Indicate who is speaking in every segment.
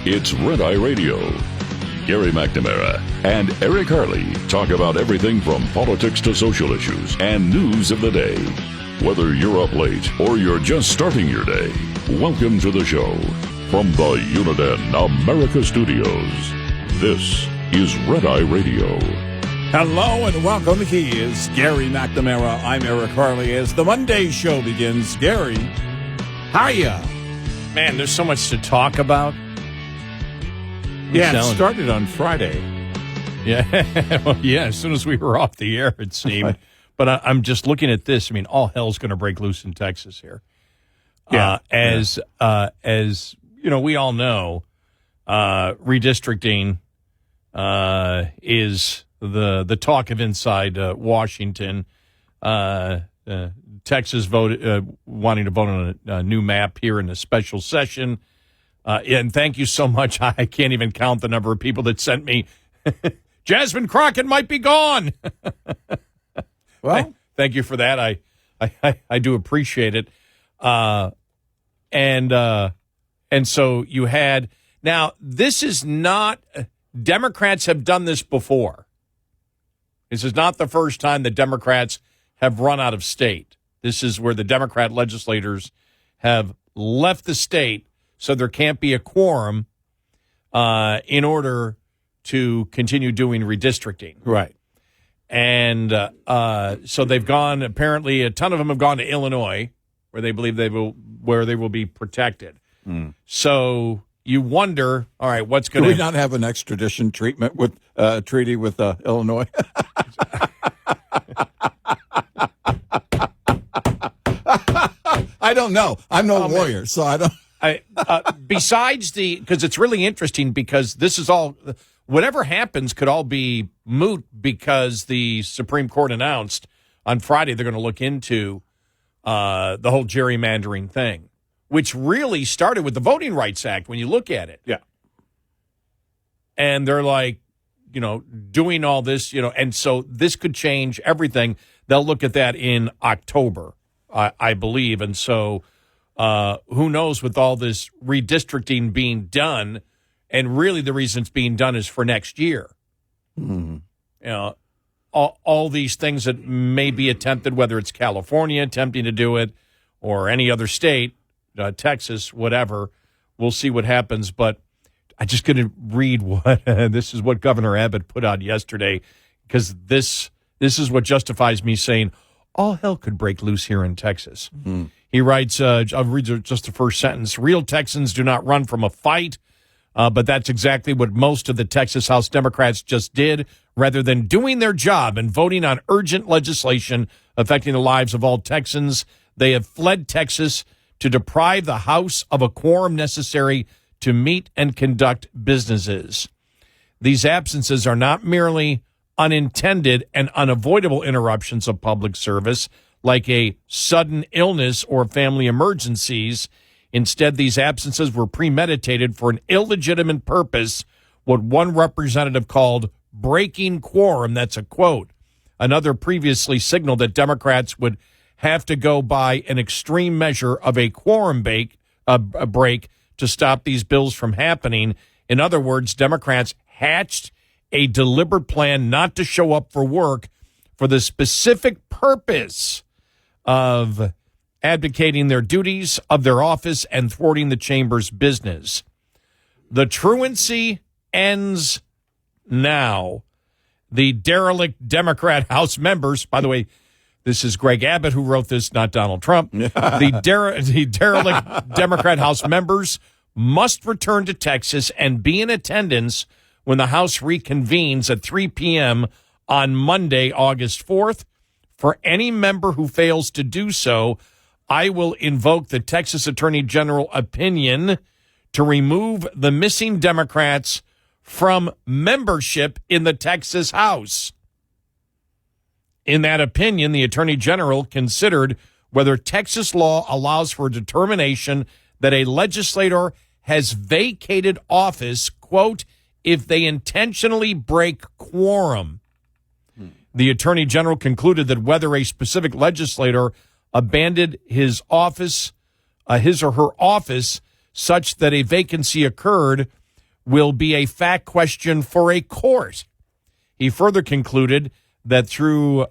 Speaker 1: It's Red Eye Radio. Gary McNamara and Eric Harley talk about everything from politics to social issues and news of the day. Whether you're up late or you're just starting your day, welcome to the show. From the Uniden America Studios, this is Red Eye Radio.
Speaker 2: Hello and welcome. He is Gary McNamara. I'm Eric Harley. As the Monday show begins, Gary, hiya.
Speaker 3: Man, there's so much to talk about.
Speaker 2: Yeah, it started on Friday.
Speaker 3: Yeah, well, yeah, as soon as we were off the air, it seemed. But I'm just looking at this. I mean, all hell's going to break loose in Texas here.
Speaker 2: Yeah.
Speaker 3: As you know, we all know, redistricting is the talk of inside Washington. Texas voted wanting to vote on a new map here in a special session. And thank you so much. I can't even count the number of people that sent me, Jasmine Crockett might be gone.
Speaker 2: Well,
Speaker 3: thank you for that. I do appreciate it. And so you had, now this is not, Democrats have done this before. This is not the first time the Democrats have run out of state. This is where the Democrat legislators have left the state so there can't be a quorum in order to continue doing redistricting.
Speaker 2: right.
Speaker 3: And so they've gone, apparently a ton of them have gone to Illinois, where they believe they will be protected. So you wonder, all right, what's going to...
Speaker 2: Do we not have an extradition treatment with treaty with Illinois? I don't know. I'm no lawyer, so I don't...
Speaker 3: besides because it's really interesting because this is all, whatever happens could all be moot because the Supreme Court announced on Friday they're going to look into the whole gerrymandering thing, which really started with the Voting Rights Act when you look at it.
Speaker 2: Yeah.
Speaker 3: And they're like, you know, doing all this, you know, and so this could change everything. They'll look at that in October, I believe. And so who knows with all this redistricting being done, and really the reason it's being done is for next year.
Speaker 2: Mm-hmm.
Speaker 3: You know, all these things that may be attempted, whether it's California attempting to do it or any other state, Texas, whatever, we'll see what happens. But I'm just going to read what this is what Governor Abbott put out yesterday, because this is what justifies me saying all hell could break loose here in Texas.
Speaker 2: Mm-hmm.
Speaker 3: He writes, I'll read just the first sentence. Real Texans do not run from a fight, but that's exactly what most of the Texas House Democrats just did. Rather than doing their job and voting on urgent legislation affecting the lives of all Texans, they have fled Texas to deprive the House of a quorum necessary to meet and conduct businesses. These absences are not merely unintended and unavoidable interruptions of public service, like a sudden illness or family emergencies. Instead, these absences were premeditated for an illegitimate purpose, what one representative called breaking quorum. That's a quote. Another previously signaled that Democrats would have to go by an extreme measure of a quorum break to stop these bills from happening. In other words, Democrats hatched a deliberate plan not to show up for work for the specific purpose of abdicating their duties of their office and thwarting the chamber's business. The truancy ends now. The derelict Democrat House members, by the way, this is Greg Abbott who wrote this, not Donald Trump. The derelict Democrat House members must return to Texas and be in attendance when the House reconvenes at 3 p.m. on Monday, August 4th. For any member who fails to do so, I will invoke the Texas Attorney General opinion to remove the missing Democrats from membership in the Texas House. In that opinion, the Attorney General considered whether Texas law allows for a determination that a legislator has vacated office, quote, if they intentionally break quorum. The Attorney General concluded that whether a specific legislator abandoned his office, his or her office, such that a vacancy occurred, will be a fact question for a court. He further concluded that through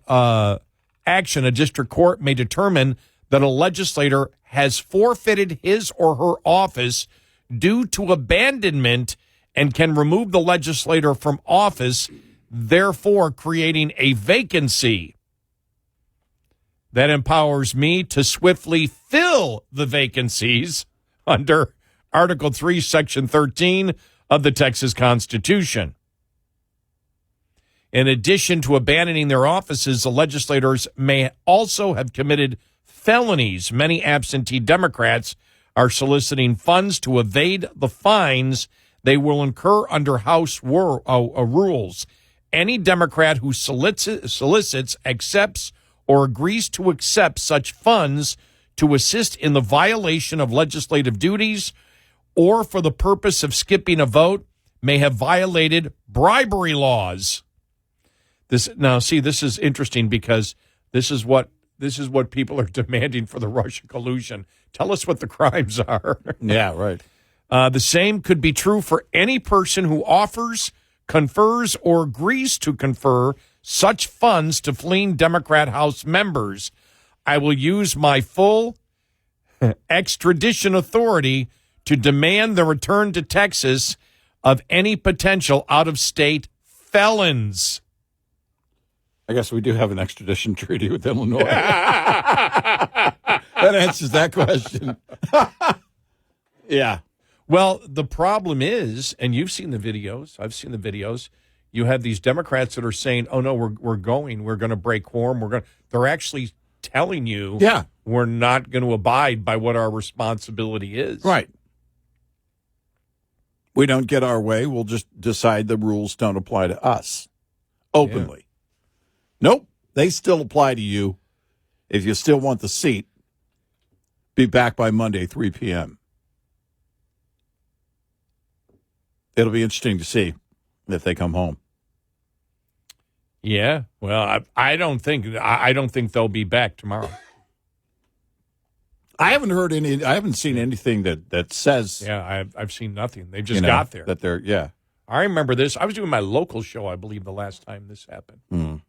Speaker 3: action, a district court may determine that a legislator has forfeited his or her office due to abandonment and can remove the legislator from office, therefore creating a vacancy. That empowers me to swiftly fill the vacancies under Article 3, Section 13 of the Texas Constitution. In addition to abandoning their offices, the legislators may also have committed felonies. Many absentee Democrats are soliciting funds to evade the fines they will incur under House rules. Any Democrat who solicits, accepts, or agrees to accept such funds to assist in the violation of legislative duties or for the purpose of skipping a vote may have violated bribery laws. This is interesting because this is what people are demanding for the Russia collusion. Tell us what the crimes are.
Speaker 2: Yeah, right.
Speaker 3: The same could be true for any person who offers, confers, or agrees to confer such funds to fleeing Democrat House members. I will use my full extradition authority to demand the return to Texas of any potential out-of-state felons.
Speaker 2: I guess we do have an extradition treaty with Illinois. That answers that question. Yeah.
Speaker 3: Well, the problem is, and you've seen the videos, I've seen the videos, you have these Democrats that are saying, oh, no, we're going to break quorum. They're actually telling you we're not going to abide by what our responsibility is.
Speaker 2: Right. We don't get our way. We'll just decide the rules don't apply to us openly. Yeah. Nope. They still apply to you. If you still want the seat, be back by Monday, 3 p.m. It'll be interesting to see if they come home.
Speaker 3: Yeah. Well, I don't think they'll be back tomorrow.
Speaker 2: I haven't seen anything that says.
Speaker 3: Yeah, I've seen nothing. They just got there.
Speaker 2: That they're, yeah.
Speaker 3: I remember this. I was doing my local show, I believe, the last time this happened.
Speaker 2: Mm.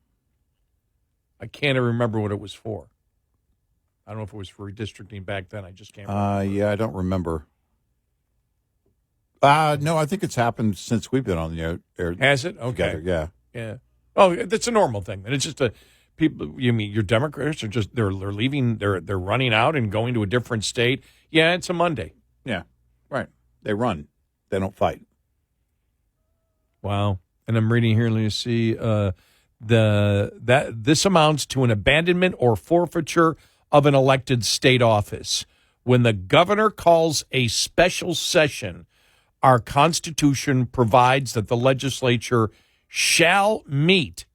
Speaker 3: I can't remember what it was for. I don't know if it was for redistricting back then. I just can't remember.
Speaker 2: Yeah, I don't remember. No, I think it's happened since we've been on the air.
Speaker 3: Has it? Okay.
Speaker 2: Together,
Speaker 3: yeah. Oh, that's a normal thing. And it's just people. You mean your Democrats are just they're leaving. They're running out and going to a different state. Yeah, it's a Monday.
Speaker 2: Yeah, right. They run. They don't fight.
Speaker 3: Wow. And I'm reading here. Let me see. This amounts to an abandonment or forfeiture of an elected state office. When the governor calls a special session, our Constitution provides that the legislature shall meet.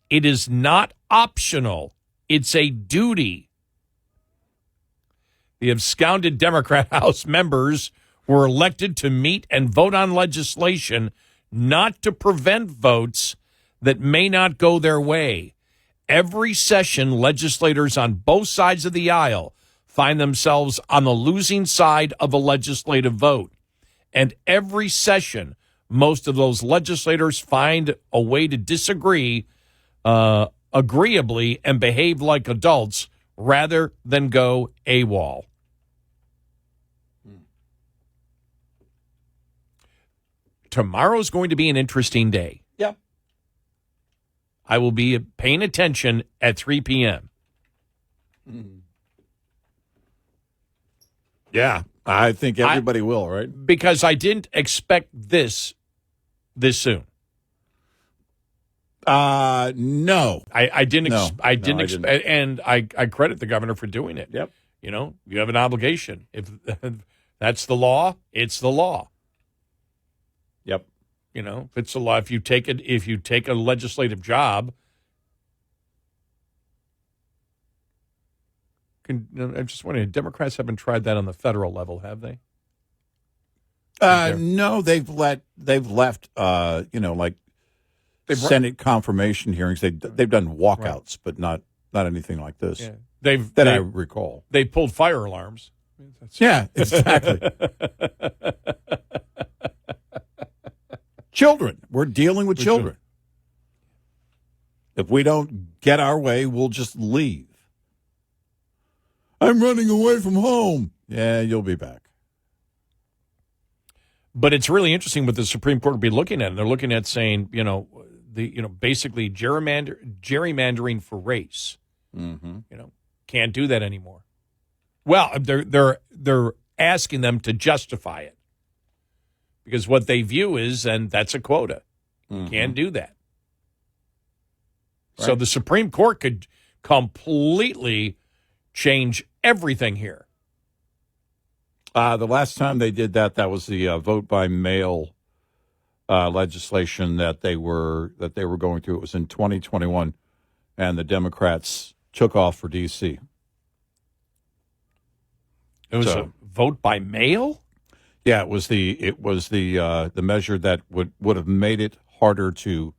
Speaker 3: It is not optional. It's a duty. The absconded Democrat House members were elected to meet and vote on legislation, not to prevent votes that may not go their way. Every session, legislators on both sides of the aisle find themselves on the losing side of a legislative vote. And every session, most of those legislators find a way to disagree agreeably and behave like adults rather than go AWOL. Tomorrow's going to be an interesting day.
Speaker 2: Yep.
Speaker 3: I will be paying attention at 3 p.m.
Speaker 2: Yeah, I think everybody will, right?
Speaker 3: Because I didn't expect this soon.
Speaker 2: No.
Speaker 3: I didn't. I didn't
Speaker 2: I
Speaker 3: expect,
Speaker 2: didn't.
Speaker 3: and I credit the governor for doing it.
Speaker 2: Yep.
Speaker 3: You know, you have an obligation. If that's the law, it's the law.
Speaker 2: Yep.
Speaker 3: You know, if it's the law. If you take a legislative job, I'm just wondering, Democrats haven't tried that on the federal level, have they?
Speaker 2: No, they've left. Senate confirmation hearings. They've done walkouts, but not anything like this.
Speaker 3: Yeah.
Speaker 2: I recall.
Speaker 3: They pulled fire alarms.
Speaker 2: Yeah, exactly. Children. We're dealing with children. If we don't get our way, we'll just leave. I'm running away from home. Yeah, you'll be back.
Speaker 3: But it's really interesting what the Supreme Court will be looking at. They're looking at saying, basically gerrymandering for race. Mm-hmm. Can't do that anymore. Well, they're asking them to justify it because what they view is, and that's a quota. Mm-hmm. You can't do that. Right. So the Supreme Court could completely change everything here.
Speaker 2: The last time they did that was the vote by mail legislation that they were going through. It was in 2021, and the Democrats took off for D.C.
Speaker 3: It was a vote by mail?
Speaker 2: Yeah, it was the measure that would have made it harder to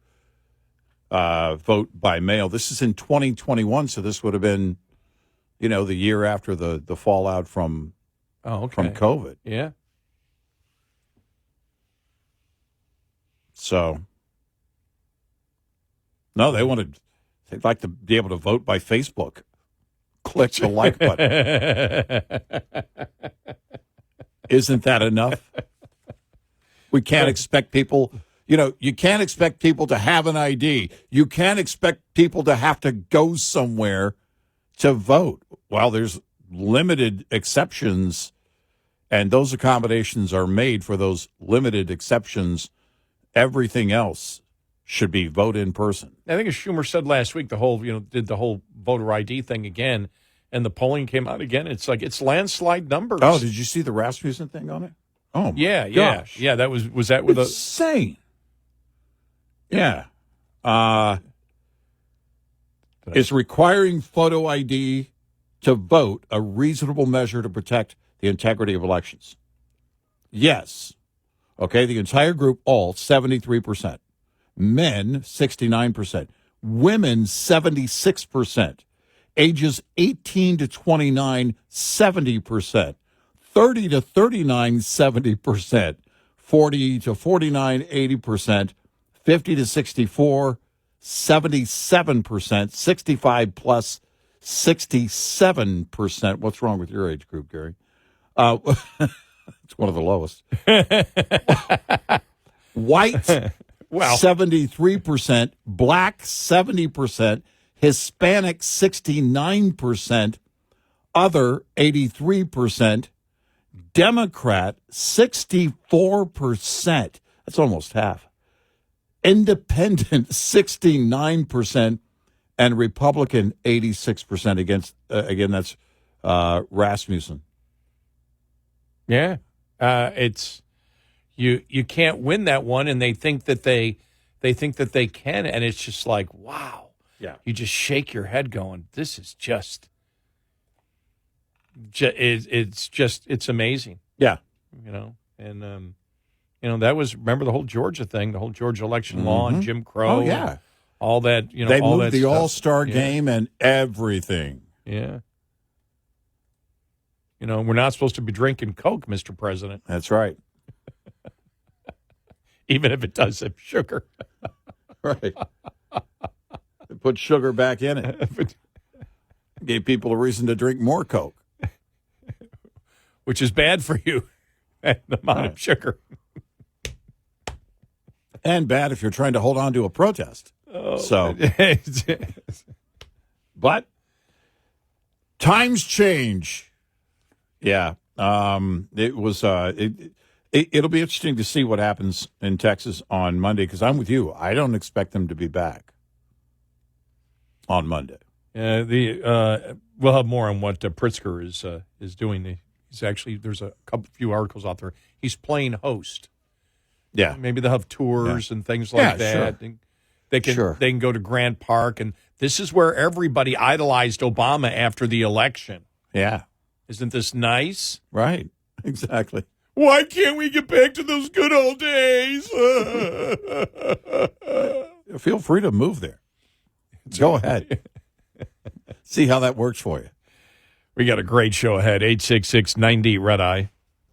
Speaker 2: vote by mail. This is in 2021, so this would have been, the year after the fallout from COVID.
Speaker 3: Yeah.
Speaker 2: So, no, they'd like to be able to vote by Facebook. Click the like button. Isn't that enough? We can't expect people, you can't expect people to have an ID. You can't expect people to have to go somewhere to vote. Well, there's limited exceptions, and those accommodations are made for those limited exceptions. Everything else should be vote in person.
Speaker 3: I think as Schumer said last week, did the whole voter ID thing again, and the polling came out again. It's like it's landslide numbers.
Speaker 2: Oh, did you see the Rasmussen thing on it? Oh, my gosh.
Speaker 3: Yeah. That was that with
Speaker 2: insane. Yeah. Is requiring photo ID to vote a reasonable measure to protect the integrity of elections? Yes. Okay, the entire group, all 73%. Men, 69%. Women, 76%. Ages 18 to 29, 70%. 30 to 39, 70%. 40 to 49, 80%. 50 to 64, 77%. 65 plus, 67%. What's wrong with your age group, Gary? It's one of the lowest. White, 73%. Black, 70%. Hispanic, 69%. Other, 83%. Democrat, 64%. That's almost half. Independent, 69%. And Republican, 86% against, again, that's Rasmussen.
Speaker 3: Yeah. It's you can't win that one, and they think that they can, and it's just like, wow.
Speaker 2: Yeah.
Speaker 3: You just shake your head going, this is it's amazing.
Speaker 2: Yeah.
Speaker 3: And that was, remember the whole Georgia thing, the whole Georgia election law and Jim Crow.
Speaker 2: Oh, yeah.
Speaker 3: All that,
Speaker 2: they
Speaker 3: all
Speaker 2: moved
Speaker 3: that
Speaker 2: the
Speaker 3: stuff.
Speaker 2: All-Star game and everything.
Speaker 3: Yeah. We're not supposed to be drinking Coke, Mr. President.
Speaker 2: That's right.
Speaker 3: Even if it does have sugar.
Speaker 2: Right. They put sugar back in it. Gave people a reason to drink more Coke.
Speaker 3: Which is bad for you, the amount of sugar.
Speaker 2: And bad if you're trying to hold on to a protest.
Speaker 3: Oh,
Speaker 2: but times change. Yeah. It was. It'll be interesting to see what happens in Texas on Monday, because I'm with you. I don't expect them to be back on Monday.
Speaker 3: We'll have more on what Pritzker is doing. He's actually, there's a few articles out there. He's playing host.
Speaker 2: Yeah.
Speaker 3: Maybe they'll have tours and things like that.
Speaker 2: Sure.
Speaker 3: They can go to Grant Park, and this is where everybody idolized Obama after the election.
Speaker 2: Yeah.
Speaker 3: Isn't this nice?
Speaker 2: Right. Exactly.
Speaker 3: Why can't we get back to those good old days?
Speaker 2: Feel free to move there. Go ahead. See how that works for you.
Speaker 3: We got a great show ahead. 866-90 Red Eye.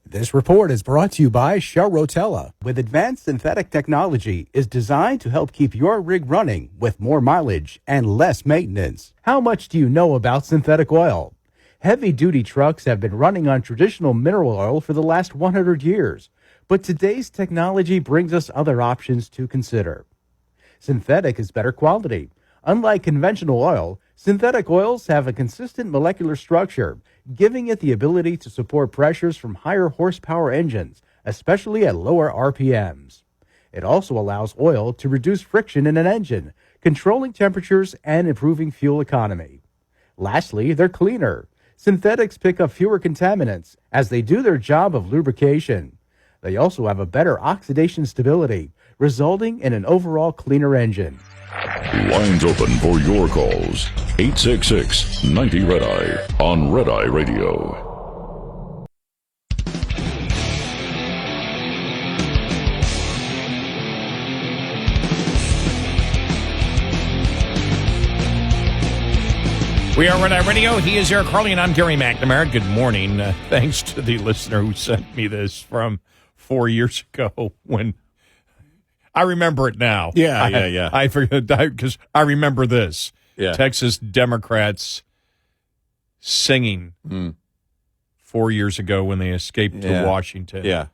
Speaker 4: This report is brought to you by Shell Rotella. With advanced synthetic technology, is designed to help keep your rig running with more mileage and less maintenance. How much do you know about synthetic oil? Heavy-duty trucks have been running on traditional mineral oil for the last 100 years, but today's technology brings us other options to consider. Synthetic is better quality. Unlike conventional oil, synthetic oils have a consistent molecular structure, giving it the ability to support pressures from higher horsepower engines, especially at lower RPMs. It also allows oil to reduce friction in an engine, controlling temperatures and improving fuel economy. Lastly, they're cleaner. Synthetics pick up fewer contaminants as they do their job of lubrication. They also have a better oxidation stability, resulting in an overall cleaner engine.
Speaker 1: Lines open for your calls. 866-90-RED-EYE on Red Eye Radio.
Speaker 3: We are Red Eye Radio. He is Eric Harley, and I'm Gary McNamara. Good morning. Thanks to the listener who sent me this from 4 years ago when I remember it now.
Speaker 2: Yeah.
Speaker 3: I forget because I remember this.
Speaker 2: Yeah.
Speaker 3: Texas Democrats singing 4 years ago when they escaped to Washington.
Speaker 2: Yeah.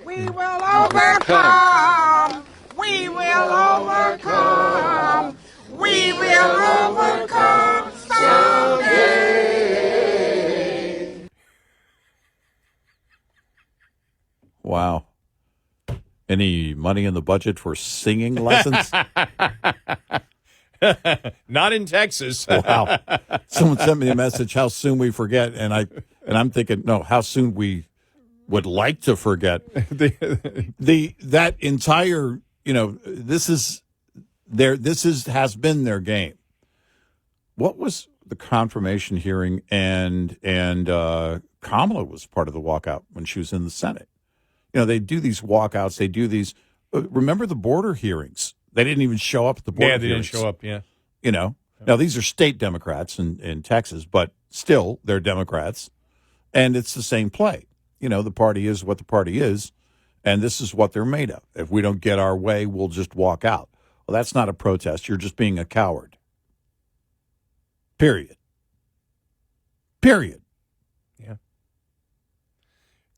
Speaker 5: We will overcome. We will overcome. We will overcome someday.
Speaker 2: Wow. Any money in the budget for singing lessons?
Speaker 3: Not in Texas.
Speaker 2: Wow. Someone sent me a message, how soon we forget, and I'm thinking, no, how soon we would like to forget. That entire, this has been their game. What was the confirmation hearing, and Kamala was part of the walkout when she was in the Senate. They do these walkouts. They do these. Remember the border hearings? They didn't even show up at the border hearings.
Speaker 3: Didn't show up, yeah.
Speaker 2: Now these are state Democrats in Texas, but still they're Democrats, and it's the same play. The party is what the party is, and this is what they're made of. If we don't get our way, we'll just walk out. Well, that's not a protest. You're just being a coward. Period.
Speaker 3: Yeah.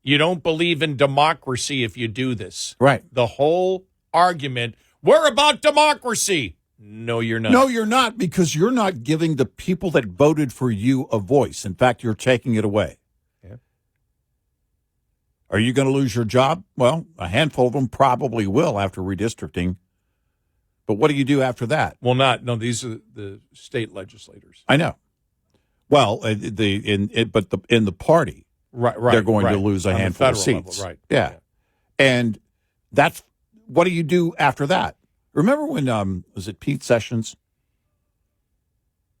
Speaker 3: You don't believe in democracy if you do this.
Speaker 2: Right.
Speaker 3: The whole argument, we're about democracy. No, you're not.
Speaker 2: No, you're not, because you're not giving the people that voted for you a voice. In fact, you're taking it away.
Speaker 3: Yeah.
Speaker 2: Are you going to lose your job? Well, a handful of them probably will after redistricting. But what do you do after that?
Speaker 3: Well, no, these are the state legislators.
Speaker 2: I know. Well, in the party,
Speaker 3: right,
Speaker 2: they're going to lose a
Speaker 3: on
Speaker 2: handful of seats.
Speaker 3: Level, right.
Speaker 2: Yeah. And what do you do after that? Remember when was it Pete Sessions?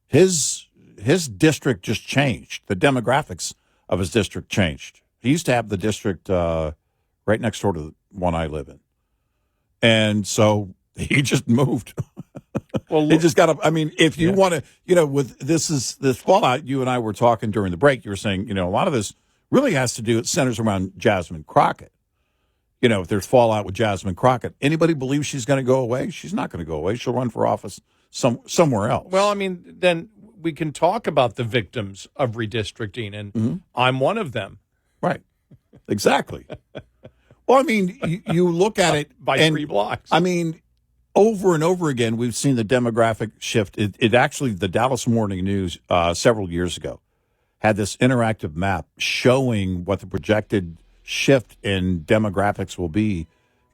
Speaker 2: His district just changed. The demographics of his district changed. He used to have the district right next door to the one I live in. And so he just moved. Well, he just got up. I mean, if you want to, with this fallout, you and I were talking during the break, you were saying, a lot of this really has to do, it centers around Jasmine Crockett. If there's fallout with Jasmine Crockett, anybody believes she's going to go away? She's not going to go away. She'll run for office somewhere else.
Speaker 3: Well, I mean, then we can talk about the victims of redistricting, and I'm one of them.
Speaker 2: Right. Exactly. Well, I mean, you look at it
Speaker 3: by 3 blocks.
Speaker 2: I mean, over and over again, we've seen the demographic shift. It actually, the Dallas Morning News several years ago had this interactive map showing what the projected shift in demographics will be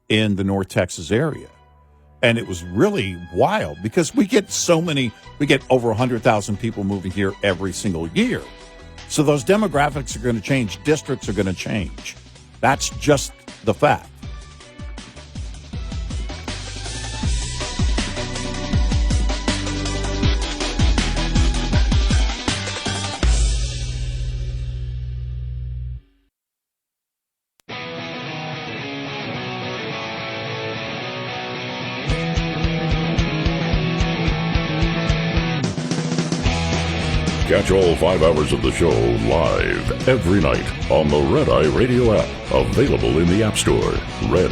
Speaker 2: in the North Texas area. And it was really wild because we get over 100,000 people moving here every single year. So those demographics are going to change. Districts are going to change. That's just the fact.
Speaker 1: Catch all 5 hours of the show live every night on the Red Eye Radio app, available in the App Store. Red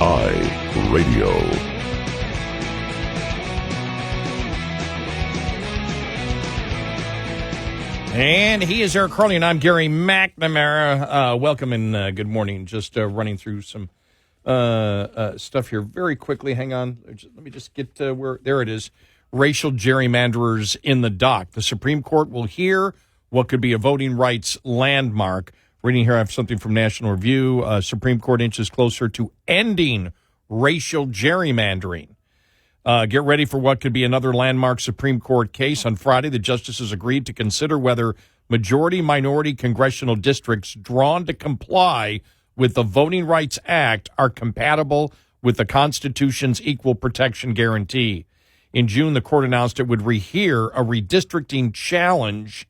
Speaker 1: Eye Radio.
Speaker 3: And he is Eric Harley, and I'm Gary McNamara. Welcome and good morning. Just running through some stuff here very quickly. Hang on. Let me just get where. There it is. Racial gerrymanderers in the dock. The Supreme Court will hear what could be a voting rights landmark. Reading here, I have something from National Review. Supreme Court inches closer to ending racial gerrymandering. Get ready for what could be another landmark Supreme Court case. On Friday, the justices agreed to consider whether majority-minority congressional districts drawn to comply with the Voting Rights Act are compatible with the Constitution's equal protection guarantee. In June, the court announced it would rehear a redistricting challenge,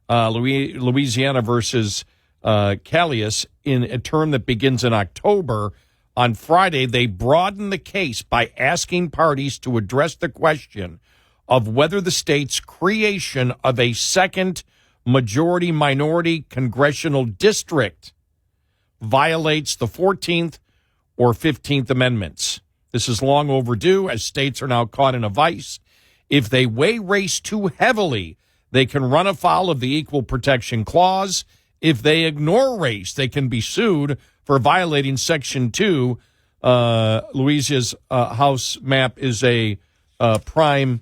Speaker 3: Louisiana versus Callius, in a term that begins in October. On Friday, they broadened the case by asking parties to address the question of whether the state's creation of a second majority-minority congressional district violates the 14th or 15th Amendments. This is long overdue, as states are now caught in a vice. If they weigh race too heavily, they can run afoul of the Equal Protection Clause. If they ignore race, they can be sued for violating Section 2. Louisiana's House map is a prime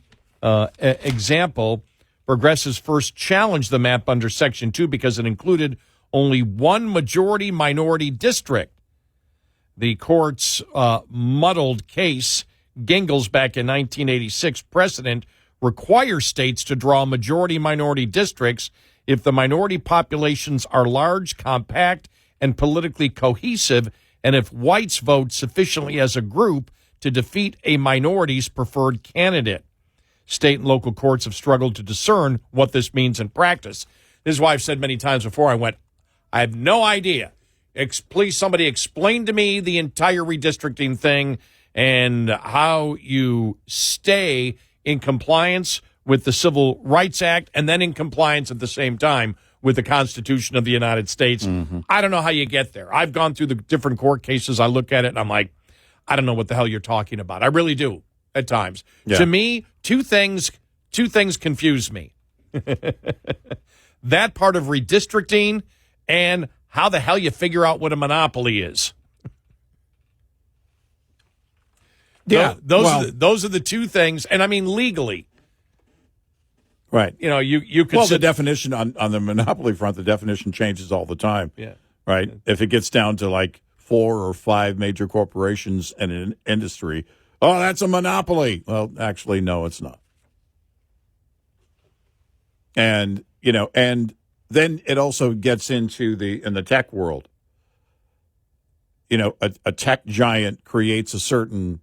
Speaker 3: example. Progressives first challenged the map under Section 2 because it included only one majority-minority district. The court's muddled case, Gingles back in 1986 precedent, requires states to draw majority-minority districts if the minority populations are large, compact, and politically cohesive, and if whites vote sufficiently as a group to defeat a minority's preferred candidate. State and local courts have struggled to discern what this means in practice. This is why I've said many times before, I have no idea. Please, somebody explain to me the entire redistricting thing and how you stay in compliance with the Civil Rights Act and then in compliance at the same time with the Constitution of the United States. Mm-hmm. I don't know how you get there. I've gone through the different court cases. I look at it and I'm like, I don't know what the hell you're talking about. I really do at times. Yeah. To me, two things confuse me. That part of redistricting and how the hell you figure out what a monopoly is.
Speaker 2: Yeah,
Speaker 3: those are the two things. And I mean, legally.
Speaker 2: Right.
Speaker 3: You know, you could.
Speaker 2: Well, the definition on the monopoly front, the definition changes all the time.
Speaker 3: Yeah.
Speaker 2: Right.
Speaker 3: Yeah.
Speaker 2: If it gets down to like 4 or 5 major corporations and an industry, oh, that's a monopoly. Well, actually, no, it's not. And, you know, and then it also gets into in the tech world. You know, a tech giant creates a certain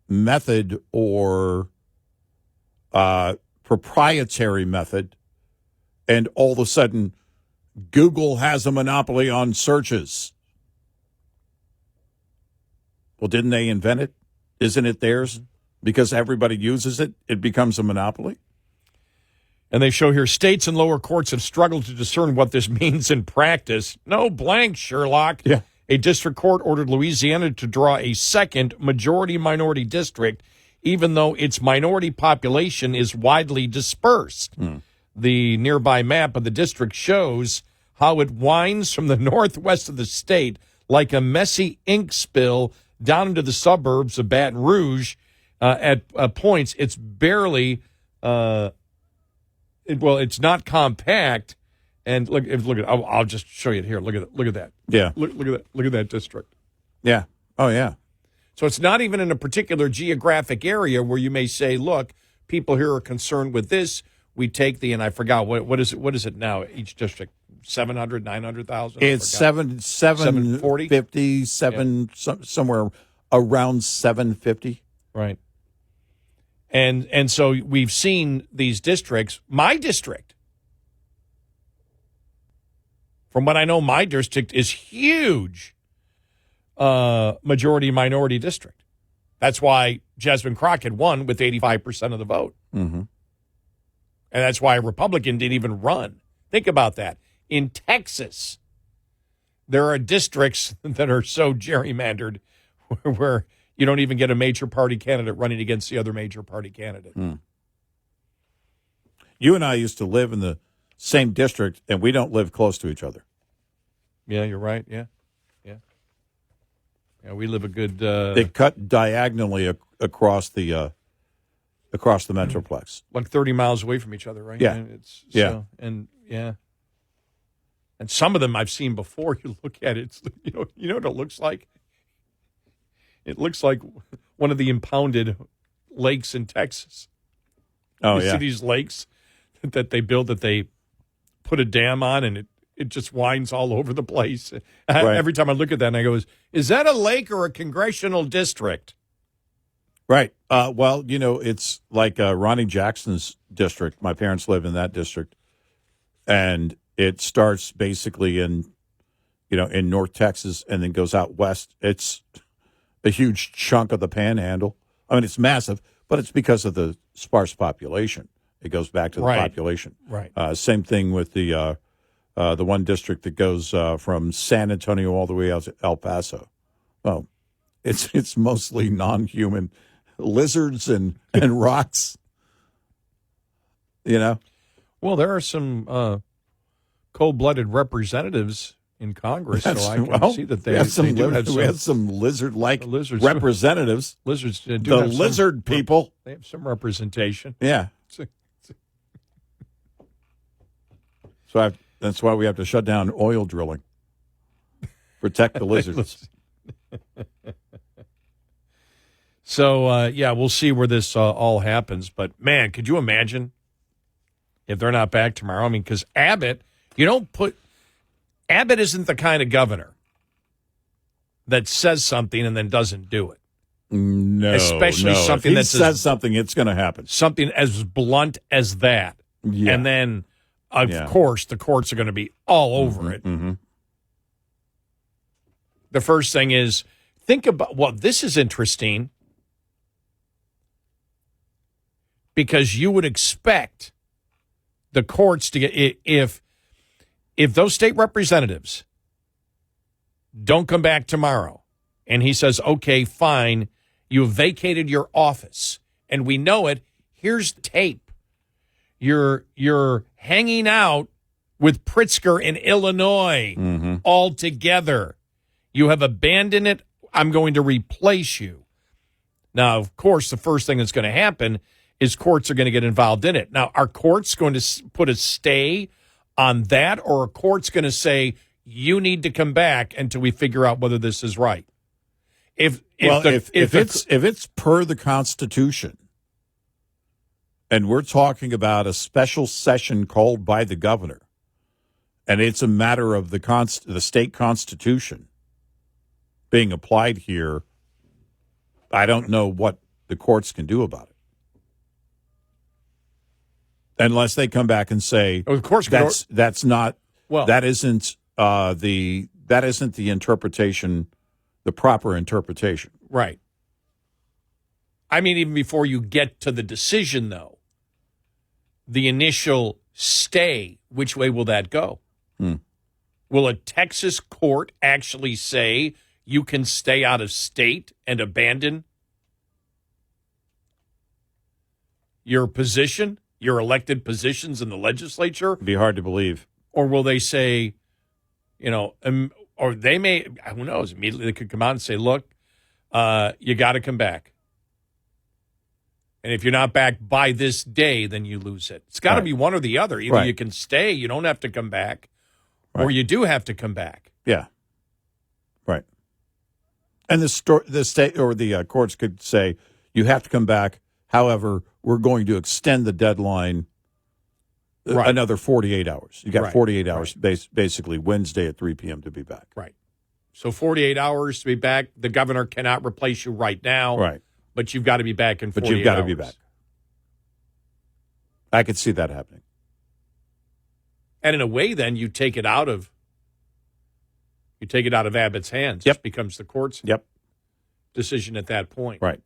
Speaker 2: method or proprietary method, and all of a sudden, Google has a monopoly on searches. Well, didn't they invent it? Isn't it theirs? Because everybody uses it, it becomes a monopoly?
Speaker 3: And they show here, states and lower courts have struggled to discern what this means in practice. No blank, Sherlock.
Speaker 2: Yeah.
Speaker 3: A district court ordered Louisiana to draw a second majority-minority district, even though its minority population is widely dispersed. The nearby map of the district shows how it winds from the northwest of the state like a messy ink spill down into the suburbs of Baton Rouge. At points, it's barely... it's not compact, and look at. I'll just show you it here. Look at that.
Speaker 2: Yeah.
Speaker 3: Look at that district.
Speaker 2: Yeah. Oh yeah.
Speaker 3: So it's not even in a particular geographic area where you may say, look, people here are concerned with this. We take and I forgot what is it? What is it now? Each district 700, 900,000.
Speaker 2: It's 740, 50, somewhere around 750.
Speaker 3: Right. And so we've seen these districts. My district, from what I know, my district is huge. Majority-minority district. That's why Jasmine Crockett won with 85% of the vote.
Speaker 2: Mm-hmm.
Speaker 3: And that's why a Republican didn't even run. Think about that. In Texas, there are districts that are so gerrymandered where you don't even get a major party candidate running against the other major party candidate.
Speaker 2: You and I used to live in the same district, and we don't live close to each other.
Speaker 3: Yeah, you're right. Yeah. Yeah, we live a good...
Speaker 2: They cut diagonally across the Metroplex.
Speaker 3: Like 30 miles away from each other, right?
Speaker 2: Yeah.
Speaker 3: And
Speaker 2: Yeah.
Speaker 3: And some of them I've seen before. You look at it, it's, you know what it looks like? It looks like one of the impounded lakes in Texas.
Speaker 2: Oh,
Speaker 3: you see these lakes that they build, that they put a dam on, and it just winds all over the place.
Speaker 2: Right.
Speaker 3: Every time I look at that, and I go, is that a lake or a congressional district?
Speaker 2: Right. Well, it's like Ronnie Jackson's district. My parents live in that district. And it starts basically in North Texas and then goes out west. It's a huge chunk of the panhandle. I mean, it's massive, but it's because of the sparse population. It goes back to the population.
Speaker 3: Right.
Speaker 2: Same thing with the one district that goes from San Antonio all the way out to El Paso. Well, it's mostly non-human lizards and rocks.
Speaker 3: Well, there are some cold-blooded representatives in Congress, so I can see that they
Speaker 2: have some lizard-like representatives.
Speaker 3: Lizards do
Speaker 2: the
Speaker 3: have
Speaker 2: lizard people.
Speaker 3: They have some representation.
Speaker 2: Yeah. So that's why we have to shut down oil drilling. Protect the lizards.
Speaker 3: So, we'll see where this all happens. But, man, could you imagine if they're not back tomorrow? I mean, because Abbott, Abbott isn't the kind of governor that says something and then doesn't do it.
Speaker 2: No.
Speaker 3: Especially something
Speaker 2: that says something, it's going to happen.
Speaker 3: Something as blunt as that.
Speaker 2: Yeah.
Speaker 3: And then, of course, the courts are going to be all over it.
Speaker 2: Mm-hmm.
Speaker 3: The first thing is, think about, this is interesting, because you would expect the courts to get, if those state representatives don't come back tomorrow, and he says, okay, fine, you have vacated your office, and we know it, here's tape. You're hanging out with Pritzker in Illinois all together. You have abandoned it. I'm going to replace you. Now, of course, the first thing that's going to happen is courts are going to get involved in it. Now, are courts going to put a stay on that, or are courts going to say, you need to come back until we figure out whether this is right? If
Speaker 2: it's per the Constitution, and we're talking about a special session called by the governor, and it's a matter of the state constitution being applied here, I don't know what the courts can do about it. Unless they come back and say,
Speaker 3: of course,
Speaker 2: that's not, that isn't the interpretation, the proper interpretation.
Speaker 3: Right. I mean, even before you get to the decision, though, the initial stay, which way will that go? Will a Texas court actually say you can stay out of state and abandon your position, your elected positions in the legislature?
Speaker 2: It'd be hard to believe.
Speaker 3: Or will they say, or they may, who knows, immediately they could come out and say, look, you got to come back. And if you're not back by this day, then you lose it. It's got to be one or the other. Either you can stay, you don't have to come back, or you do have to come back.
Speaker 2: Yeah. Right. And the state or the courts could say, you have to come back. However, we're going to extend the deadline another 48 hours. You got 48 hours, basically Wednesday at 3 p.m. to be back.
Speaker 3: Right. So 48 hours to be back. The governor cannot replace you right now.
Speaker 2: Right.
Speaker 3: But you've got to be back in 48 hours.
Speaker 2: But you've got to be back. I could see that happening.
Speaker 3: And in a way, then, you take it out of Abbott's hands.
Speaker 2: Yep.
Speaker 3: It becomes the court's decision at that point.
Speaker 2: Right.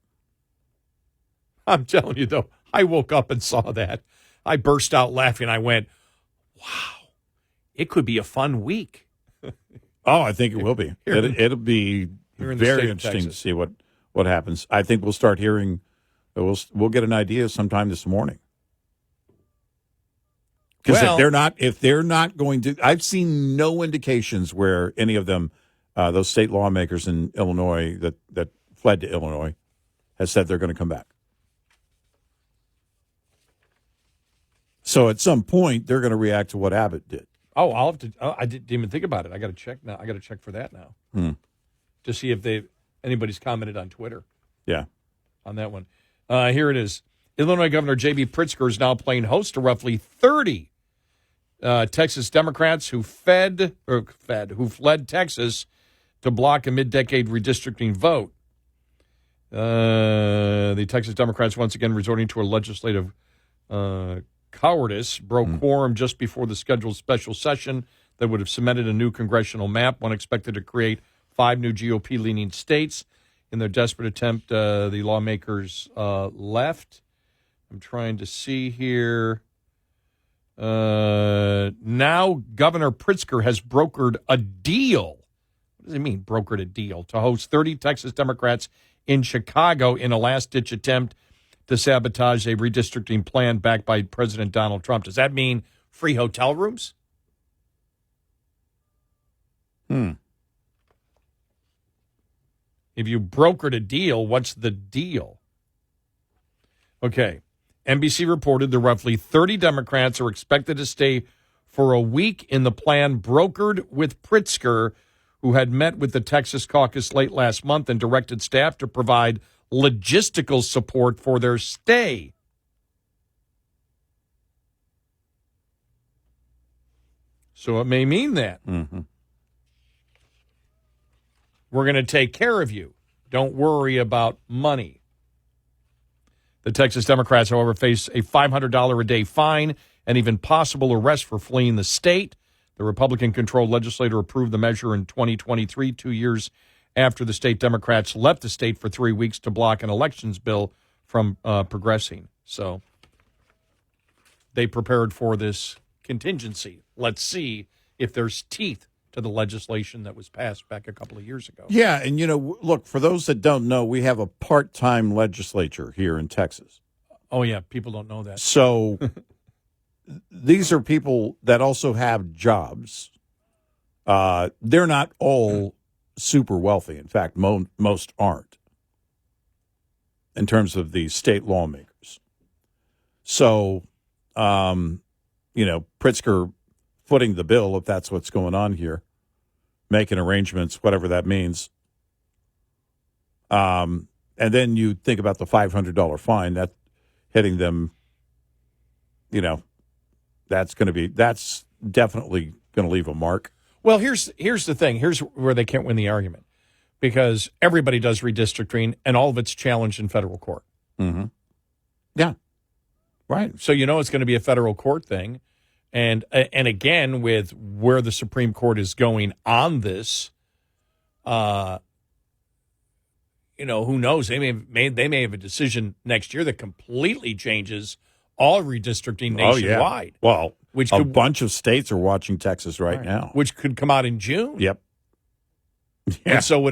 Speaker 3: I'm telling you, though, I woke up and saw that. I burst out laughing. I went, wow, it could be a fun week.
Speaker 2: Oh, I think it will be. It'll be very interesting to
Speaker 3: Texas.
Speaker 2: see what happens. I think we'll start hearing. We'll get an idea sometime this morning. Because if they're not going to, I've seen no indications where any of them, those state lawmakers in Illinois that fled to Illinois, has said they're going to come back. So at some point, they're going to react to what Abbott did.
Speaker 3: Oh, I'll have to. I didn't even think about it. I got to check now. I got to check for that now to see if anybody's commented on Twitter.
Speaker 2: Yeah,
Speaker 3: on that one. Here it is. Illinois Governor J.B. Pritzker is now playing host to roughly 30 Texas Democrats who fled Texas to block a mid-decade redistricting vote. The Texas Democrats once again resorting to a legislative cowardice, broke quorum just before the scheduled special session that would have cemented a new congressional map, one expected to create 5 new GOP-leaning states. In their desperate attempt, the lawmakers left. I'm trying to see here. Now Governor Pritzker has brokered a deal. What does it mean, brokered a deal? To host 30 Texas Democrats in Chicago in a last-ditch attempt to sabotage a redistricting plan backed by President Donald Trump. Does that mean free hotel rooms? If you brokered a deal, what's the deal? Okay. NBC reported the roughly 30 Democrats are expected to stay for a week in the plan brokered with Pritzker, who had met with the Texas caucus late last month and directed staff to provide logistical support for their stay. So it may mean that.
Speaker 2: Mm-hmm.
Speaker 3: We're going to take care of you. Don't worry about money. The Texas Democrats, however, face a $500 a day fine and even possible arrest for fleeing the state. The Republican-controlled legislature approved the measure in 2023, 2 years after the state Democrats left the state for 3 weeks to block an elections bill from progressing. So they prepared for this contingency. Let's see if there's teeth to the legislation that was passed back a couple of years ago.
Speaker 2: Yeah, and, look, for those that don't know, we have a part-time legislature here in Texas.
Speaker 3: Oh, yeah, people don't know that.
Speaker 2: So these are people that also have jobs. They're not all super wealthy. In fact, most aren't in terms of the state lawmakers. So, Pritzker footing the bill, if that's what's going on here, making arrangements, whatever that means. And then you think about the $500 fine, that hitting them, that's definitely going to leave a mark.
Speaker 3: Well, here's the thing. Here's where they can't win the argument, because everybody does redistricting, and all of it's challenged in federal court.
Speaker 2: Mm-hmm. Yeah, right.
Speaker 3: So it's going to be a federal court thing. And again, with where the Supreme Court is going on this, who knows? They may have a decision next year that completely changes all redistricting nationwide.
Speaker 2: Oh, yeah. Well,
Speaker 3: a
Speaker 2: bunch of states are watching Texas right now,
Speaker 3: which could come out in June.
Speaker 2: Yep. Yeah.
Speaker 3: And so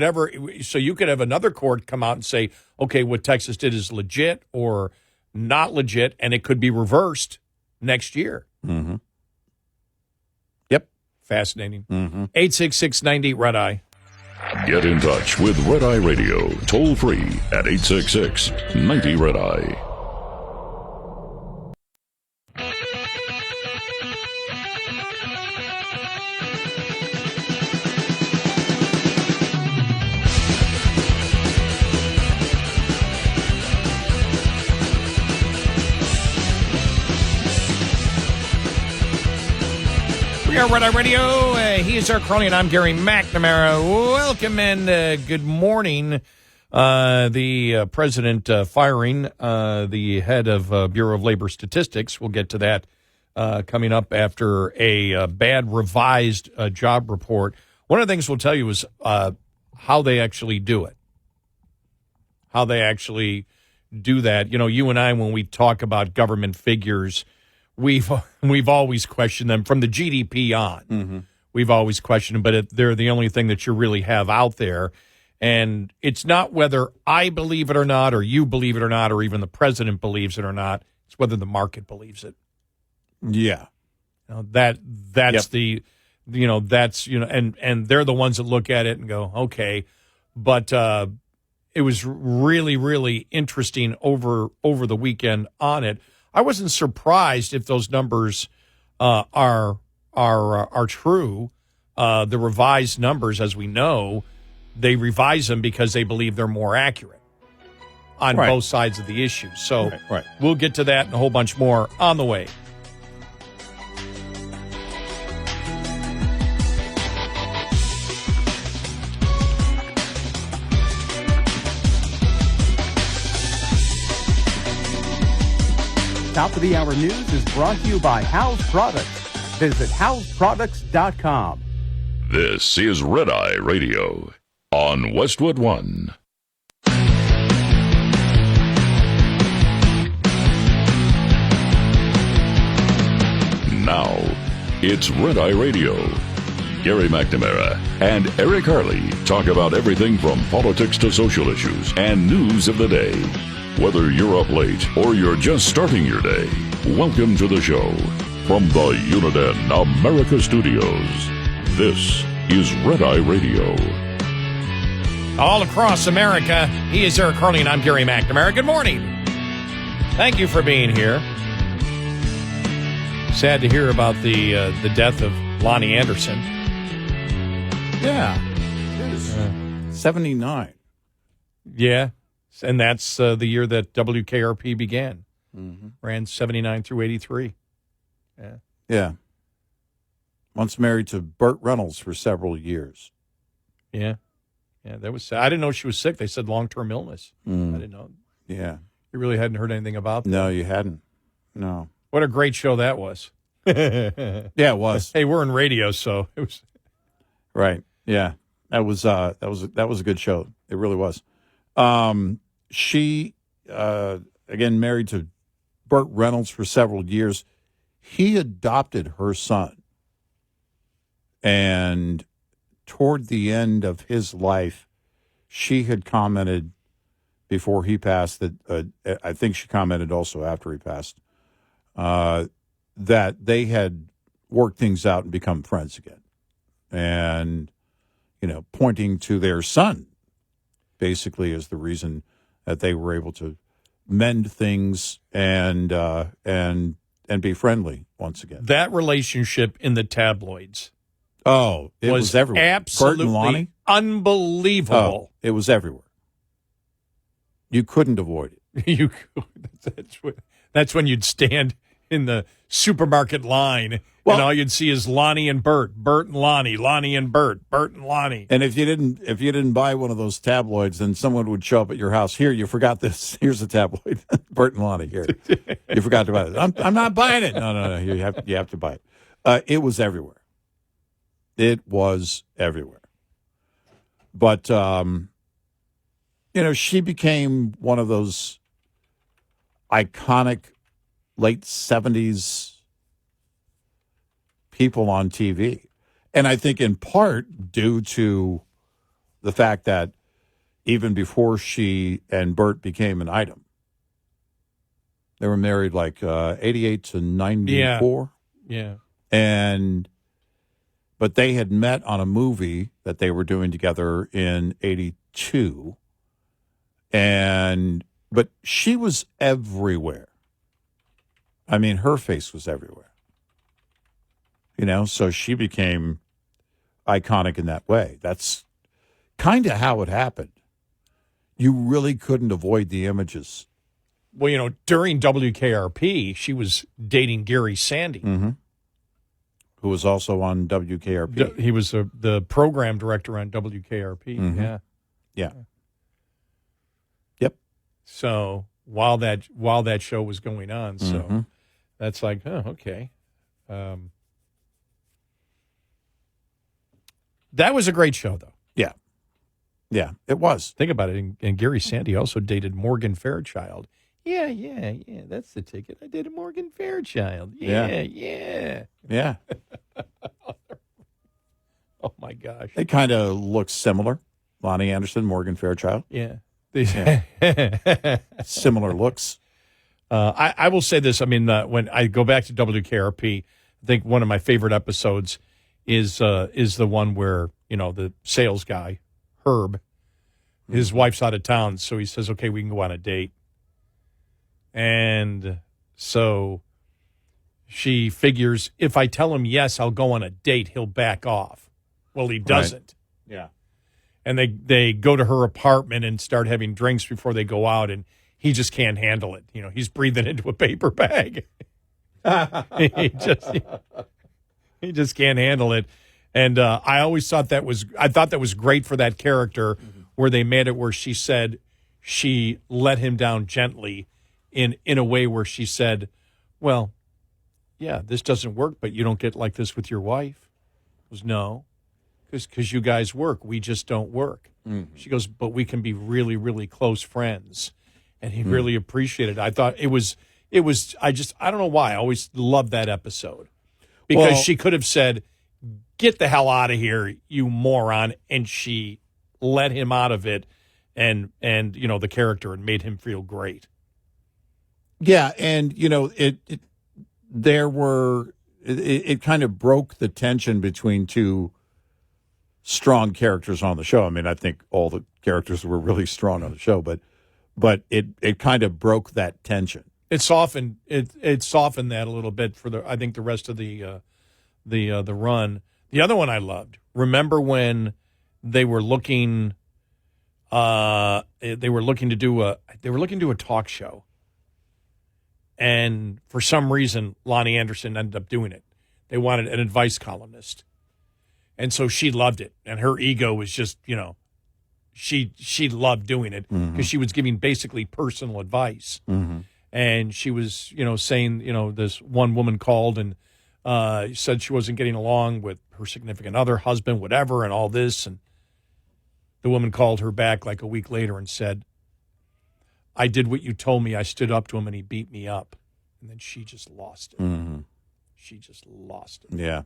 Speaker 3: you could have another court come out and say, okay, what Texas did is legit or not legit, and it could be reversed next year.
Speaker 2: Mm-hmm.
Speaker 3: Fascinating.
Speaker 2: Mm-hmm.
Speaker 3: 866-90-RED-EYE.
Speaker 1: Get in touch with Red Eye Radio, toll free at 866-90-RED-EYE.
Speaker 3: We are Red Eye Radio. He is our Harley, and I'm Gary McNamara. Welcome and good morning. The president firing the head of Bureau of Labor Statistics. We'll get to that coming up after a bad revised job report. One of the things we'll tell you is how they actually do it. How they actually do that. You and I, when we talk about government figures, we've always questioned them from the GDP on.
Speaker 2: Mm-hmm.
Speaker 3: We've always questioned them, but they're the only thing that you really have out there. And it's not whether I believe it or not, or you believe it or not, or even the president believes it or not. It's whether the market believes it.
Speaker 2: Yeah.
Speaker 3: That's
Speaker 2: Yep.
Speaker 3: and they're the ones that look at it and go, okay. But it was really, really interesting over the weekend on it. I wasn't surprised if those numbers are true. The revised numbers, as we know, they revise them because they believe they're more accurate on
Speaker 2: Right.
Speaker 3: both sides of the issue. So
Speaker 2: Right.
Speaker 3: we'll get to that and a whole bunch more on the way.
Speaker 4: Top of the Hour News is brought to you by House Products. Visit houseproducts.com.
Speaker 1: This is Red Eye Radio on Westwood One. Now, it's Red Eye Radio. Gary McNamara and Eric Harley talk about everything from politics to social issues and news of the day. Whether you're up late or you're just starting your day, welcome to the show. From the Uniden America Studios, this is Red Eye Radio.
Speaker 3: All across America, he is Eric Harley, and I'm Gary McNamara. Good morning. Thank you for being here. Sad to hear about the death of Loni Anderson.
Speaker 2: Yeah. It is 79.
Speaker 3: Yeah, and that's the year that WKRP began.
Speaker 2: Mm-hmm.
Speaker 3: Ran 79 through 83. Yeah.
Speaker 2: Yeah. Once married to Burt Reynolds for several years.
Speaker 3: Yeah. Yeah, that was sad. I didn't know she was sick. They said long-term illness. I didn't know.
Speaker 2: Yeah.
Speaker 3: You really hadn't heard anything about that.
Speaker 2: No, you hadn't. No.
Speaker 3: What a great show that was.
Speaker 2: Yeah, it was.
Speaker 3: Hey, we're in radio, so it was.
Speaker 2: Right. Yeah. That was a good show. It really was. She again married to Burt Reynolds for several years. He adopted her son. And toward the end of his life, she had commented before he passed that I think she commented also after he passed that they had worked things out and become friends again. And, pointing to their son basically as the reason that they were able to mend things and be friendly once again.
Speaker 3: That relationship in the tabloids
Speaker 2: Oh, it was everywhere.
Speaker 3: Absolutely
Speaker 2: Bert and Lonnie?
Speaker 3: unbelievable.
Speaker 2: Oh, it was everywhere. You couldn't avoid it.
Speaker 3: That's when you'd stand in the supermarket line,
Speaker 2: Well-
Speaker 3: and all you'd see is Lonnie and Bert, Bert and Lonnie, Lonnie and Bert, Bert and Lonnie.
Speaker 2: And if you didn't buy one of those tabloids, then someone would show up at your house. Here, you forgot this. Here's a tabloid. Bert and Lonnie. Here, you forgot to buy it. I'm not buying it. No. You have to buy it. It was everywhere. It was everywhere. But she became one of those iconic late 70s people on TV. And I think in part due to the fact that even before she and Bert became an item, they were married like 88 to 94.
Speaker 3: Yeah.
Speaker 2: But they had met on a movie that they were doing together in 82. But she was everywhere. I mean, her face was everywhere. So she became iconic in that way. That's kind of how it happened. You really couldn't avoid the images.
Speaker 3: Well, during WKRP, she was dating Gary Sandy.
Speaker 2: Mm-hmm. Who was also on WKRP.
Speaker 3: He was the program director on WKRP.
Speaker 2: Mm-hmm.
Speaker 3: Yeah.
Speaker 2: Yeah. Yep.
Speaker 3: So while that show was going on,
Speaker 2: Mm-hmm.
Speaker 3: so that's like, oh, okay. That was a great show, though.
Speaker 2: Yeah, it was.
Speaker 3: Think about it. And Gary Sandy also dated Morgan Fairchild. Yeah. That's the ticket. I did a Morgan Fairchild. Yeah. Oh, my gosh.
Speaker 2: They kind of look similar. Loni Anderson, Morgan Fairchild.
Speaker 3: Yeah.
Speaker 2: Similar looks.
Speaker 3: I will say this. I mean, when I go back to WKRP, I think one of my favorite episodes is the one where, the sales guy, Herb, his wife's out of town, so he says, okay, we can go on a date. And so she figures, if I tell him yes, I'll go on a date, he'll back off. Well, he doesn't.
Speaker 2: Right. Yeah.
Speaker 3: And they go to her apartment and start having drinks before they go out, and he just can't handle it. He's breathing into a paper bag. he just can't handle it. And I always thought that was great for that character, where they made it where she said she let him down gently in a way where she said, well, yeah, this doesn't work, but you don't get like this with your wife. He goes, no, because you guys work. We just don't work. Mm-hmm. She goes, but we can be really, really close friends. And he really appreciated it. I thought it was, I don't know why. I always loved that episode. Because she could have said, get the hell out of here, you moron. And she let him out of it and the character, and made him feel great.
Speaker 2: Yeah. And, it kind of broke the tension between two strong characters on the show. I mean, I think all the characters were really strong on the show, but it kind of broke that tension.
Speaker 3: It softened that a little bit for the rest of the run. The other one I loved. Remember when they were looking to do a talk show, and for some reason Loni Anderson ended up doing it. They wanted an advice columnist, and so she loved it, and her ego was just she loved doing it because she was giving basically personal advice. Mm-hmm. And she was, saying, this one woman called and said she wasn't getting along with her significant other, husband, whatever, and all this. And the woman called her back like a week later and said, I did what you told me. I stood up to him and he beat me up. And then she just lost it. Mm-hmm. She just lost it.
Speaker 2: Yeah.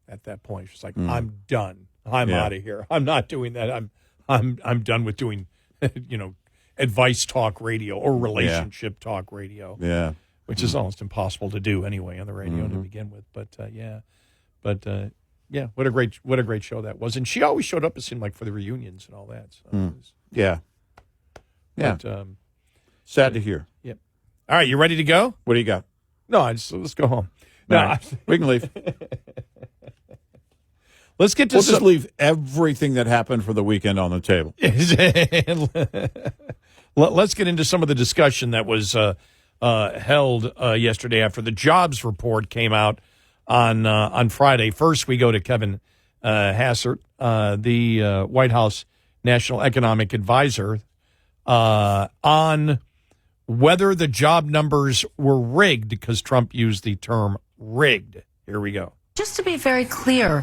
Speaker 3: At that point, she's like, I'm done. I'm out of here. I'm not doing that. I'm done with doing, advice talk radio or relationship talk radio. Yeah. Which is almost impossible to do anyway on the radio to begin with. But what a great show that was. And she always showed up, it seemed like, for the reunions and all that. So
Speaker 2: yeah.
Speaker 3: But,
Speaker 2: sad to hear.
Speaker 3: Yep. All right, you ready to go?
Speaker 2: What do you got?
Speaker 3: No, let's go home. No,
Speaker 2: right. We can leave.
Speaker 3: Let's get to
Speaker 2: just leave everything that happened for the weekend on the table.
Speaker 3: Let's get into some of the discussion that was held yesterday after the jobs report came out on Friday. First, we go to Kevin Hassert, the White House National Economic Advisor, on whether the job numbers were rigged, because Trump used the term rigged. Here we go.
Speaker 6: Just to be very clear,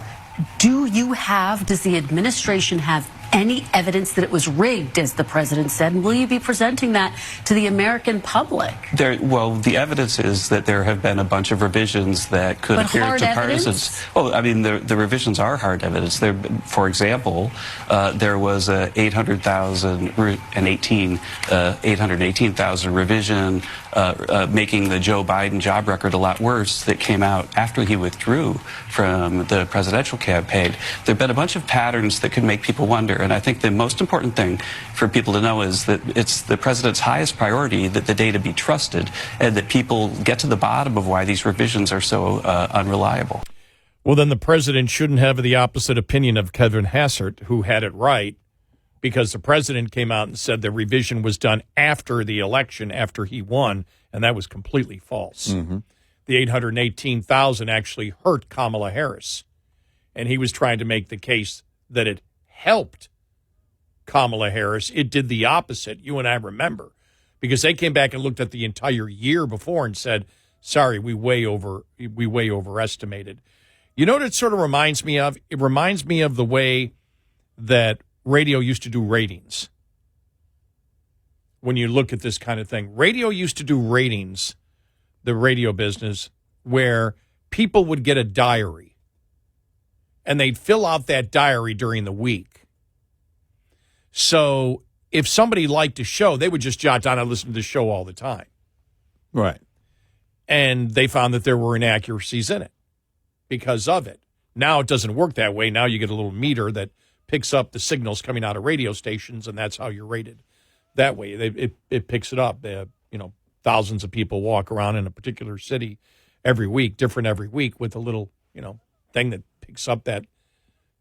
Speaker 6: does the administration have any evidence that it was rigged, as the president said? And will you be presenting that to the American public?
Speaker 7: The evidence is that there have been a bunch of revisions that could appear to partisans. Well, I mean, the revisions are hard evidence. For example, there was a 818,000 revision making the Joe Biden job record a lot worse that came out after he withdrew from the presidential campaign. There have been a bunch of patterns that could make people wonder. And I think the most important thing for people to know is that it's the president's highest priority that the data be trusted and that people get to the bottom of why these revisions are so unreliable.
Speaker 3: Well, then the president shouldn't have the opposite opinion of Kevin Hassert, who had it right, because the president came out and said the revision was done after the election, after he won, and that was completely false. Mm-hmm. The 818,000 actually hurt Kamala Harris, and he was trying to make the case that it helped Kamala Harris. It did the opposite. You and I remember, because they came back and looked at the entire year before and said, sorry, we way overestimated. You know what it sort of reminds me of? It reminds me of the way that radio used to do ratings. when you look at this kind of thing. Radio used to do ratings, the radio business, where people would get a diary, and they'd fill out that diary during the week. So if somebody liked a show, they would just jot down, I listen to the show all the time.
Speaker 2: Right.
Speaker 3: And they found that there were inaccuracies in it because of it. Now it doesn't work that way. Now you get a little meter that picks up the signals coming out of radio stations, and that's how you're rated. That way, it picks it up. Thousands of people walk around in a particular city every week, different every week, with a little, thing that picks up that,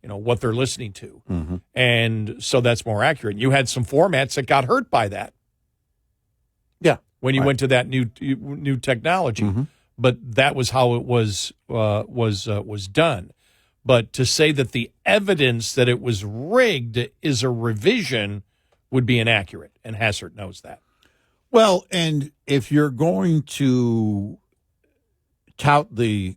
Speaker 3: what they're listening to.
Speaker 2: Mm-hmm.
Speaker 3: And so that's more accurate. You had some formats that got hurt by that.
Speaker 2: Yeah.
Speaker 3: When you went to that new technology.
Speaker 2: Mm-hmm.
Speaker 3: But that was how it was done. But to say that the evidence that it was rigged is a revision would be inaccurate, and Hassert knows that.
Speaker 2: Well, and if you're going to tout the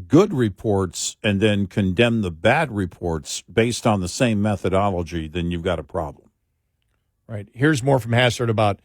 Speaker 2: good reports and then condemn the bad reports based on the same methodology, then you've got a problem.
Speaker 3: Right. Here's more from Hassert about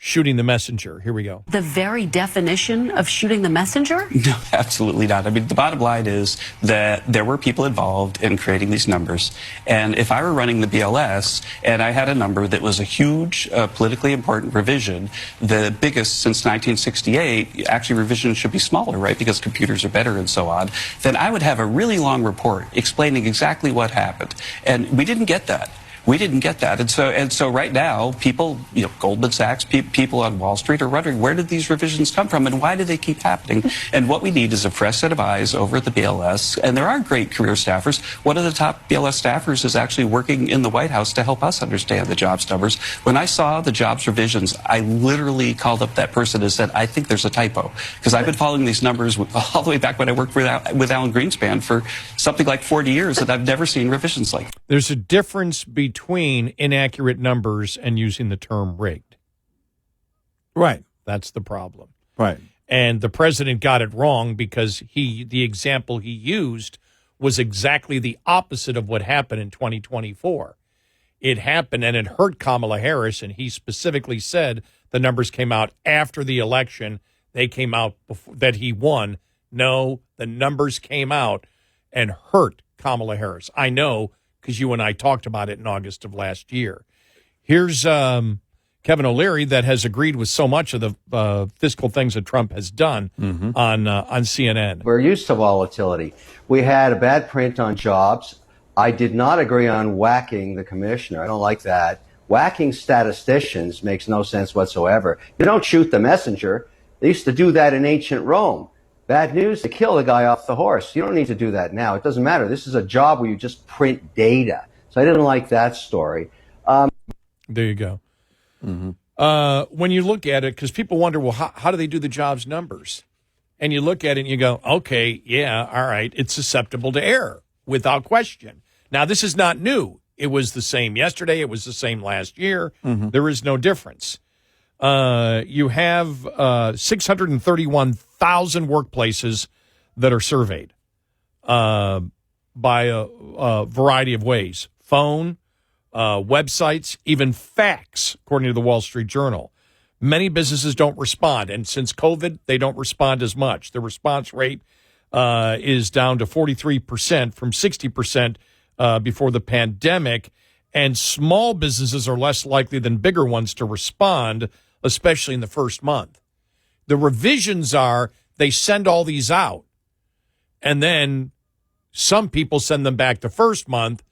Speaker 3: shooting the messenger. Here we go.
Speaker 6: The very definition of shooting the messenger?
Speaker 7: No, absolutely not. I mean, the bottom line is that there were people involved in creating these numbers. And if I were running the BLS and I had a number that was a huge politically important revision, the biggest since 1968, actually revisions should be smaller, right, because computers are better and so on, then I would have a really long report explaining exactly what happened. And we didn't get that. We didn't get that. And so right now, people, Goldman Sachs, people on Wall Street are wondering, where did these revisions come from and why do they keep happening? And what we need is a fresh set of eyes over at the BLS. And there are great career staffers. One of the top BLS staffers is actually working in the White House to help us understand the jobs numbers. When I saw the jobs revisions, I literally called up that person and said, I think there's a typo. Because I've been following these numbers all the way back when I worked with Alan Greenspan for something like 40 years, and I've never seen revisions like that.
Speaker 3: There's a difference between inaccurate numbers and using the term rigged.
Speaker 2: Right.
Speaker 3: That's the problem.
Speaker 2: Right.
Speaker 3: And the president got it wrong because the example he used was exactly the opposite of what happened in 2024. It happened and it hurt Kamala Harris, and he specifically said the numbers came out after the election. They came out before, that he won. No, the numbers came out and hurt Kamala Harris. I know, because you and I talked about it in August of last year. Here's Kevin O'Leary that has agreed with so much of the fiscal things that Trump has done on CNN.
Speaker 8: We're used to volatility. We had a bad print on jobs. I did not agree on whacking the commissioner. I don't like that. Whacking statisticians makes no sense whatsoever. You don't shoot the messenger. They used to do that in ancient Rome. Bad news, to kill the guy off the horse. You don't need to do that now. It doesn't matter. This is a job where you just print data. So I didn't like that story.
Speaker 3: There you go. When you look at it, because people wonder, well, how do they do the jobs numbers? And you look at it and you go, okay, yeah, all right, it's susceptible to error without question. Now, this is not new. It was the same yesterday. It was the same last year. There is no difference. You have 631,000 workplaces that are surveyed by a variety of ways. Phone, websites, even fax, according to the Wall Street Journal. Many businesses don't respond, and since COVID, they don't respond as much. The response rate is down to 43% from 60% before the pandemic, and small businesses are less likely than bigger ones to respond, especially in the first month. The revisions are they send all these out, and then some people send them back the first month.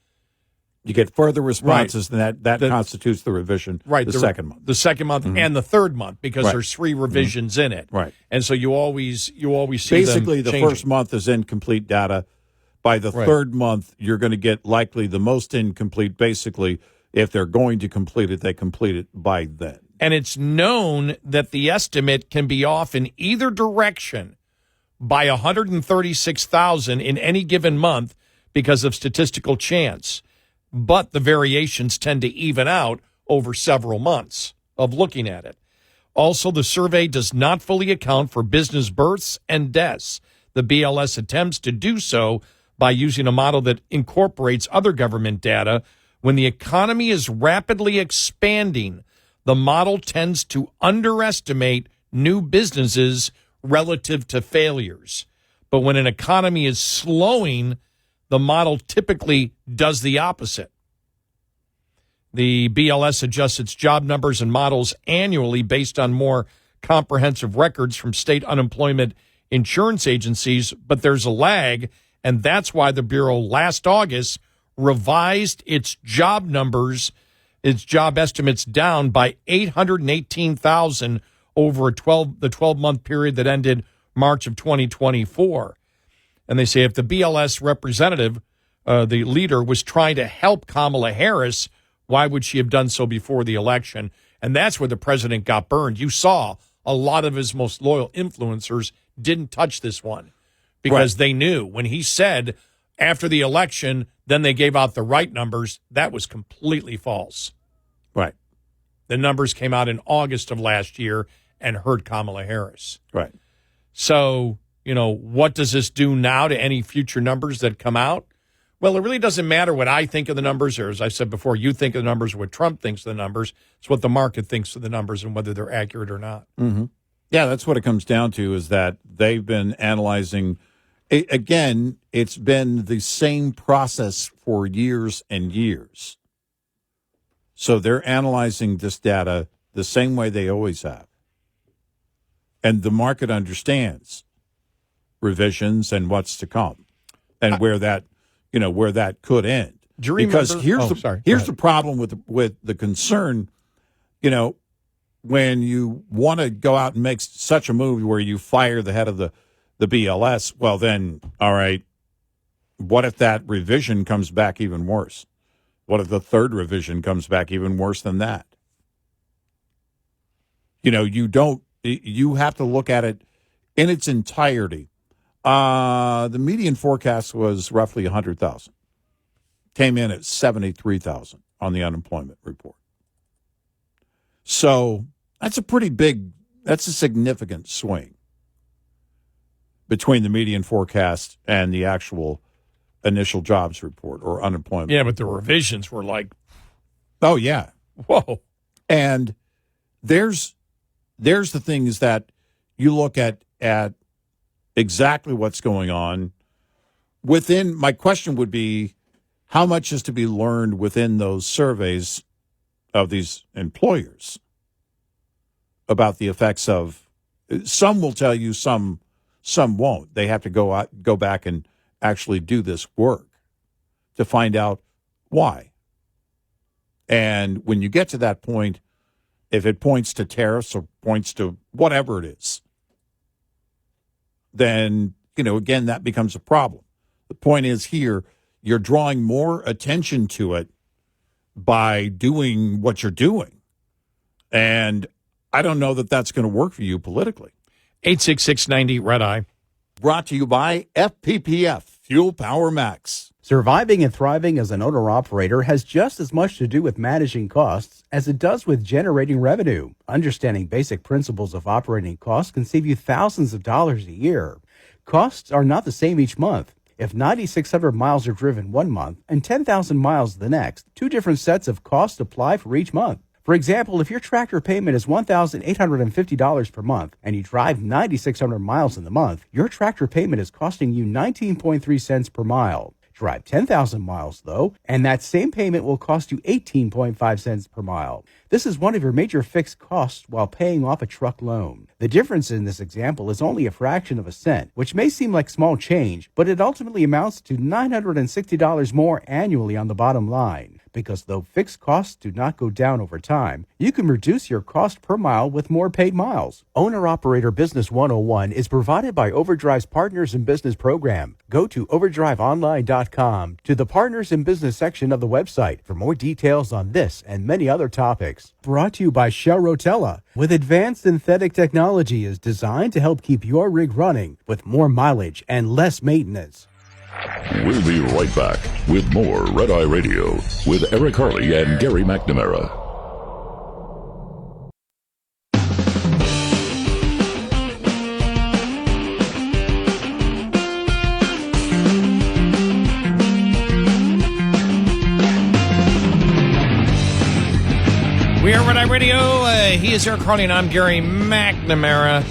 Speaker 2: You get further responses than that constitutes the revision.
Speaker 3: Right,
Speaker 2: the second month.
Speaker 3: The second month and the third month, because there's three revisions in it.
Speaker 2: Right.
Speaker 3: And so you always see
Speaker 2: basically
Speaker 3: them
Speaker 2: the
Speaker 3: changing.
Speaker 2: first month is incomplete data. By the third month, you're going to get likely the most incomplete. Basically, if they're going to complete it, they complete it by then.
Speaker 3: And it's known that the estimate can be off in either direction by 136,000 in any given month because of statistical chance. But the variations tend to even out over several months of looking at it. Also, the survey does not fully account for business births and deaths. The BLS attempts to do so by using a model that incorporates other government data. When the economy is rapidly expanding, the model tends to underestimate new businesses relative to failures. But when an economy is slowing, the model typically does the opposite. The BLS adjusts its job numbers and models annually based on more comprehensive records from state unemployment insurance agencies, but there's a lag, and that's why the Bureau last August revised its job numbers, its job estimates down by 818,000 over the 12-month period that ended March of 2024. And they say if the BLS representative, the leader, was trying to help Kamala Harris, why would she have done so before the election? And that's where the president got burned. You saw a lot of his most loyal influencers didn't touch this one because they knew when he said after the election, then they gave out the right numbers. That was completely false.
Speaker 2: Right.
Speaker 3: The numbers came out in August of last year and hurt Kamala Harris.
Speaker 2: Right.
Speaker 3: So, what does this do now to any future numbers that come out? Well, it really doesn't matter what I think of the numbers, or as I said before, you think of the numbers, or what Trump thinks of the numbers. It's what the market thinks of the numbers and whether they're accurate or not.
Speaker 2: Mm-hmm. Yeah, that's what it comes down to, is that they've been analyzing. Again, it's been the same process for years and years. So they're analyzing this data the same way they always have. And the market understands revisions and what's to come and where that could end. Because here's the problem with the concern, when you want to go out and make such a move where you fire the head of the BLS, well then, all right, what if that revision comes back even worse? What if the third revision comes back even worse than that? You have to look at it in its entirety. The median forecast was roughly 100,000. Came in at 73,000 on the unemployment report. So that's a significant swing between the median forecast and the actual initial jobs report or unemployment.
Speaker 3: Yeah, but the revisions were like,
Speaker 2: oh yeah,
Speaker 3: whoa.
Speaker 2: And there's the things that you look at exactly what's going on within. My question would be, how much is to be learned within those surveys of these employers about the effects of? Some will tell you, some won't. They have to go back and actually do this work to find out why. And when you get to that point, if it points to tariffs or points to whatever it is, then, again, that becomes a problem. The point is here, you're drawing more attention to it by doing what you're doing. And I don't know that that's going to work for you politically.
Speaker 3: 866-90-RED-EYE.
Speaker 2: Brought to you by FPPF, Fuel Power Max.
Speaker 4: Surviving and thriving as an owner-operator has just as much to do with managing costs as it does with generating revenue. Understanding basic principles of operating costs can save you thousands of dollars a year. Costs are not the same each month. If 9,600 miles are driven one month and 10,000 miles the next, two different sets of costs apply for each month. For example, if your tractor payment is $1,850 per month and you drive 9,600 miles in the month, your tractor payment is costing you 19.3 cents per mile. Drive 10,000 miles, though, and that same payment will cost you 18.5 cents per mile. This is one of your major fixed costs while paying off a truck loan. The difference in this example is only a fraction of a cent, which may seem like small change, but it ultimately amounts to $960 more annually on the bottom line. Because though fixed costs do not go down over time, you can reduce your cost per mile with more paid miles. Owner-Operator Business 101 is provided by Overdrive's Partners in Business program. Go to overdriveonline.com to the Partners in Business section of the website for more details on this and many other topics. Brought to you by Shell Rotella, with advanced synthetic technology is designed to help keep your rig running with more mileage and less maintenance.
Speaker 1: We'll be right back with more Red Eye Radio with Eric Harley and Gary McNamara.
Speaker 3: We are Red Eye Radio. He is Eric Harley, and I'm Gary McNamara.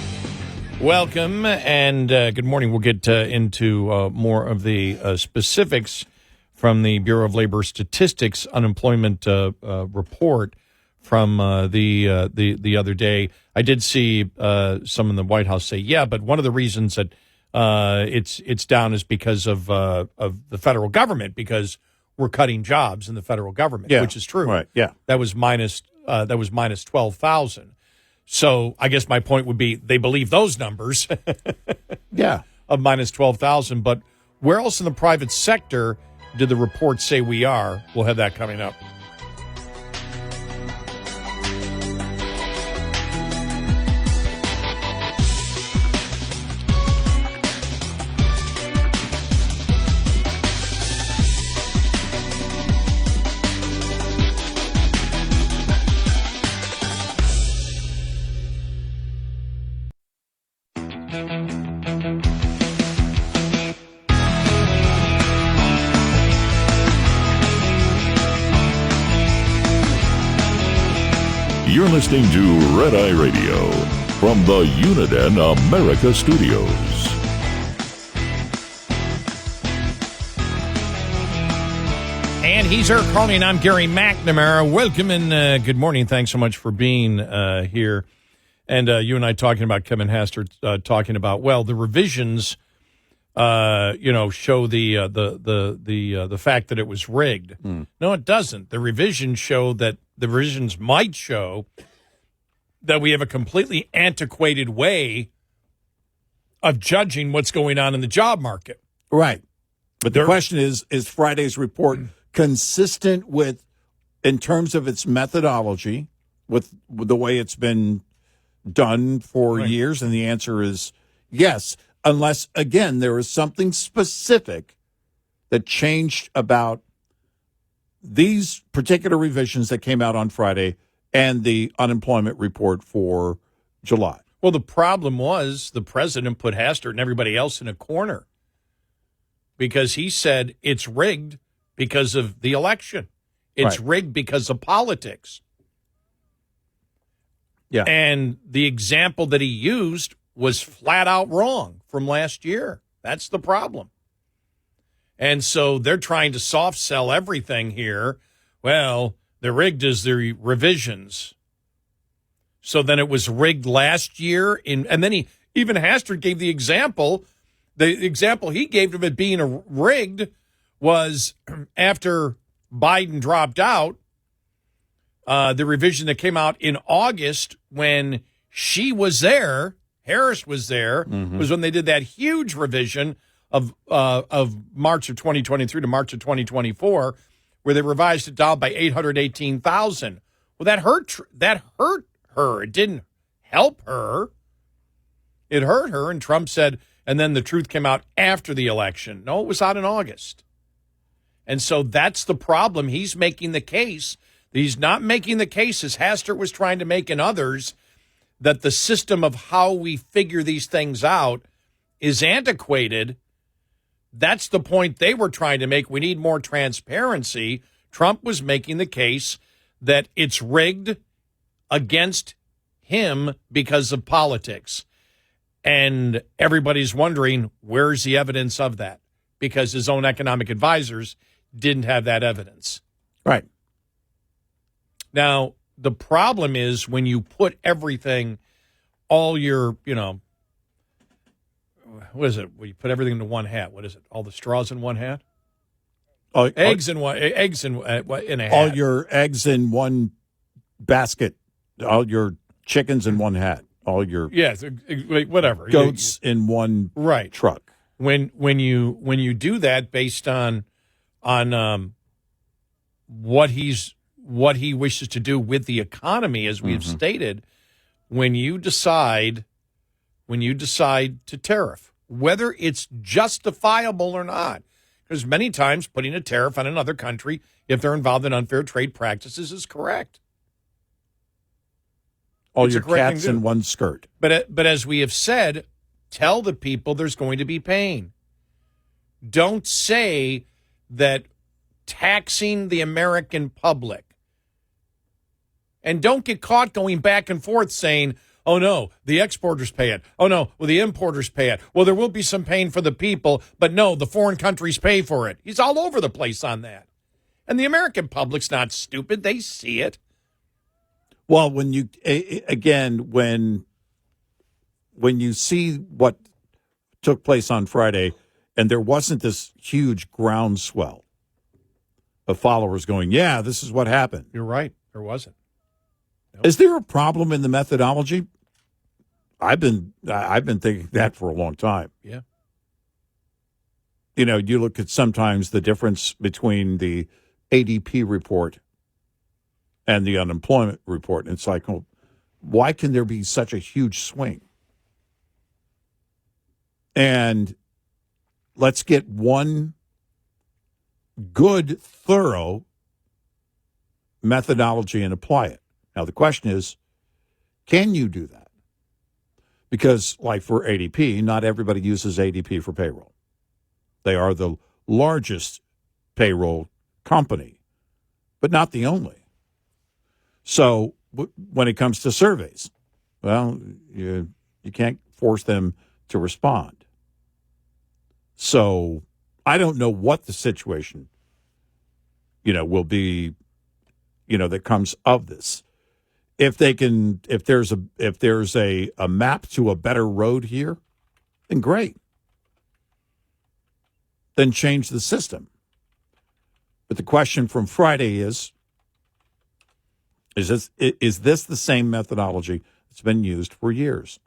Speaker 3: Welcome, and good morning. We'll get into more of the specifics from the Bureau of Labor Statistics unemployment report from the other day. I did see some in the White House say, yeah, but one of the reasons that it's down is because of the federal government, because we're cutting jobs in the federal government, which is true.
Speaker 2: Right. Yeah.
Speaker 3: That was minus 12,000. So I guess my point would be they believe those numbers.
Speaker 2: Yeah.
Speaker 3: Of minus 12,000. But where else in the private sector did the report say we are? We'll have that coming up.
Speaker 1: You're listening to Red Eye Radio from the Uniden America Studios.
Speaker 3: And he's Eric Harley, and I'm Gary McNamara. Welcome and good morning. Thanks so much for being here. And you and I talking about Kevin Hastert talking about, well, the revisions, show the fact that it was rigged. No, it doesn't. The revisions show that the revisions might show that we have a completely antiquated way of judging what's going on in the job market.
Speaker 2: Right. But the question is Friday's report consistent with, in terms of its methodology, with the way it's been done for years? And the answer is yes, unless, again, there is something specific that changed about these particular revisions that came out on Friday and the unemployment report for July.
Speaker 3: Well, the problem was the president put Hastert and everybody else in a corner because he said it's rigged because of the election. It's rigged because of politics.
Speaker 2: Yeah.
Speaker 3: And the example that he used was flat out wrong from last year. That's the problem. And so they're trying to soft sell everything here. Well, the rigged is the revisions. So then it was rigged last year. And then even Hastert gave the example. The example he gave of it being rigged was after Biden dropped out, the revision that came out in August when she was there, Harris was there, was when they did that huge revision of March of 2023 to March of 2024, where they revised it down by 818,000. Well, that hurt her. It didn't help her. It hurt her. And Trump said, and then the truth came out after the election. No, it was out in August. And so that's the problem. He's making the case. He's not making the case, as Hastert was trying to make in others, that the system of how we figure these things out is antiquated. That's the point they were trying to make. We need more transparency. Trump was making the case that it's rigged against him because of politics. And everybody's wondering, where's the evidence of that? Because his own economic advisors didn't have that evidence.
Speaker 2: Right.
Speaker 3: Now, the problem is when you put everything, all your, what is it? When you put everything into one hat. What is it? All the straws in one hat? Eggs in a hat.
Speaker 2: All your eggs in one basket. All your chickens in one hat. All your
Speaker 3: whatever
Speaker 2: goats in one truck.
Speaker 3: When you do that based on what he wishes to do with the economy, as we've stated, when you decide to tariff, whether it's justifiable or not, because many times putting a tariff on another country, if they're involved in unfair trade practices, is correct.
Speaker 2: All your cats in one skirt.
Speaker 3: But as we have said, tell the people there's going to be pain. Don't say that taxing the American public And don't get caught going back and forth saying, oh, no, the exporters pay it. Oh, no, well, the importers pay it. Well, there will be some pain for the people, but no, the foreign countries pay for it. He's all over the place on that. And the American public's not stupid. They see it.
Speaker 2: Well, when you, again, when you see what took place on Friday, and there wasn't this huge groundswell of followers going, yeah, this is what happened.
Speaker 3: You're right. There wasn't.
Speaker 2: Nope. Is there a problem in the methodology? I've been thinking that for a long time.
Speaker 3: Yeah.
Speaker 2: You know, you look at sometimes the difference between the ADP report and the unemployment report, and it's like, well, why can there be such a huge swing? And let's get one good, thorough methodology and apply it. Now, the question is, can you do that? Because, like for ADP, not everybody uses ADP for payroll. They are the largest payroll company, but not the only. So when it comes to surveys, well, you can't force them to respond. So I don't know what the situation, will be, that comes of this. If there's a map to a better road here, then great. Then change the system. But the question from Friday is this the same methodology that's been used for years?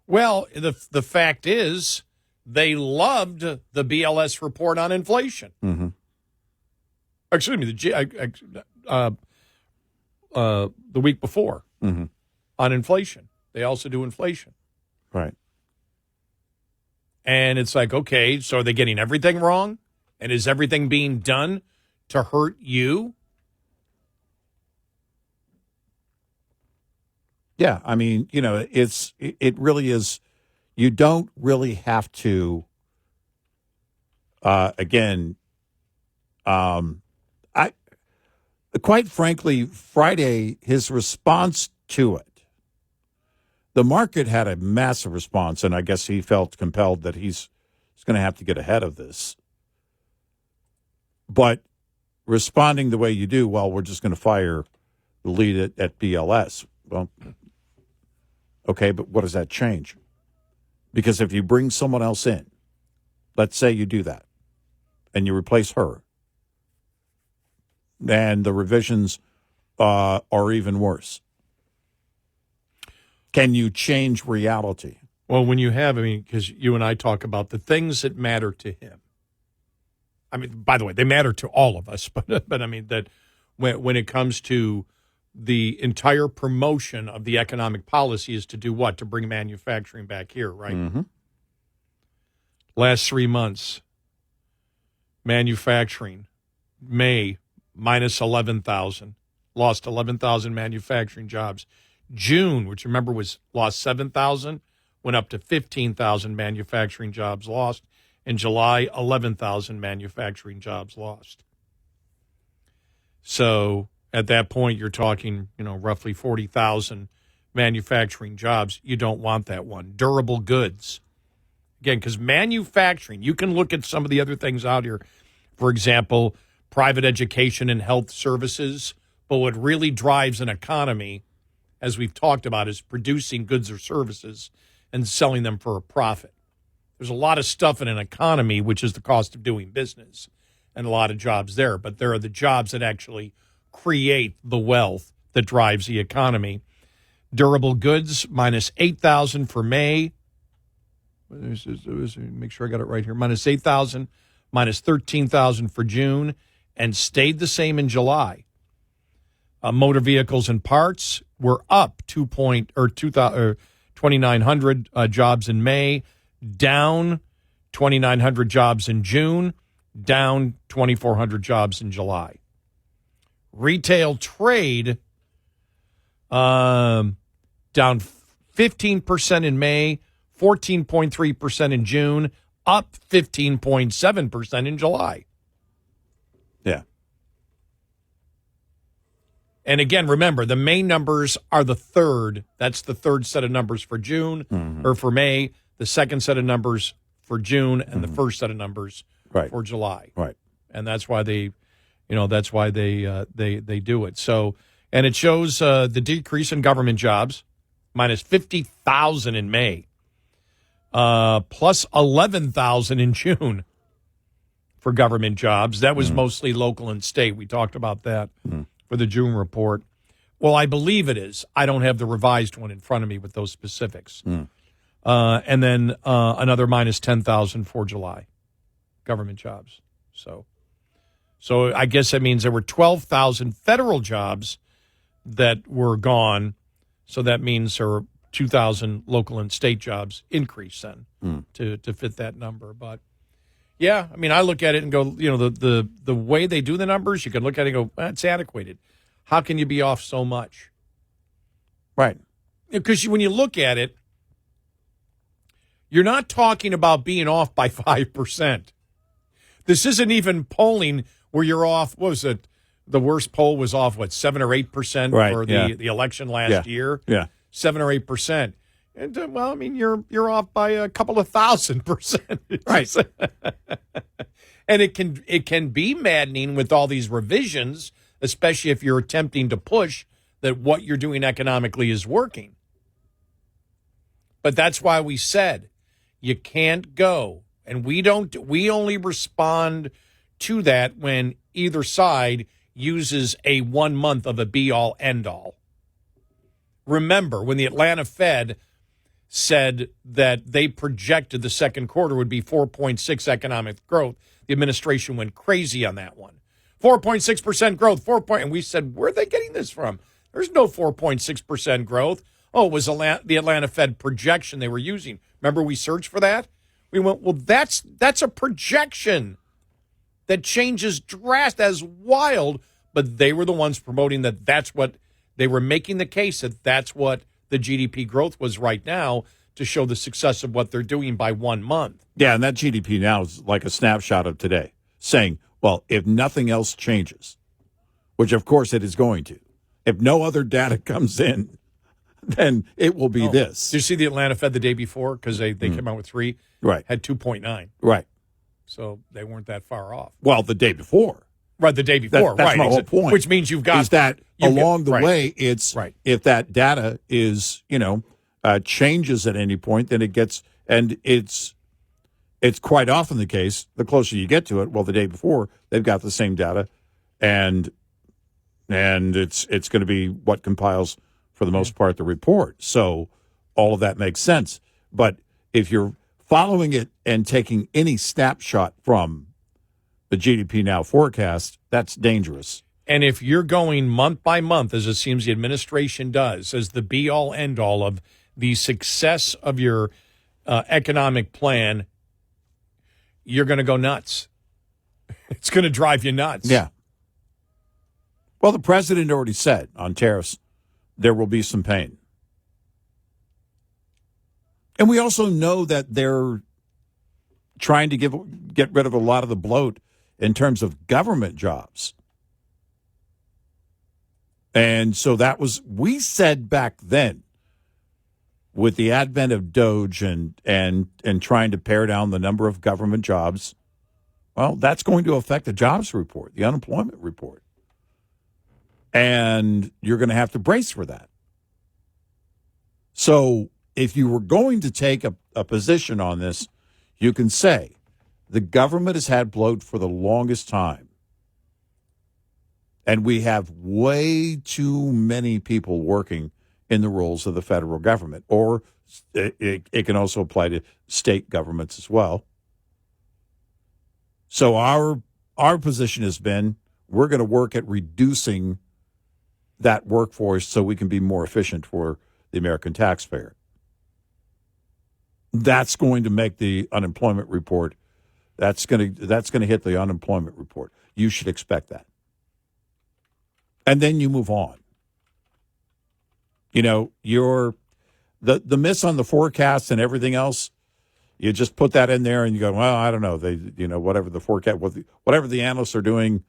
Speaker 3: Well, the fact is they loved the BLS report on inflation.
Speaker 2: Mm-hmm.
Speaker 3: Excuse me, the week before on inflation. They also do inflation.
Speaker 2: Right.
Speaker 3: And it's like, okay, so are they getting everything wrong? And is everything being done to hurt you?
Speaker 2: Yeah, I mean, it really is. You don't really have to. Quite frankly, Friday, his response to it, the market had a massive response, and I guess he felt compelled that he's going to have to get ahead of this. But responding the way you do, well, we're just going to fire the lead at BLS. Well, okay, but what does that change? Because if you bring someone else in, let's say you do that, and you replace her, and the revisions are even worse. Can you change reality?
Speaker 3: Well, when you have, because you and I talk about the things that matter to him. By the way, they matter to all of us, but that when it comes to the entire promotion of the economic policy is to do what? To bring manufacturing back here, right?
Speaker 2: Mm-hmm.
Speaker 3: Last 3 months, manufacturing, May, minus 11,000, lost 11,000 manufacturing jobs. June, which remember was lost 7,000, went up to 15,000 manufacturing jobs lost. In July, 11,000 manufacturing jobs lost. So at that point, you're talking, roughly 40,000 manufacturing jobs. You don't want that one. Durable goods. Again, because manufacturing, you can look at some of the other things out here. For example, private education and health services. But what really drives an economy, as we've talked about, is producing goods or services and selling them for a profit. There's a lot of stuff in an economy, which is the cost of doing business, and a lot of jobs there. But there are the jobs that actually create the wealth that drives the economy. Durable goods, minus 8,000 for May. Make sure I got it right here. Minus 8,000, minus 13,000 for June, and stayed the same in July. Motor vehicles and parts were up 2,900 jobs in May, down 2,900 jobs in June, down 2,400 jobs in July. Retail trade down 15% in May, 14.3% in June, up 15.7% in July.
Speaker 2: Yeah.
Speaker 3: And again, remember, the May numbers are the third. That's the third set of numbers for June or for May, the second set of numbers for June, and the first set of numbers for July.
Speaker 2: Right.
Speaker 3: And that's why they do it. So, and it shows the decrease in government jobs, minus 50,000 in May, plus 11,000 in June for government jobs. That was mostly local and state. We talked about that for the June report. Well, I believe it is. I don't have the revised one in front of me with those specifics. And then another minus 10,000 for July, government jobs. So I guess that means there were 12,000 federal jobs that were gone. So that means there were 2,000 local and state jobs increase then to fit that number. But yeah, I mean, I look at it and go, the way they do the numbers, you can look at it and go, it's adequated. How can you be off so much?
Speaker 2: Right.
Speaker 3: Because when you look at it, you're not talking about being off by 5%. This isn't even polling where you're off. What was it? The worst poll was off, 7 or 8% for the election last year?
Speaker 2: Yeah.
Speaker 3: 7 or 8%. And, well, I mean, you're off by a couple of 1,000%.
Speaker 2: Right.
Speaker 3: And it can be maddening with all these revisions, especially if you're attempting to push that what you're doing economically is working. But that's why we said you can't go. And we only respond to that when either side uses a 1 month of a be-all, end-all. Remember, when the Atlanta Fed said that they projected the second quarter would be 4.6 economic growth, the administration went crazy on that one. 4.6% growth, and we said, where are they getting this from? There's no 4.6% growth. Oh, it was the Atlanta Fed projection they were using. Remember we searched for that? We went, well, that's a projection that changes drastic, as wild, but they were the ones promoting that that's what, they were making the case that that's what the GDP growth was right now to show the success of what they're doing by 1 month.
Speaker 2: Yeah, and that GDP now is like a snapshot of today, saying, well, if nothing else changes, which of course it is going to, if no other data comes in, then it will be this.
Speaker 3: Did you see the Atlanta Fed the day before? Because they came out with 3.
Speaker 2: Right.
Speaker 3: Had 2.9.
Speaker 2: Right.
Speaker 3: So they weren't that far off.
Speaker 2: Well, the day before.
Speaker 3: Right, the day before.
Speaker 2: That's my whole point.
Speaker 3: Which means you've got...
Speaker 2: Is that along the way, it's...
Speaker 3: Right.
Speaker 2: If that data is, changes at any point, then it gets... And it's quite often the case, the closer you get to it, well, the day before, they've got the same data, and it's going to be what compiles, for the most part, the report. So all of that makes sense. But if you're following it and taking any snapshot from the GDP Now forecast, that's dangerous.
Speaker 3: And if you're going month by month, as it seems the administration does, as the be-all, end-all of the success of your economic plan, you're going to go nuts. It's going to drive you nuts.
Speaker 2: Yeah. Well, the president already said on tariffs, there will be some pain. And we also know that they're trying to get rid of a lot of the bloat in terms of government jobs. And so that was, we said back then, with the advent of DOGE and trying to pare down the number of government jobs, well, that's going to affect the jobs report, the unemployment report. And you're going to have to brace for that. So if you were going to take a position on this, you can say the government has had bloat for the longest time. And we have way too many people working in the roles of the federal government. Or it can also apply to state governments as well. So our position has been, we're going to work at reducing that workforce so we can be more efficient for the American taxpayer. That's going to make the unemployment report. That's going to hit the unemployment report. You should expect that. And then you move on. The miss on the forecast and everything else, you just put that in there and you go, well, I don't know. Whatever the forecast, whatever the analysts are doing.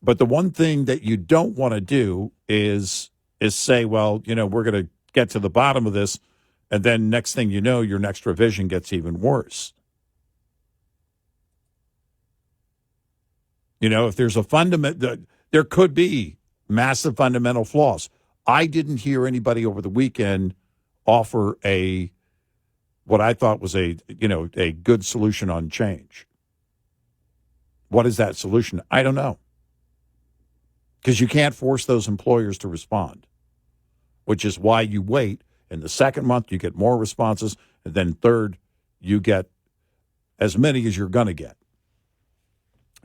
Speaker 2: But the one thing that you don't want to do is say, well, we're going to get to the bottom of this, and then next thing you know, your next revision gets even worse. If there's a there could be massive fundamental flaws. I didn't hear anybody over the weekend offer what I thought was a good solution on change. What is that solution? I don't know. Because you can't force those employers to respond, which is why you wait. In the second month, you get more responses. And then third, you get as many as you're going to get.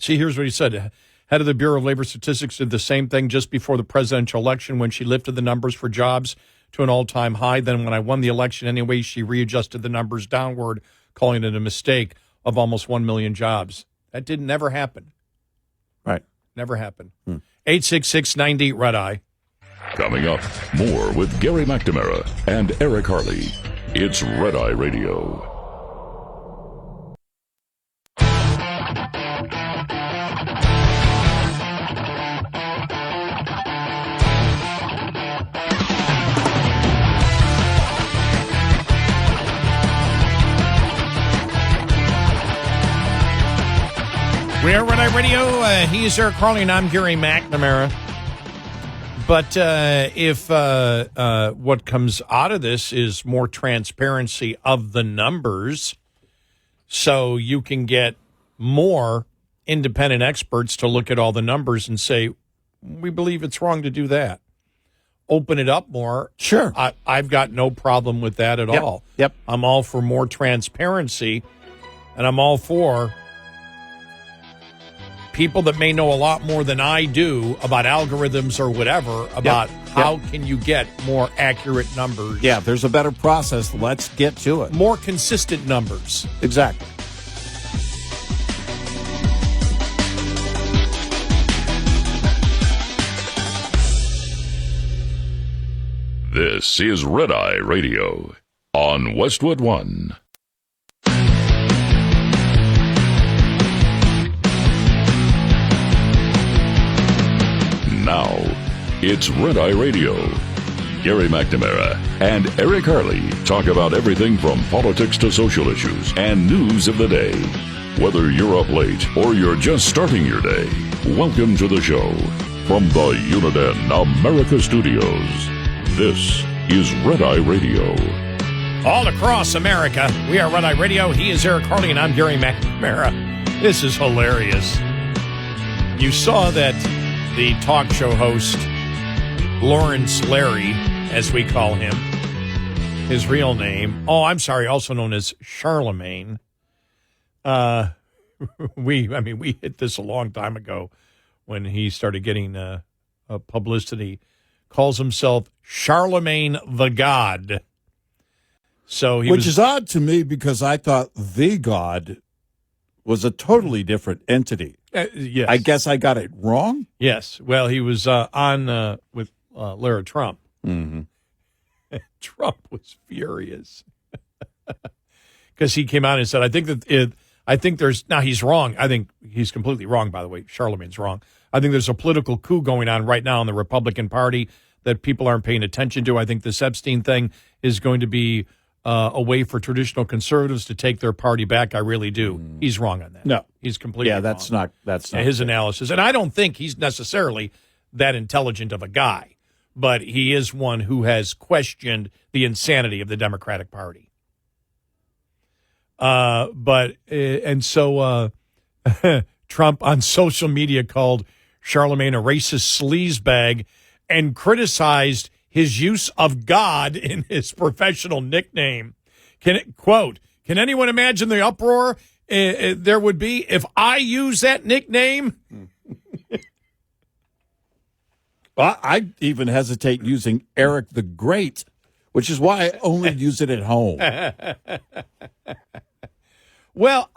Speaker 3: See, here's what he said. Head of the Bureau of Labor Statistics did the same thing just before the presidential election when she lifted the numbers for jobs to an all-time high. Then when I won the election anyway, she readjusted the numbers downward, calling it a mistake of almost 1 million jobs. That didn't never happen.
Speaker 2: Right.
Speaker 3: Never happened. 866-90 Red Eye.
Speaker 1: Coming up, more with Gary McNamara and Eric Harley. It's Red Eye Radio.
Speaker 3: We are Red Eye Radio. He's Eric Harley, and I'm Gary McNamara. But if what comes out of this is more transparency of the numbers, so you can get more independent experts to look at all the numbers and say, we believe it's wrong to do that. Open it up more.
Speaker 2: Sure.
Speaker 3: I've got no problem with that at all.
Speaker 2: Yep.
Speaker 3: I'm all for more transparency, and I'm all for people that may know a lot more than I do about algorithms or whatever, about how can you get more accurate numbers.
Speaker 2: Yeah, if there's a better process, let's get to it.
Speaker 3: More consistent numbers.
Speaker 2: Exactly.
Speaker 1: This is Red Eye Radio on Westwood One. Now, it's Red Eye Radio. Gary McNamara and Eric Harley talk about everything from politics to social issues and news of the day. Whether you're up late or you're just starting your day, welcome to the show. From the Uniden America Studios, this is Red Eye Radio.
Speaker 3: All across America, we are Red Eye Radio. He is Eric Harley, and I'm Gary McNamara. This is hilarious. You saw that the talk show host, Lawrence Larry, as we call him, his real name, also known as Charlemagne. We hit this a long time ago when he started getting publicity. Calls himself Charlemagne the God. Which is
Speaker 2: odd to me because I thought the God was a totally different entity.
Speaker 3: Yes.
Speaker 2: I guess I got it wrong?
Speaker 3: Yes. Well, he was on with Lara Trump.
Speaker 2: Mm-hmm.
Speaker 3: Trump was furious because he came out and said, now he's wrong. I think he's completely wrong, by the way. Charlemagne's wrong. I think there's a political coup going on right now in the Republican Party that people aren't paying attention to. I think this Epstein thing is going to be a way for traditional conservatives to take their party back. I really do. He's wrong on that.
Speaker 2: No.
Speaker 3: He's completely wrong.
Speaker 2: That's not
Speaker 3: his analysis. And I don't think he's necessarily that intelligent of a guy, but he is one who has questioned the insanity of the Democratic Party. Trump on social media called Charlemagne a racist sleazebag and criticized his use of God in his professional nickname. Can anyone imagine the uproar there would be if I use that nickname?
Speaker 2: Well, I even hesitate using Eric the Great, which is why I only use it at home.
Speaker 3: Well,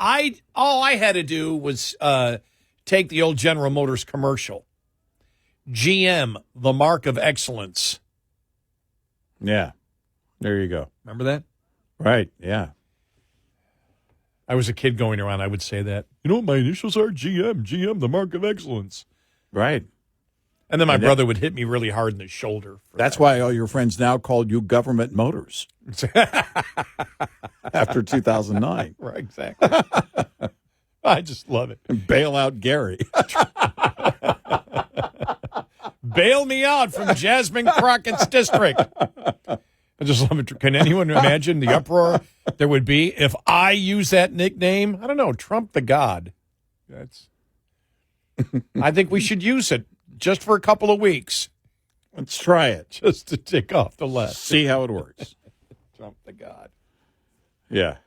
Speaker 3: all I had to do was take the old General Motors commercial. GM, the mark of excellence.
Speaker 2: Yeah, there you go.
Speaker 3: Remember that?
Speaker 2: Right, yeah.
Speaker 3: I was a kid going around, I would say that. You know what my initials are? GM, the mark of excellence.
Speaker 2: Right.
Speaker 3: And then my brother would hit me really hard in the shoulder.
Speaker 2: That's why all your friends now called you Government Motors after 2009.
Speaker 3: Right, exactly. I just love it.
Speaker 2: And bail out Gary.
Speaker 3: Bail me out from Jasmine Crockett's district. I just love it. Can anyone imagine the uproar there would be if I use that nickname? I don't know, Trump the God. I think we should use it just for a couple of weeks.
Speaker 2: Let's try it.
Speaker 3: Just to tick off the left.
Speaker 2: See how it works.
Speaker 3: Trump the God.
Speaker 2: Yeah.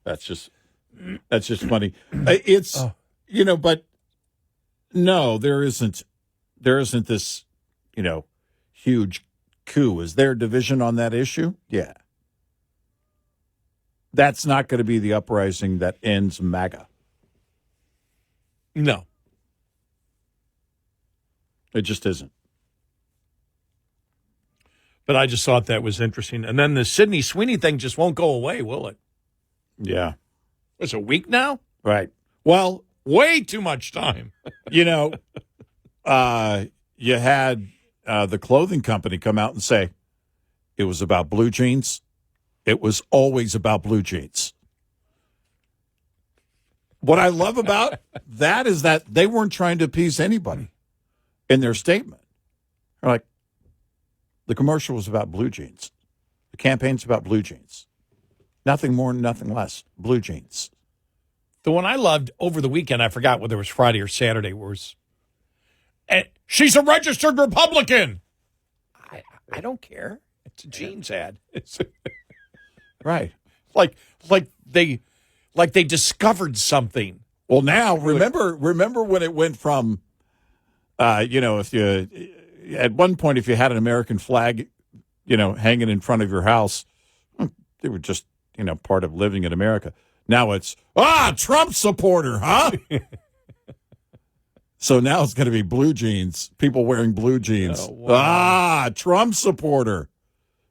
Speaker 2: That's just funny. It's but no, there isn't this, huge coup. Is there division on that issue? Yeah. That's not going to be the uprising that ends MAGA.
Speaker 3: No.
Speaker 2: It just isn't.
Speaker 3: But I just thought that was interesting. And then the Sunny Sweeney thing just won't go away, will it?
Speaker 2: Yeah.
Speaker 3: It's a week now?
Speaker 2: Right. Well,
Speaker 3: way too much time.
Speaker 2: You had the clothing company come out and say it was about blue jeans. It was always about blue jeans. What I love about that is that they weren't trying to appease anybody in their statement. They're like, the commercial was about blue jeans. The campaign's about blue jeans. Nothing more, nothing less. Blue jeans.
Speaker 3: The one I loved over the weekend, I forgot whether it was Friday or Saturday, was, she's a registered Republican. I don't care. It's a jeans ad.
Speaker 2: Right.
Speaker 3: Like they discovered something.
Speaker 2: Well, now remember when it went from, if you at one point if you had an American flag, hanging in front of your house, they were just part of living in America. Now it's Trump supporter, huh? So now it's going to be blue jeans. People wearing blue jeans.
Speaker 3: Oh, wow.
Speaker 2: Trump supporter.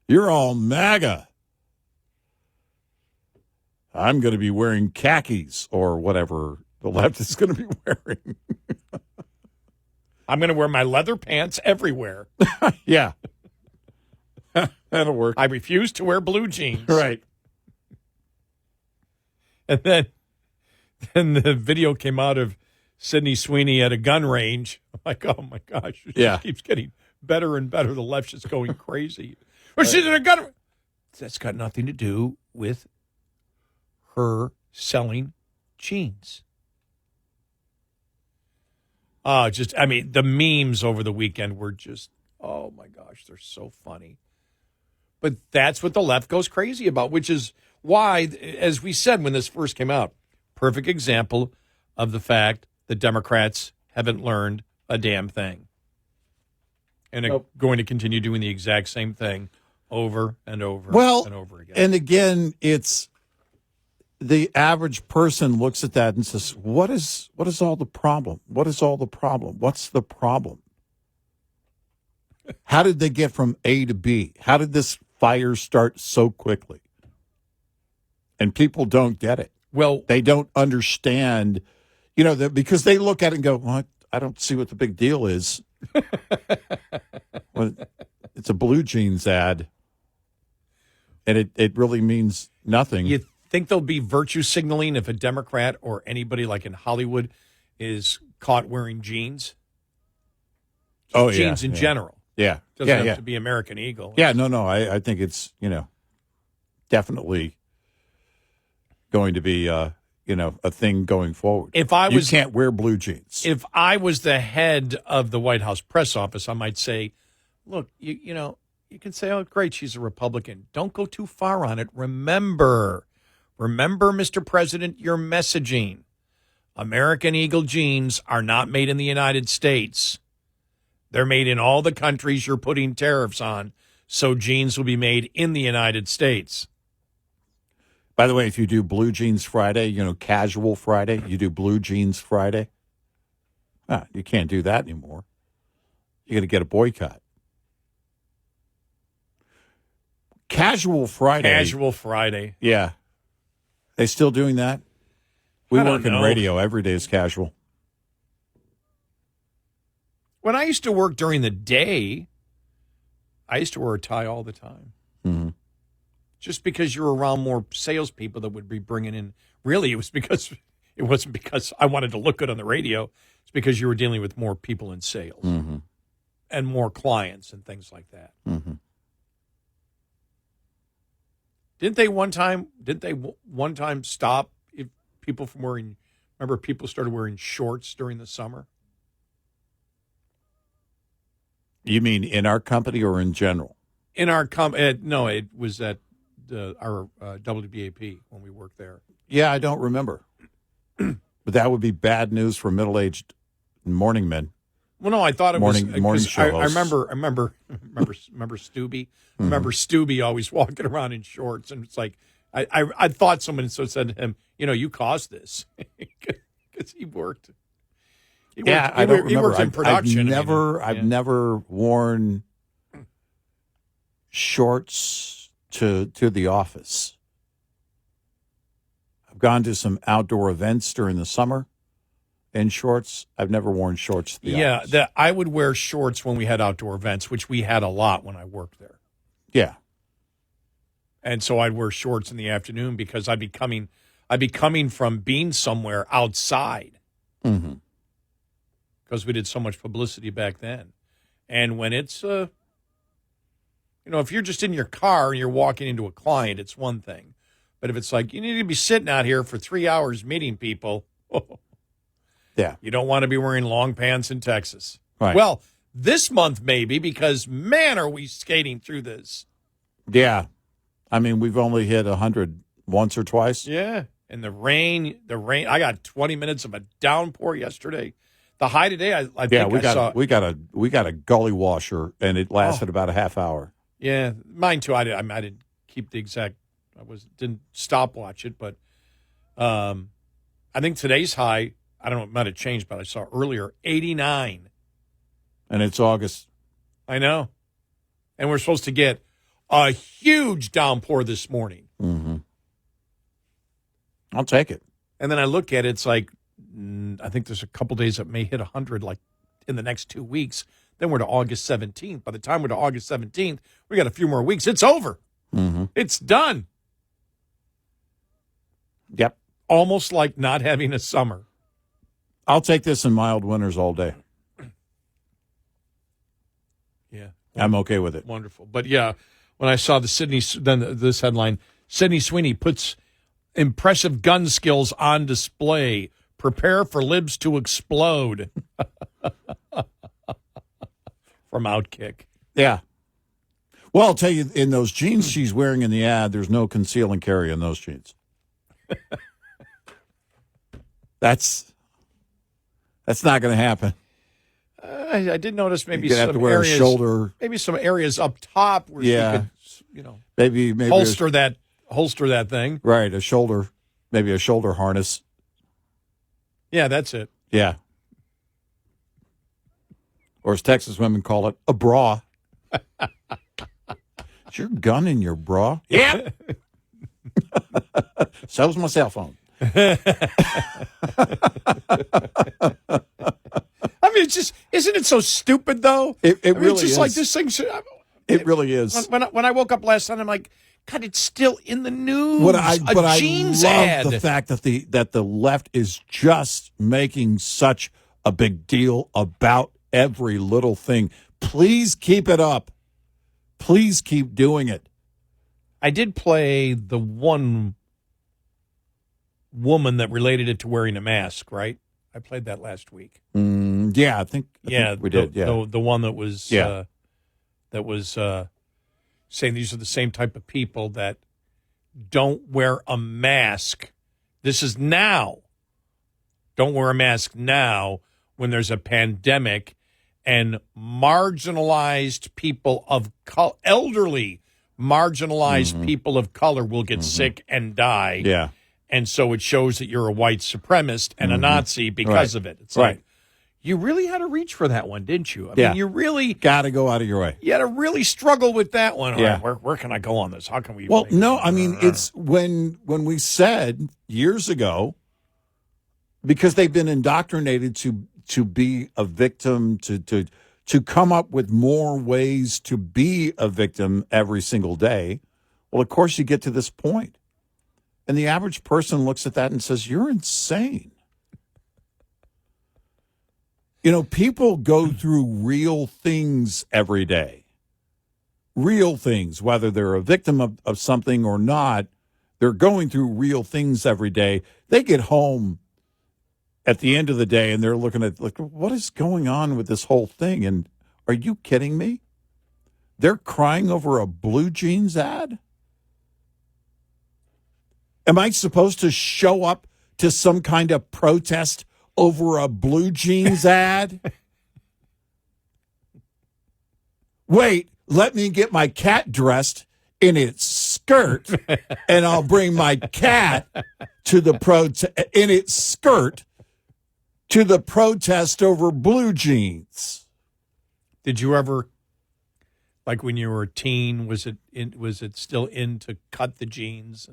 Speaker 2: You're all MAGA. I'm going to be wearing khakis or whatever the left is going to be wearing.
Speaker 3: I'm going to wear my leather pants everywhere.
Speaker 2: Yeah. That'll work.
Speaker 3: I refuse to wear blue jeans.
Speaker 2: Right.
Speaker 3: And then the video came out of Sunny Sweeney at a gun range. I'm like, oh, my gosh. It just keeps getting better and better. The left's just going crazy. Well, she's in a gun. That's got nothing to do with her selling jeans. The memes over the weekend were just, oh my gosh, they're so funny. But that's what the left goes crazy about, which is why, as we said when this first came out, perfect example of the fact that Democrats haven't learned a damn thing. And are going to continue doing the exact same thing over and over and over again.
Speaker 2: And again, it's the average person looks at that and says, what is all the problem? What is all the problem? What's the problem? How did they get from A to B? How did this fire start so quickly? And people don't get it.
Speaker 3: Well,
Speaker 2: they don't understand, because they look at it and go, well, I don't see what the big deal is. Well, it's a blue jeans ad. And it really means nothing.
Speaker 3: You think there'll be virtue signaling if a Democrat or anybody like in Hollywood is caught wearing jeans? Jeans in general.
Speaker 2: Yeah.
Speaker 3: Doesn't have to be American Eagle.
Speaker 2: Yeah, no. I think it's, definitely going to be, a thing going forward.
Speaker 3: You
Speaker 2: can't wear blue jeans.
Speaker 3: If I was the head of the White House press office, I might say, look, you can say, oh, great, she's a Republican. Don't go too far on it. Remember, Mr. President, your messaging. American Eagle jeans are not made in the United States. They're made in all the countries you're putting tariffs on, so jeans will be made in the United States.
Speaker 2: By the way, if you do Blue Jeans Friday, Casual Friday, you do Blue Jeans Friday. You can't do that anymore. You're going to get a boycott. Casual Friday.
Speaker 3: Casual Friday.
Speaker 2: Yeah. They still doing that? We
Speaker 3: I don't
Speaker 2: work in
Speaker 3: know.
Speaker 2: radio. Every day is casual.
Speaker 3: When I used to work during the day, I used to wear a tie all the time.
Speaker 2: Mm-hmm.
Speaker 3: Just because you're around more salespeople that would be bringing in. Really, it wasn't because I wanted to look good on the radio. It's because you were dealing with more people in sales and more clients and things like that.
Speaker 2: Mm-hmm.
Speaker 3: Didn't they one time stop if people from wearing? Remember, people started wearing shorts during the summer.
Speaker 2: You mean in our company or in general?
Speaker 3: In our no, it was at our WBAP when we worked there.
Speaker 2: Yeah, I don't remember. But that would be bad news for middle-aged morning men.
Speaker 3: Well, no, I thought it was
Speaker 2: morning show
Speaker 3: I
Speaker 2: hosts.
Speaker 3: remember Stubby. Remember Stubby always walking around in shorts, and it's like I thought someone said to him, you caused this because he worked.
Speaker 2: I don't remember.
Speaker 3: He worked in production.
Speaker 2: I've never worn shorts to the office. I've gone to some outdoor events during the summer in shorts. I've never worn shorts to the office.
Speaker 3: I would wear shorts when we had outdoor events, which we had a lot when I worked there.
Speaker 2: Yeah.
Speaker 3: And so I'd wear shorts in the afternoon because I'd be coming from being somewhere outside.
Speaker 2: Mm-hmm.
Speaker 3: Because we did so much publicity back then. And when it's, if you're just in your car and you're walking into a client, it's one thing. But if it's like, you need to be sitting out here for 3 hours meeting people,
Speaker 2: yeah,
Speaker 3: you don't want to be wearing long pants in Texas.
Speaker 2: Right.
Speaker 3: Well, this month maybe, because, man, are we skating through this.
Speaker 2: Yeah. I mean, we've only hit 100 once or twice.
Speaker 3: Yeah. And the rain, I got 20 minutes of a downpour yesterday. The high today, I think
Speaker 2: we got a gully washer, and it lasted about a half hour.
Speaker 3: Yeah, mine too. I didn't keep the exact. Didn't stopwatch it, but I think today's high. I don't know. It might have changed, but I saw earlier 89,
Speaker 2: and it's August.
Speaker 3: I know, and we're supposed to get a huge downpour this morning.
Speaker 2: Mm-hmm. I'll take it.
Speaker 3: And then I look at it, it's like. I think there's a couple days that may hit 100 like in the next 2 weeks. Then we're to August 17th. By the time we're to August 17th, we got a few more weeks. It's over.
Speaker 2: Mm-hmm.
Speaker 3: It's done.
Speaker 2: Yep.
Speaker 3: Almost like not having a summer.
Speaker 2: I'll take this in mild winters all day.
Speaker 3: Yeah.
Speaker 2: I'm okay with it.
Speaker 3: Wonderful. But yeah, when I saw this headline, Sunny Sweeney puts impressive gun skills on display. Prepare for libs to explode. From Outkick.
Speaker 2: Yeah. Well, I'll tell you, in those jeans she's wearing in the ad, there's no conceal and carry in those jeans. That's not going to happen.
Speaker 3: I did notice maybe
Speaker 2: you
Speaker 3: some
Speaker 2: have to wear
Speaker 3: areas,
Speaker 2: a shoulder.
Speaker 3: maybe some areas up top where you could,
Speaker 2: maybe
Speaker 3: holster that thing.
Speaker 2: Right, maybe a shoulder harness.
Speaker 3: Yeah, that's it.
Speaker 2: Yeah. Or as Texas women call it, a bra. Is your gun in your bra? Yeah. So's my cell phone.
Speaker 3: I mean, it's just, isn't it so stupid, though?
Speaker 2: It really
Speaker 3: it's just
Speaker 2: is.
Speaker 3: Like this thing.
Speaker 2: It really is.
Speaker 3: When I woke up last night, I'm like, God, it's still in the news.
Speaker 2: But I
Speaker 3: jeans
Speaker 2: love
Speaker 3: ad.
Speaker 2: the fact that the left is just making such a big deal about every little thing. Please keep it up. Please keep doing it.
Speaker 3: I did play the one woman that related it to wearing a mask, right? I played that last week.
Speaker 2: Yeah, I think we did. Yeah,
Speaker 3: the one that was saying these are the same type of people that don't wear a mask. This is now. Don't wear a mask now when there's a pandemic and marginalized people of color, elderly marginalized people of color will get sick and die.
Speaker 2: Yeah.
Speaker 3: And so it shows that you're a white supremacist and a Nazi because of it. It's
Speaker 2: right.
Speaker 3: like, you really had to reach for that one, didn't you? I
Speaker 2: Yeah.
Speaker 3: mean, you really
Speaker 2: Got to go out of your way.
Speaker 3: you had to really struggle with that one. All
Speaker 2: Yeah.
Speaker 3: right, where can I go on this? How can we?
Speaker 2: Well, no, I mean, it's when we said years ago, because they've been indoctrinated to be a victim, to come up with more ways to be a victim every single day. Well, of course, you get to this point. And the average person looks at that and says, you're insane. You know, people go through real things every day. Real things, whether they're a victim of something or not, they're going through real things every day. They get home at the end of the day and they're looking at, like, what is going on with this whole thing? And are you kidding me? They're crying over a blue jeans ad? Am I supposed to show up to some kind of protest over a blue jeans ad? Wait, let me get my cat dressed in its skirt, and I'll bring my cat to the in its skirt to the protest over blue jeans.
Speaker 3: Did you ever, like when you were a teen, was it still in to cut the jeans?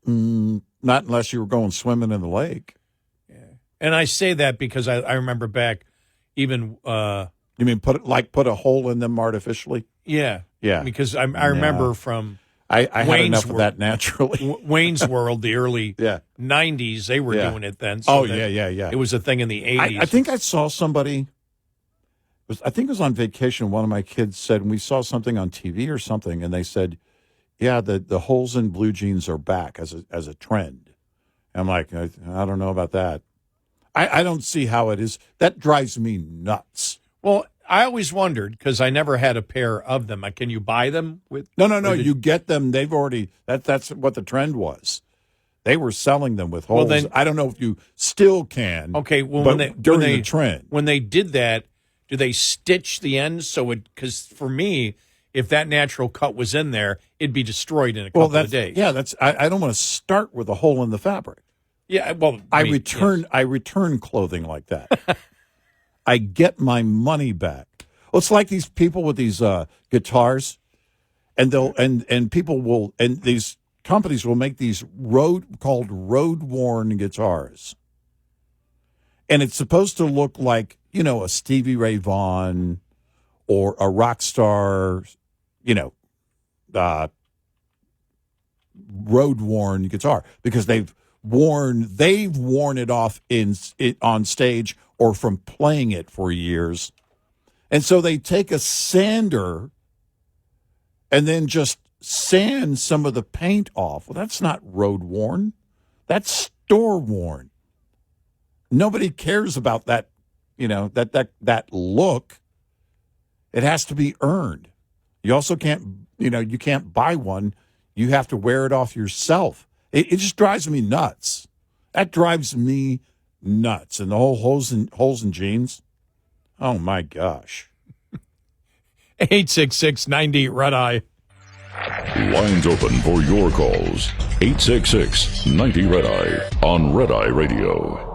Speaker 2: Not unless you were going swimming in the lake.
Speaker 3: Yeah, and I say that because I remember back, even.
Speaker 2: You mean put a hole in them artificially?
Speaker 3: Yeah,
Speaker 2: yeah.
Speaker 3: Because I remember from
Speaker 2: I had enough
Speaker 3: World,
Speaker 2: of that naturally.
Speaker 3: Wayne's World, the early 90s, they were doing it then. So
Speaker 2: yeah.
Speaker 3: It was a thing in the 80s.
Speaker 2: I think I saw somebody. I think it was on vacation. One of my kids said, and we saw something on TV or something, and they said, "Yeah, the holes in blue jeans are back as a trend." I'm like, I don't know about that. I don't see how it is. That drives me nuts.
Speaker 3: Well, I always wondered because I never had a pair of them. Can you buy them with?
Speaker 2: No. You get them. They've already. That's what the trend was. They were selling them with holes.
Speaker 3: Well, then,
Speaker 2: I don't know if you still can.
Speaker 3: Okay. Well,
Speaker 2: but during the trend,
Speaker 3: when they did that, do they stitch the ends so it? Because for me, if that natural cut was in there, it'd be destroyed in a couple of days.
Speaker 2: Yeah, I don't want to start with a hole in the fabric.
Speaker 3: Yeah, well,
Speaker 2: I return clothing like that. I get my money back. Well, it's like these people with these guitars, and they'll and people will, and these companies will make these road worn guitars, and it's supposed to look like, you know, a Stevie Ray Vaughan or a rock star, you know, road worn guitar, because they've worn it off on stage or from playing it for years. And so they take a sander and then just sand some of the paint off. Well, that's not road worn. That's store worn. Nobody cares about that, you know, that look. It has to be earned. You also can't, you can't buy one. You have to wear it off yourself. It just drives me nuts. That drives me nuts. And the whole holes in jeans. Oh, my gosh.
Speaker 3: 866-90 Red Eye.
Speaker 1: Lines open for your calls. 866-90 Red Eye on Red Eye Radio.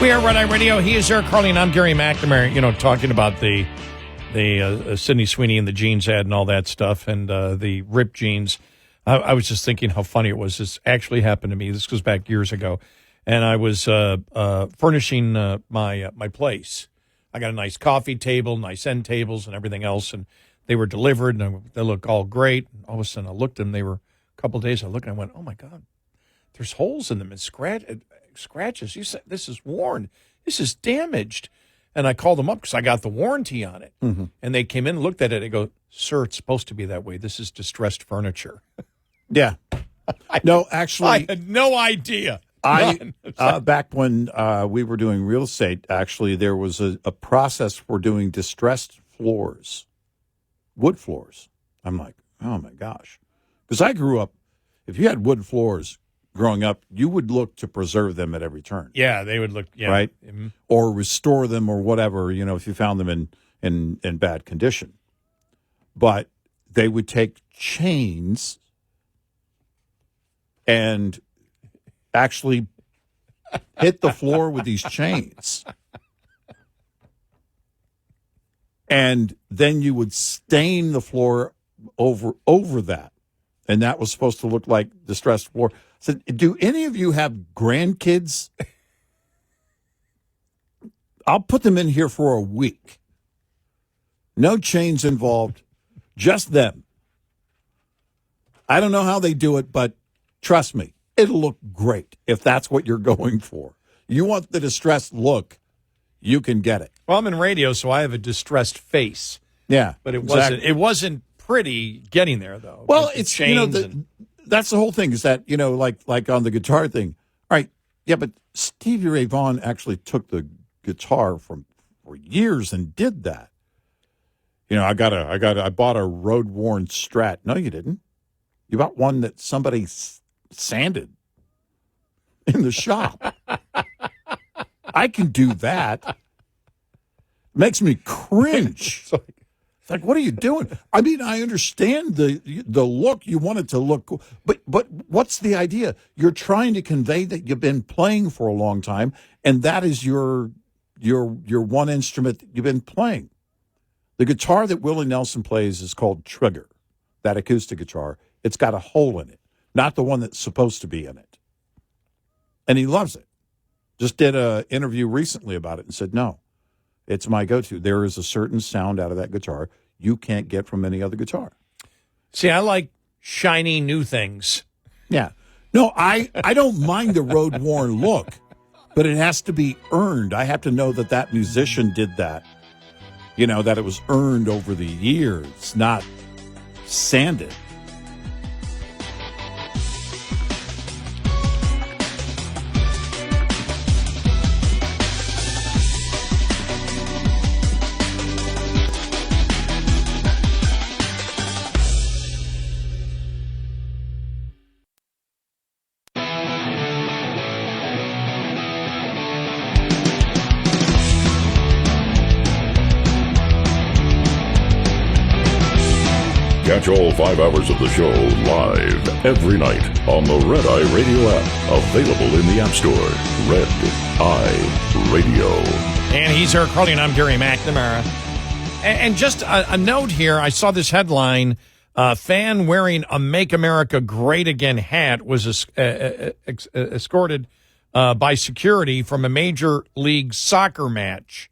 Speaker 3: We are Red Eye Radio. He is Eric Harley, and I'm Gary McNamara, talking about the Sunny Sweeney and the jeans ad and all that stuff, and the ripped jeans. I was just thinking how funny it was. This actually happened to me. This goes back years ago, and I was furnishing my place. I got a nice coffee table, nice end tables, and everything else, and they were delivered, and they look all great. All of a sudden, I looked, and they were a couple of days. I looked, and I went, "Oh my God, there's holes in them and scratches. You said this is worn. This is damaged." And I called them up because I got the warranty on it. Mm-hmm. And they came in and looked at it and go, "Sir, it's supposed to be that way. This is distressed furniture."
Speaker 2: Yeah. No, actually,
Speaker 3: I had no idea.
Speaker 2: Back when we were doing real estate, actually, there was a process for doing distressed floors, wood floors. I'm like, oh my gosh. Because I grew up, if you had wood floors, growing up, you would look to preserve them at every turn.
Speaker 3: Yeah, they would look, yeah.
Speaker 2: Right?
Speaker 3: Mm-hmm.
Speaker 2: Or restore them or whatever, if you found them in bad condition. But they would take chains and actually hit the floor with these chains. And then you would stain the floor over that. And that was supposed to look like distressed floor. So, do any of you have grandkids? I'll put them in here for a week. No chains involved, just them. I don't know how they do it, but trust me, it'll look great if that's what you're going for. You want the distressed look, you can get it.
Speaker 3: Well, I'm in radio, so I have a distressed face.
Speaker 2: Yeah,
Speaker 3: but it
Speaker 2: exactly.
Speaker 3: wasn't pretty getting there, though.
Speaker 2: Well, it's that's the whole thing is that like on the guitar thing. All right, yeah, but Stevie Ray Vaughan actually took the guitar for years and did that. I bought a road worn Strat. No, you didn't. You bought one that somebody sanded in the shop. I can do that. Makes me cringe. It's like, what are you doing? I mean, I understand the look. You want it to look cool. But what's the idea? You're trying to convey that you've been playing for a long time, and that is your one instrument that you've been playing. The guitar that Willie Nelson plays is called Trigger, that acoustic guitar. It's got a hole in it, not the one that's supposed to be in it. And he loves it. Just did an interview recently about it and said, no, it's my go-to. There is a certain sound out of that guitar you can't get from any other guitar.
Speaker 3: See, I like shiny new things.
Speaker 2: Yeah. No, I don't mind the road-worn look, but it has to be earned. I have to know that musician did that. That it was earned over the years, not sanded.
Speaker 1: Catch all 5 hours of the show live every night on the Red Eye Radio app. Available in the App Store. Red Eye Radio.
Speaker 3: And he's Eric Harley, and I'm Gary McNamara. And just a note here, I saw this headline, fan wearing a Make America Great Again hat was escorted by security from a Major League Soccer match.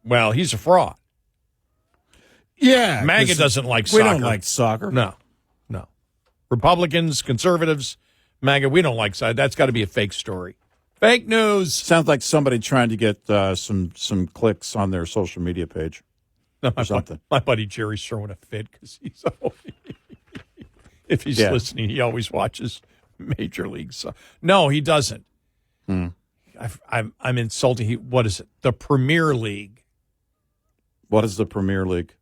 Speaker 3: Well, he's a fraud.
Speaker 2: Yeah.
Speaker 3: MAGA doesn't like soccer.
Speaker 2: We don't like soccer.
Speaker 3: No. Republicans, conservatives, MAGA, we don't like soccer. That's got to be a fake story. Fake news.
Speaker 2: Sounds like somebody trying to get some clicks on their social media page.
Speaker 3: No,
Speaker 2: or something.
Speaker 3: My buddy Jerry's throwing a fit because he's if he's listening, he always watches Major League Soccer. No, he doesn't. I'm insulting. What is it? The Premier League.
Speaker 2: What is the Premier League?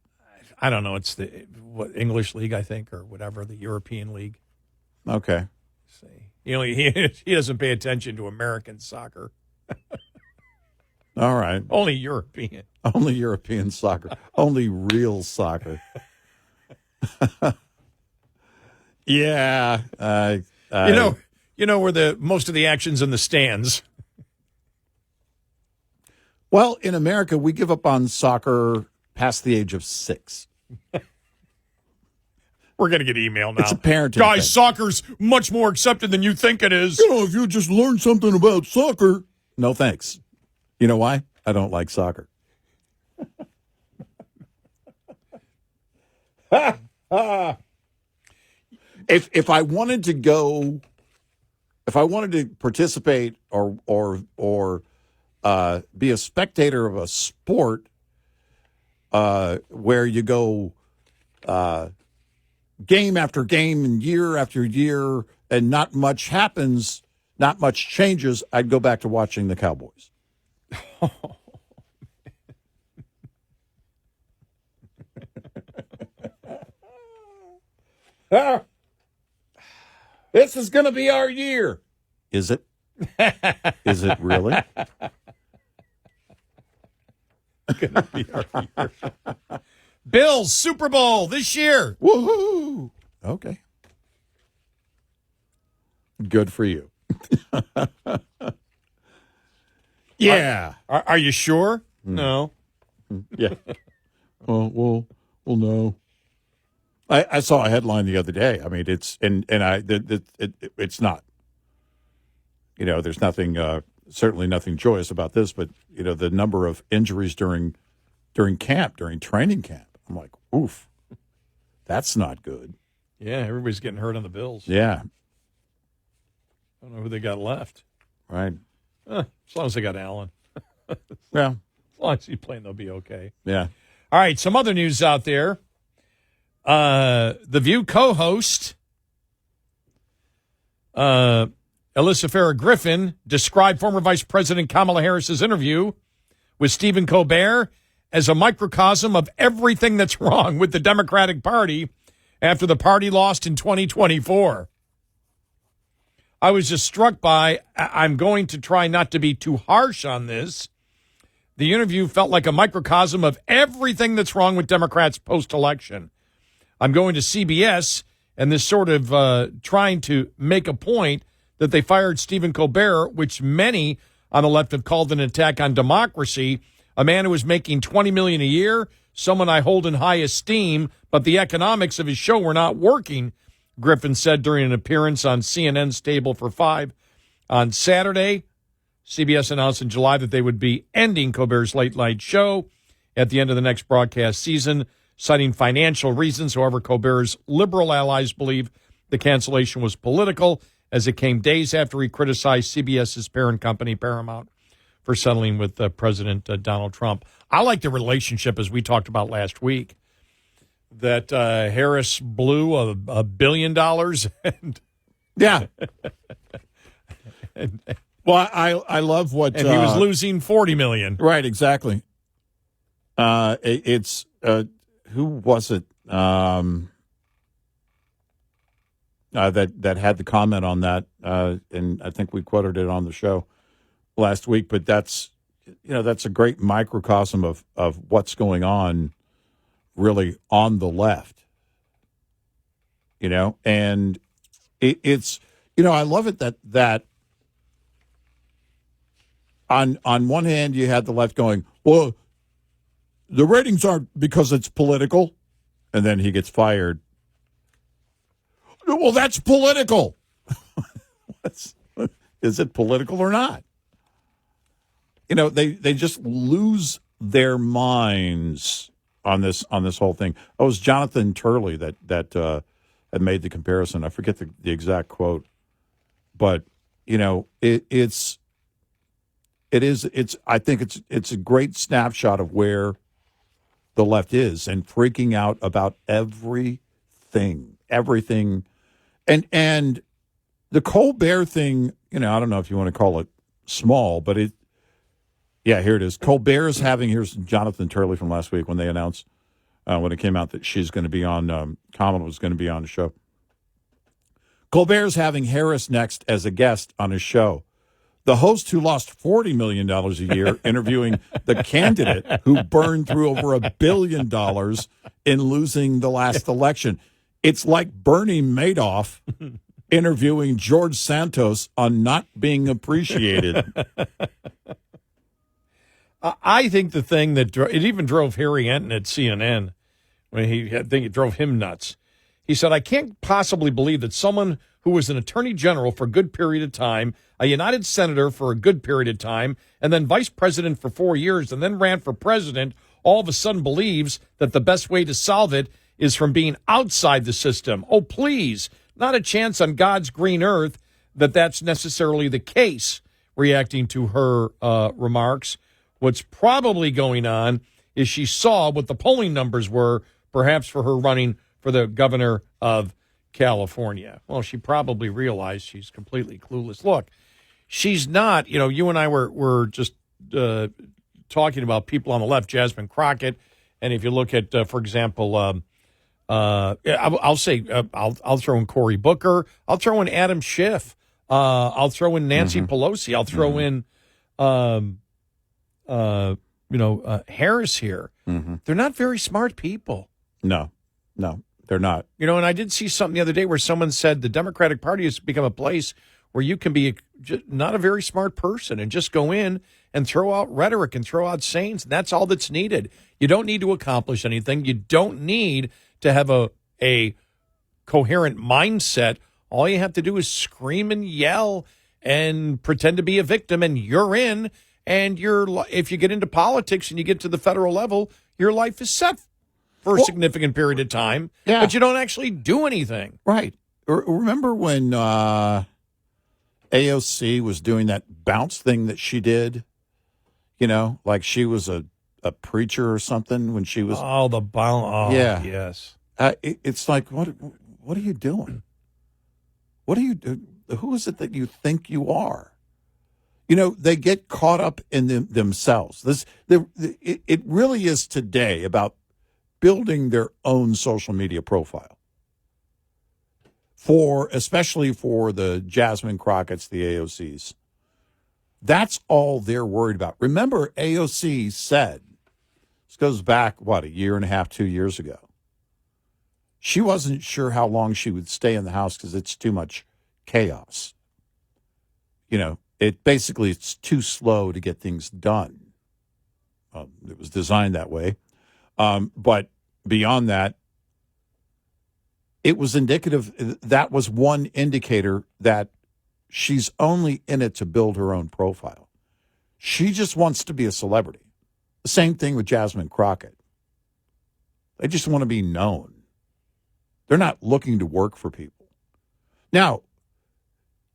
Speaker 3: I don't know. It's the English League, I think, or whatever, the European League.
Speaker 2: Okay.
Speaker 3: See, he doesn't pay attention to American soccer.
Speaker 2: All right.
Speaker 3: Only European.
Speaker 2: Only European soccer. Only real soccer. Yeah.
Speaker 3: You know where most of the action's in the stands.
Speaker 2: Well, in America, we give up on soccer past the age of 6.
Speaker 3: We're going to get email now.
Speaker 2: It's a parenting
Speaker 3: Guys,
Speaker 2: thing.
Speaker 3: Soccer's much more accepted than you think it is.
Speaker 2: If you just learn something about soccer. No, thanks. You know why? I don't like soccer. If I wanted to go, if I wanted to participate or be a spectator of a sport where you go game after game and year after year and not much happens, not much changes, I'd go back to watching the Cowboys. This is going to be our year. Is it? Is it really?
Speaker 3: Gonna be our year. Bills, Super Bowl this year.
Speaker 2: Woohoo! Okay. Good for you. Yeah.
Speaker 3: Are you sure? No.
Speaker 2: Yeah. Well, no. I saw a headline the other day. I mean, it's it's not. There's nothing, certainly nothing joyous about this, but the number of injuries during training camp. I'm like, oof, that's not good.
Speaker 3: Yeah, everybody's getting hurt on the Bills.
Speaker 2: Yeah.
Speaker 3: I don't know who they got left.
Speaker 2: Right.
Speaker 3: As long as they got Allen.
Speaker 2: Well,
Speaker 3: as long as he's playing, they'll be okay.
Speaker 2: Yeah.
Speaker 3: All right, some other news out there. The View co-host, Alyssa Farrah Griffin, described former Vice President Kamala Harris's interview with Stephen Colbert as a microcosm of everything that's wrong with the Democratic Party after the party lost in 2024. I was just struck by, I'm going to try not to be too harsh on this. The interview felt like a microcosm of everything that's wrong with Democrats post-election. I'm going to CBS, and this sort of trying to make a point that they fired Stephen Colbert, which many on the left have called an attack on democracy, a man who was making $20 million a year, someone I hold in high esteem, but the economics of his show were not working, Griffin said during an appearance on CNN's Table for Five. On Saturday, CBS announced in July that they would be ending Colbert's late-night show at the end of the next broadcast season, citing financial reasons. However, Colbert's liberal allies believe the cancellation was political, as it came days after he criticized CBS's parent company, Paramount, for settling with President Donald Trump. I like the relationship, as we talked about last week, that Harris blew $1 billion. And
Speaker 2: yeah. Well, I love what...
Speaker 3: And he was losing $40 million.
Speaker 2: Right, exactly. It's... who was it that had the comment on that? And I think we quoted it on the show last week. But that's a great microcosm of what's going on, really, on the left. And it's I love it that on one hand you had the left going, well, the ratings aren't because it's political, and then he gets fired. Well, that's political. Is it political or not? They just lose their minds on this whole thing. Oh, it was Jonathan Turley that had made the comparison. I forget the exact quote, but it's I think it's a great snapshot of where the left is and freaking out about everything. And the Colbert thing, I don't know if you want to call it small, but here it is. Here's Jonathan Turley from last week when they announced, when it came out that she's going to be on, Kamala was going to be on the show. Colbert's having Harris next as a guest on his show. The host who lost $40 million a year interviewing the candidate who burned through over $1 billion in losing the last election. It's like Bernie Madoff interviewing George Santos on not being appreciated.
Speaker 3: I think the thing that it even drove Harry Enton at CNN, I think it drove him nuts. He said, I can't possibly believe that someone who was an attorney general for a good period of time, a United Senator for a good period of time, and then vice president for 4 years, and then ran for president, all of a sudden believes that the best way to solve it is from being outside the system. Oh, please, not a chance on God's green earth that that's necessarily the case, reacting to her remarks. What's probably going on is she saw what the polling numbers were, perhaps for her running for the governor of California. Well, she probably realized she's completely clueless. Look, she's not, you and I were just talking about people on the left, Jasmine Crockett, and if you look at, for example, I'll say I'll throw in Cory Booker. I'll throw in Adam Schiff. I'll throw in Nancy Pelosi. I'll throw in Harris here. They're not very smart people.
Speaker 2: No, they're not.
Speaker 3: And I did see something the other day where someone said the Democratic Party has become a place where you can be not a very smart person and just go in and throw out rhetoric and throw out sayings. And that's all that's needed. You don't need to accomplish anything. You don't need to have a coherent mindset. All you have to do is scream and yell and pretend to be a victim, and you're in. And if you get into politics and you get to the federal level, your life is set for a significant period of time.
Speaker 2: Yeah.
Speaker 3: But you don't actually do anything.
Speaker 2: Right. Remember when AOC was doing that bounce thing that she did? Like she was a preacher or something when she was.
Speaker 3: Oh, the bounce. Oh,
Speaker 2: yeah.
Speaker 3: Yes.
Speaker 2: It's like, what are you doing? What are you? Who is it that you think you are? They get caught up in themselves. It really is today about building their own social media profile. Especially for the Jasmine Crockett's, the AOCs. That's all they're worried about. Remember, AOC said, this goes back, a year and a half, 2 years ago. She wasn't sure how long she would stay in the House because it's too much chaos. It's too slow to get things done. It was designed that way. But beyond that, it was indicative. That was one indicator that she's only in it to build her own profile. She just wants to be a celebrity. The same thing with Jasmine Crockett. They just want to be known. They're not looking to work for people. Now,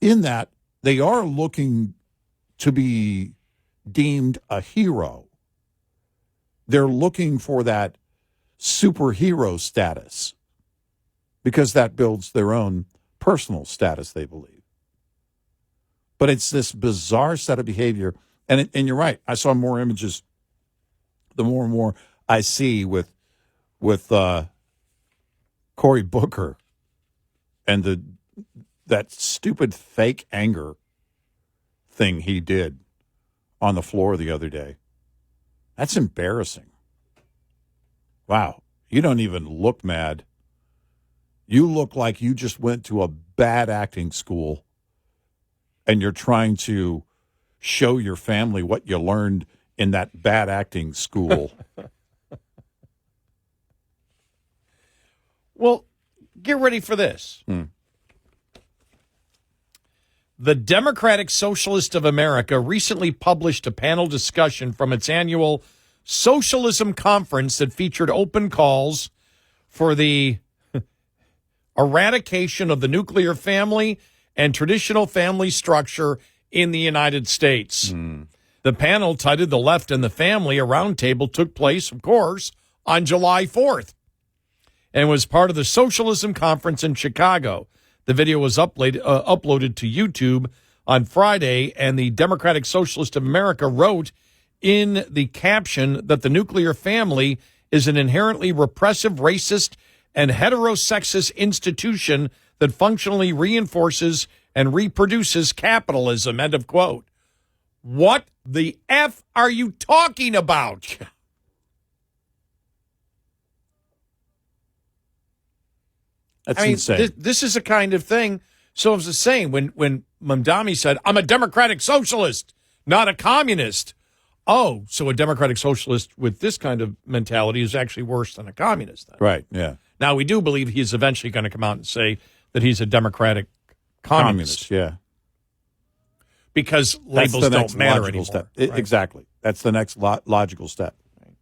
Speaker 2: in that, they are looking to be deemed a hero. They're looking for that superhero status because that builds their own personal status, they believe. But it's this bizarre set of behavior. And you're right. I saw more images. The more and more I see with Cory Booker and that stupid fake anger thing he did on the floor the other day. That's embarrassing. Wow. You don't even look mad. You look like you just went to a bad acting school and you're trying to show your family what you learned in that bad acting school.
Speaker 3: Well, get ready for this. The Democratic Socialist of America recently published a panel discussion from its annual Socialism Conference that featured open calls for the eradication of the nuclear family and traditional family structure in the United States. The panel titled The Left and the Family, a roundtable, took place, of course, on July 4th and was part of the Socialism Conference in Chicago. The video was uploaded to YouTube on Friday, and the Democratic Socialist of America wrote in the caption that the nuclear family is an inherently repressive, racist, and heterosexist institution that functionally reinforces and reproduces capitalism, end of quote. What the F are you talking about?
Speaker 2: That's insane.
Speaker 3: This is a kind of thing. So as I was saying, when Mamdani said, I'm a democratic socialist, not a communist. Oh, so a democratic socialist with this kind of mentality is actually worse than a communist. Then.
Speaker 2: Right, yeah.
Speaker 3: Now, we do believe he's eventually going to come out and say that he's a democratic communist.
Speaker 2: Yeah.
Speaker 3: Because labels don't matter anymore.
Speaker 2: Step.
Speaker 3: Right?
Speaker 2: Exactly. That's the next logical step.
Speaker 3: Right.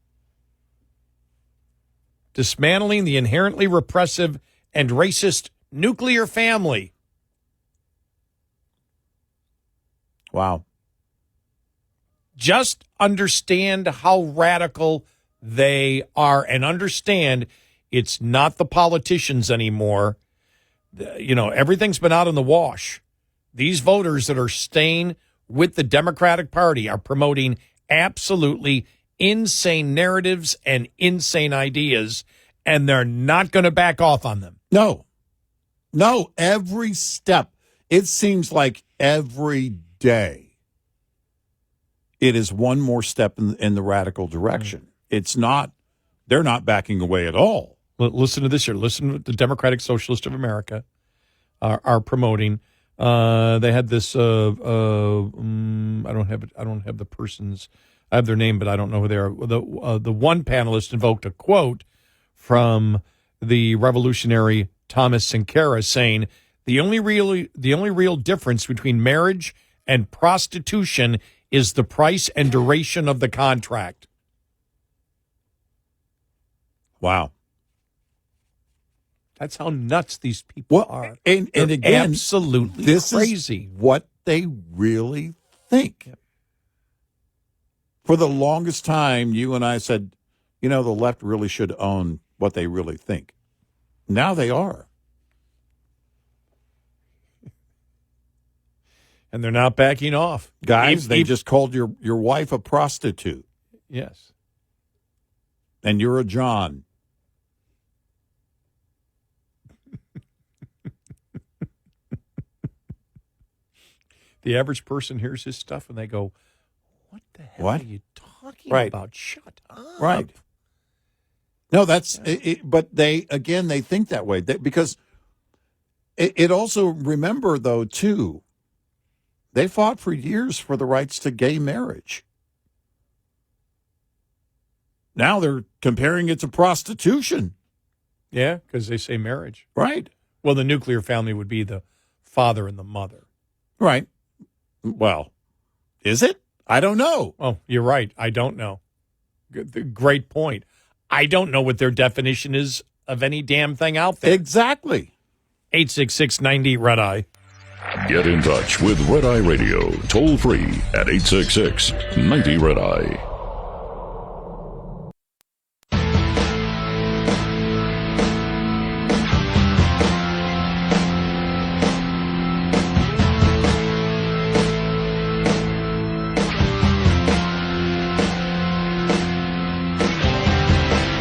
Speaker 3: Dismantling the inherently repressive and racist nuclear family.
Speaker 2: Wow.
Speaker 3: Just understand how radical they are and understand it's not the politicians anymore. Everything's been out in the wash. These voters that are staying with the Democratic Party are promoting absolutely insane narratives and insane ideas, and they're not going to back off on them.
Speaker 2: No, every step. It seems like every day it is one more step in the radical direction. It's not, they're not backing away at all.
Speaker 3: Listen to this here. Listen to what the Democratic Socialist of America are promoting. They had this, I don't have the person's, I have their name, but I don't know who they are. The one panelist invoked a quote from the revolutionary Thomas Sankara saying, the only real difference between marriage and prostitution is the price and duration of the contract.
Speaker 2: Wow.
Speaker 3: That's how nuts these people are.
Speaker 2: And again,
Speaker 3: absolutely
Speaker 2: this
Speaker 3: crazy.
Speaker 2: Is what they really think. Yep. For the longest time, you and I said, the left really should own what they really think. Now they are.
Speaker 3: And they're not backing off.
Speaker 2: Guys, they just called your wife a prostitute.
Speaker 3: Yes.
Speaker 2: And you're a John.
Speaker 3: The average person hears his stuff and they go, what the hell are you talking about? Shut up.
Speaker 2: Right. No, that's it, but they think that way because it also, remember though, too, they fought for years for the rights to gay marriage. Now they're comparing it to prostitution.
Speaker 3: Yeah, because they say marriage.
Speaker 2: Right.
Speaker 3: Well, the nuclear family would be the father and the mother.
Speaker 2: Right. Well, is it? I don't know.
Speaker 3: Oh, you're right. I don't know. Great point. I don't know what their definition is of any damn thing out there.
Speaker 2: Exactly.
Speaker 3: 866-90-RED-EYE.
Speaker 1: Get in touch with Red Eye Radio, toll free at 866-90-RED-EYE.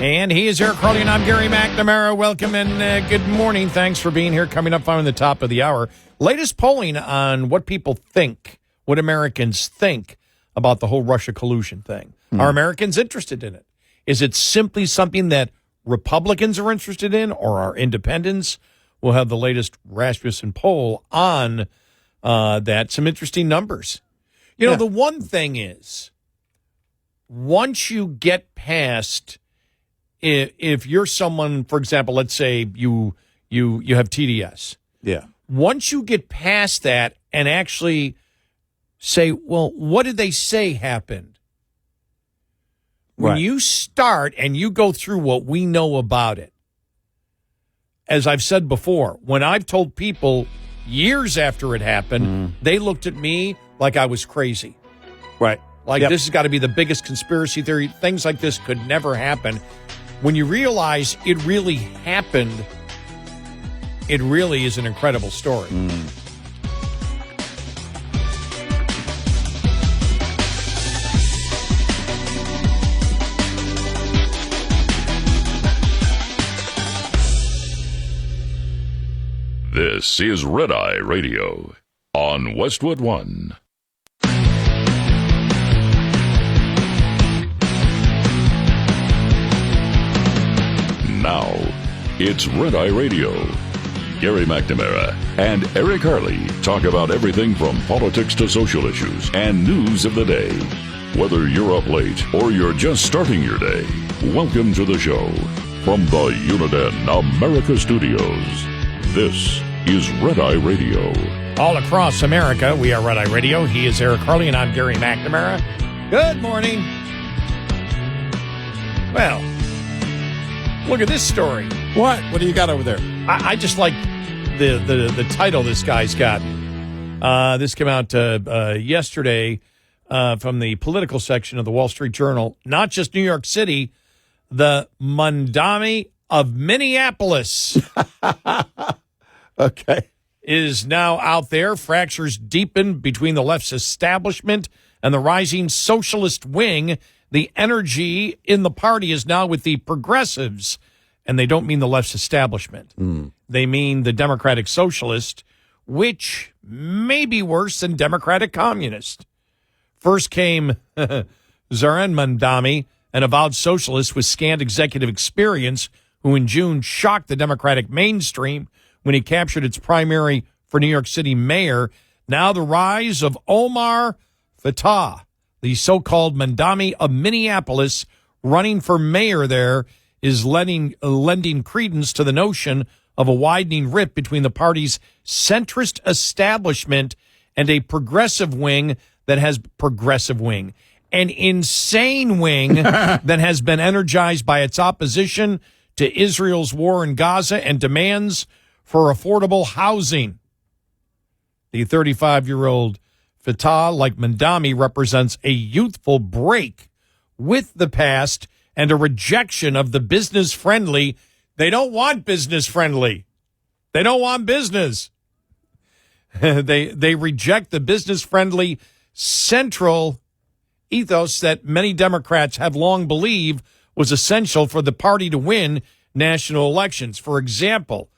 Speaker 3: And he is Eric Harley, and I'm Gary McNamara. Welcome and good morning. Thanks for being here. Coming up on the top of the hour. Latest polling on what people think, what Americans think about the whole Russia collusion thing. Are Americans interested in it? Is it simply something that Republicans are interested in, or are independents? We'll have the latest Rasmussen poll on that. Some interesting numbers. The one thing is, once you get past... If you're someone, for example, let's say you have TDS.
Speaker 2: Yeah.
Speaker 3: Once you get past that and actually say, well, what did they say happened? When you start and you go through what we know about it, as I've said before, when I've told people years after it happened, they looked at me like I was crazy.
Speaker 2: Right.
Speaker 3: Like this has got to be the biggest conspiracy theory. Things like this could never happen. When you realize it really happened, it really is an incredible story.
Speaker 1: This is Red Eye Radio on Westwood One. Now, it's Red Eye Radio. Gary McNamara and Eric Harley talk about everything from politics to social issues and news of the day. Whether you're up late or you're just starting your day, welcome to the show. From the Uniden America Studios, this is Red Eye Radio.
Speaker 3: All across America, we are Red Eye Radio. He is Eric Harley, and I'm Gary McNamara. Good morning. Well, look at this story.
Speaker 2: What do you got over there?
Speaker 3: I just like the title this guy's got. This came out yesterday from the political section of the Wall Street Journal. Not just New York City, the Mamdani of Minneapolis
Speaker 2: Okay.
Speaker 3: is now out there. Fractures deepen between the left's establishment and the rising socialist wing. The energy in the party is now with the progressives and they don't mean the left's establishment. They mean the Democratic Socialist, which may be worse than Democratic Communist. First came Gerrymandering, an avowed socialist with scant executive experience, who in June shocked the Democratic mainstream when he captured its primary for New York City mayor. Now the rise of Omar Fatah, the so-called Mamdani of Minneapolis, running for mayor there, is lending credence to the notion of a widening rift between the party's centrist establishment and a progressive wing that has an insane wing that has been energized by its opposition to Israel's war in Gaza and demands for affordable housing. The 35-year-old Fatah, like Mamdani, represents a youthful break with the past and a rejection of the business-friendly. They don't want business-friendly. They don't want business. They reject the business-friendly central ethos that many Democrats have long believed was essential for the party to win national elections. For example,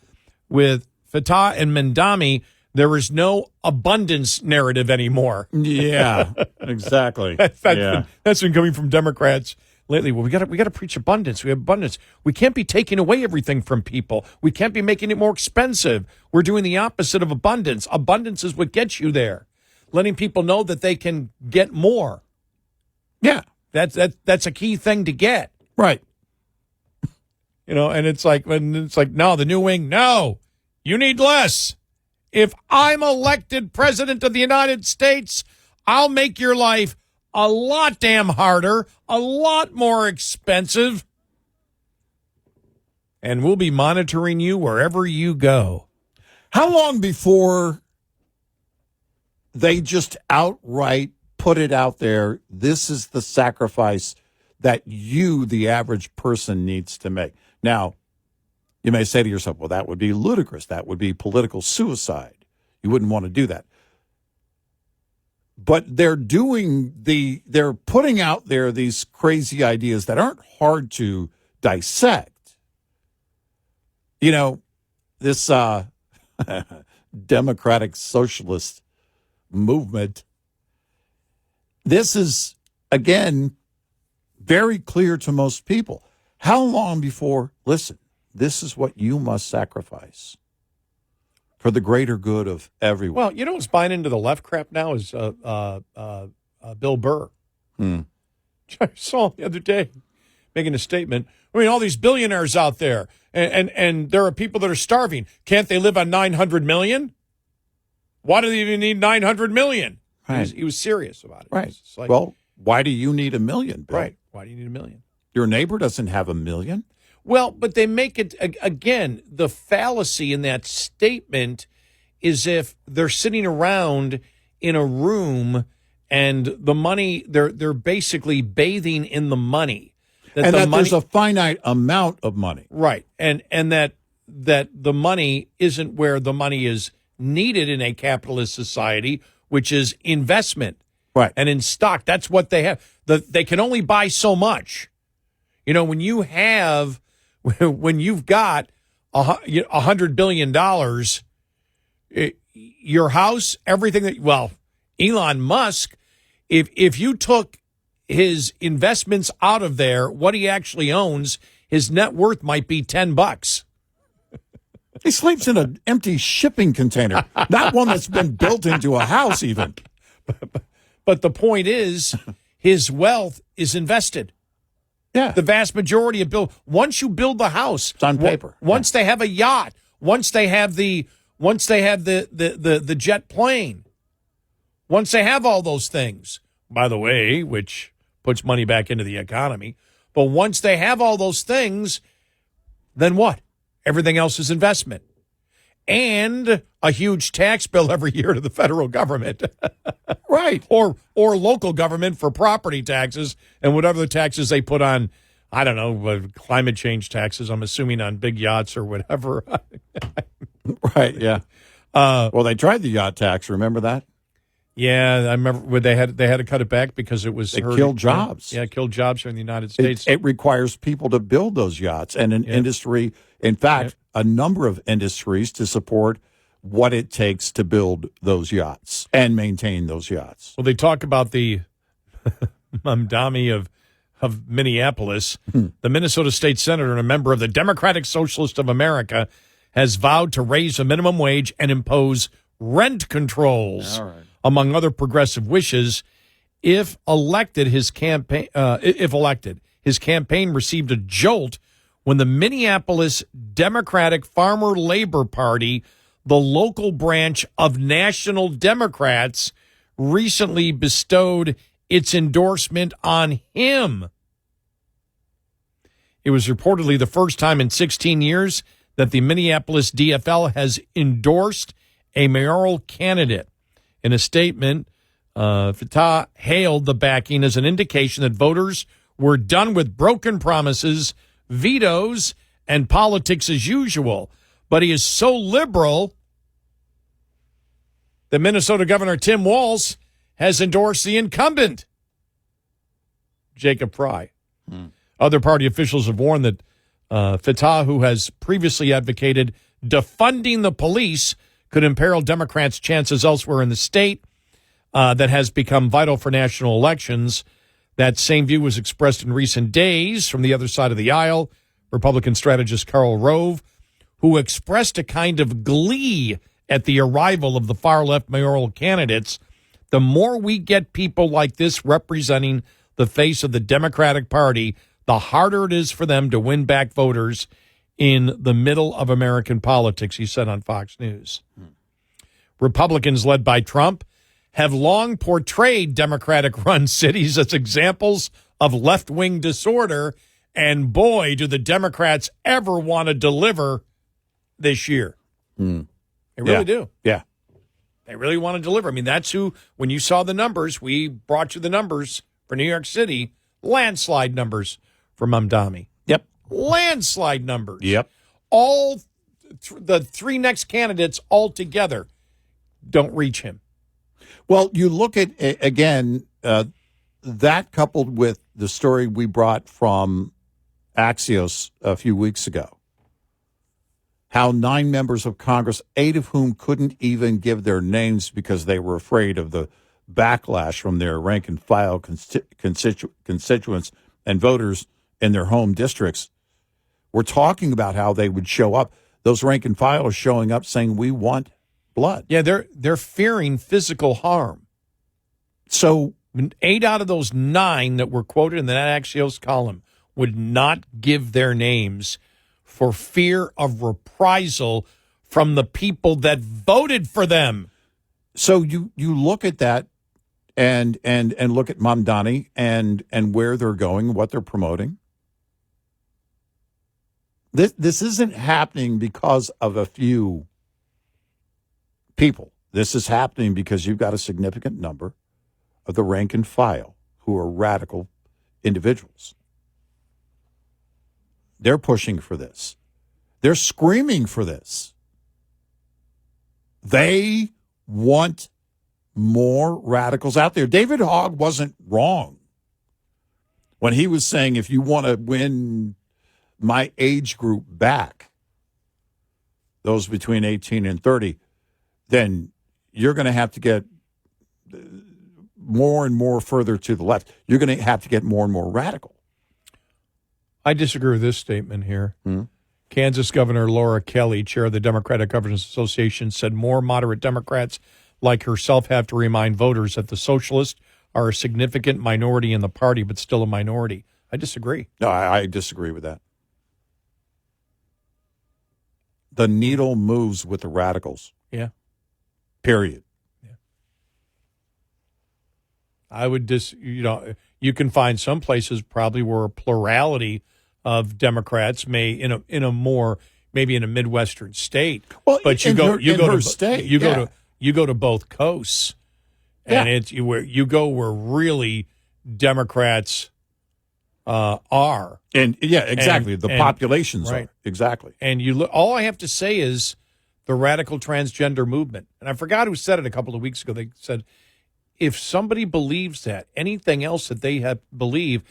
Speaker 3: with Fatah and Mamdani, there is no abundance narrative anymore.
Speaker 2: Yeah, exactly.
Speaker 3: That's been coming from Democrats lately. Well, we got to preach abundance. We have abundance. We can't be taking away everything from people. We can't be making it more expensive. We're doing the opposite of abundance. Abundance is what gets you there. Letting people know that they can get more.
Speaker 2: Yeah,
Speaker 3: that's a key thing to get.
Speaker 2: right.
Speaker 3: And it's like no, the new wing, no, you need less. If I'm elected president of the United States, I'll make your life a lot damn harder, a lot more expensive, and we'll be monitoring you wherever you go.
Speaker 2: How long before they just outright put it out there, this is the sacrifice that you, the average person, needs to make? Now, you may say to yourself, well, that would be ludicrous. That would be political suicide. You wouldn't want to do that. But they're putting out there these crazy ideas that aren't hard to dissect. This democratic socialist movement, this is, again, very clear to most people. How long before, listen, this is what you must sacrifice for the greater good of everyone?
Speaker 3: Well, who's buying into the left crap now is Bill Burr. I saw him the other day making a statement. I mean, all these billionaires out there, and there are people that are starving. Can't they live on $900 million? Why do they even need $900 million?
Speaker 2: Right.
Speaker 3: He was serious about it.
Speaker 2: Right.
Speaker 3: Like,
Speaker 2: well, why do you need $1 million, Bill?
Speaker 3: Right. Why do you need $1 million?
Speaker 2: Your neighbor doesn't have $1 million.
Speaker 3: Well, but they make it, again, the fallacy in that statement is if they're sitting around in a room and the money, they're basically bathing in the money.
Speaker 2: There's a finite amount of money.
Speaker 3: Right. And that the money isn't where the money is needed in a capitalist society, which is investment.
Speaker 2: Right.
Speaker 3: And in stock. That's what they have. They can only buy so much. When you've got $100 billion, your house, everything Elon Musk, if you took his investments out of there, what he actually owns, his net worth might be $10.
Speaker 2: He sleeps in an empty shipping container, not one that's been built into a house even.
Speaker 3: But the point is, his wealth is invested.
Speaker 2: Yeah.
Speaker 3: The vast majority of once you build the house,
Speaker 2: it's on paper.
Speaker 3: Once they have a yacht, once they have the jet plane, once they have all those things, by the way, which puts money back into the economy. But once they have all those things, then what? Everything else is investment. And a huge tax bill every year to the federal government.
Speaker 2: Right.
Speaker 3: Or local government for property taxes and whatever the taxes they put on, I don't know, climate change taxes, I'm assuming on big yachts or whatever.
Speaker 2: Right, yeah. Well, they tried the yacht tax, remember that?
Speaker 3: Yeah, I remember when they had to cut it back because it was
Speaker 2: It killed jobs.
Speaker 3: Yeah, it killed jobs here in the United States.
Speaker 2: It requires people to build those yachts and an industry, in fact, a number of industries to support what it takes to build those yachts and maintain those yachts.
Speaker 3: Well, they talk about the Mamdani of Minneapolis. The Minnesota state senator and a member of the Democratic Socialist of America has vowed to raise the minimum wage and impose rent controls, among other progressive wishes. If elected, his campaign received a jolt when the Minneapolis Democratic Farmer Labor Party, the local branch of National Democrats, recently bestowed its endorsement on him. It was reportedly the first time in 16 years that the Minneapolis DFL has endorsed a mayoral candidate. In a statement, Fatah hailed the backing as an indication that voters were done with broken promises, vetoes, and politics as usual. But he is so liberal that Minnesota Governor Tim Walz has endorsed the incumbent, Jacob Fry. Other party officials have warned that Fatah, who has previously advocated defunding the police, could imperil Democrats' chances elsewhere in the state that has become vital for national elections. That same view was expressed in recent days from the other side of the aisle. Republican strategist Karl Rove, who expressed a kind of glee at the arrival of the far-left mayoral candidates. The more we get people like this representing the face of the Democratic Party, the harder it is for them to win back voters in the middle of American politics, he said on Fox News. Republicans led by Trump have long portrayed Democratic-run cities as examples of left-wing disorder, and boy, do the Democrats ever want to deliver this year. They really do.
Speaker 2: Yeah.
Speaker 3: They really want to deliver. I mean, that's who, when you saw the numbers, we brought you the numbers for New York City, landslide numbers for Mamdani.
Speaker 2: Yep.
Speaker 3: Landslide numbers.
Speaker 2: Yep.
Speaker 3: All the three next candidates all together don't reach him.
Speaker 2: Well, you look at, again, that coupled with the story we brought from Axios a few weeks ago, how 9 members of Congress, 8 of whom couldn't even give their names because they were afraid of the backlash from their rank-and-file constituents and voters in their home districts, were talking about how they would show up. Those rank-and-file are showing up saying, we want blood.
Speaker 3: Yeah, they're fearing physical harm.
Speaker 2: So
Speaker 3: 8 out of those 9 that were quoted in that Axios column would not give their names for fear of reprisal from the people that voted for them.
Speaker 2: So you look at that and look at Mamdani and where they're going, what they're promoting. This isn't happening because of a few people. This is happening because you've got a significant number of the rank and file who are radical individuals. They're pushing for this. They're screaming for this. They want more radicals out there. David Hogg wasn't wrong when he was saying, if you want to win my age group back, those between 18 and 30, then you're going to have to get more and more further to the left. You're going to have to get more and more radical.
Speaker 3: I disagree with this statement here. Kansas Governor Laura Kelly, chair of the Democratic Governors Association, said more moderate Democrats like herself have to remind voters that the Socialists are a significant minority in the party, but still a minority. I disagree.
Speaker 2: No, I disagree with that. The needle moves with the radicals.
Speaker 3: Yeah.
Speaker 2: Period.
Speaker 3: Yeah. I would you can find some places probably where a plurality of Democrats may in a more maybe in a Midwestern state. Well, but you go to both coasts, and it's where you go where really Democrats are.
Speaker 2: And yeah, exactly. The populations
Speaker 3: right.
Speaker 2: are. Exactly.
Speaker 3: And all I have to say is the radical transgender movement. And I forgot who said it a couple of weeks ago. They said if somebody believes that, anything else that they believe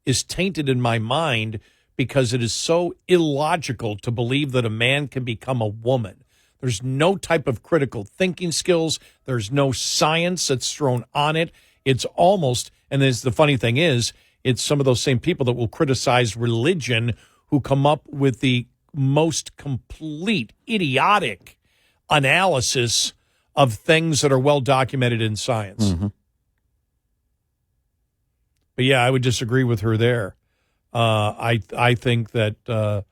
Speaker 3: is tainted in my mind because it is so illogical to believe that a man can become a woman. There's no type of critical thinking skills. There's no science that's thrown on it. It's almost, and the funny thing is, it's some of those same people that will criticize religion who come up with the most complete idiotic analysis of things that are well documented in science.
Speaker 2: Mm-hmm.
Speaker 3: But yeah, I would disagree with her there. I think that the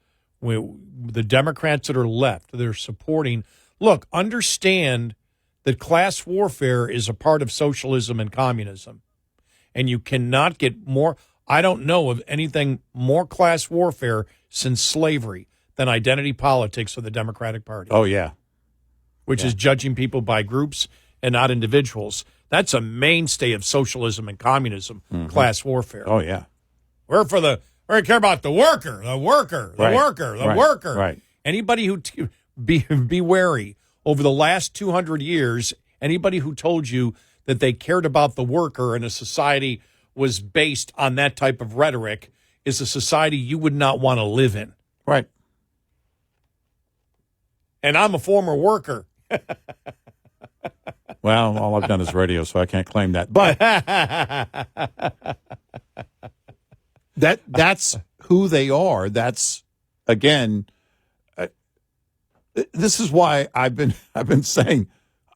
Speaker 3: Democrats that are left, they're supporting. Look, understand that class warfare is a part of socialism and communism, and you cannot get more. I don't know of anything more class warfare since slavery than identity politics of the Democratic Party.
Speaker 2: Oh yeah,
Speaker 3: which is judging people by groups and not individuals. That's a mainstay of socialism and communism, class warfare.
Speaker 2: Oh, yeah.
Speaker 3: We care about the worker, the worker, the worker, the worker.
Speaker 2: Right.
Speaker 3: Anybody who, be wary, over the last 200 years, anybody who told you that they cared about the worker and a society was based on that type of rhetoric is a society you would not want to live in.
Speaker 2: Right.
Speaker 3: And I'm a former worker.
Speaker 2: Well, all I've done is radio, so I can't claim that. But that's who they are. That's, again, this is why I've been saying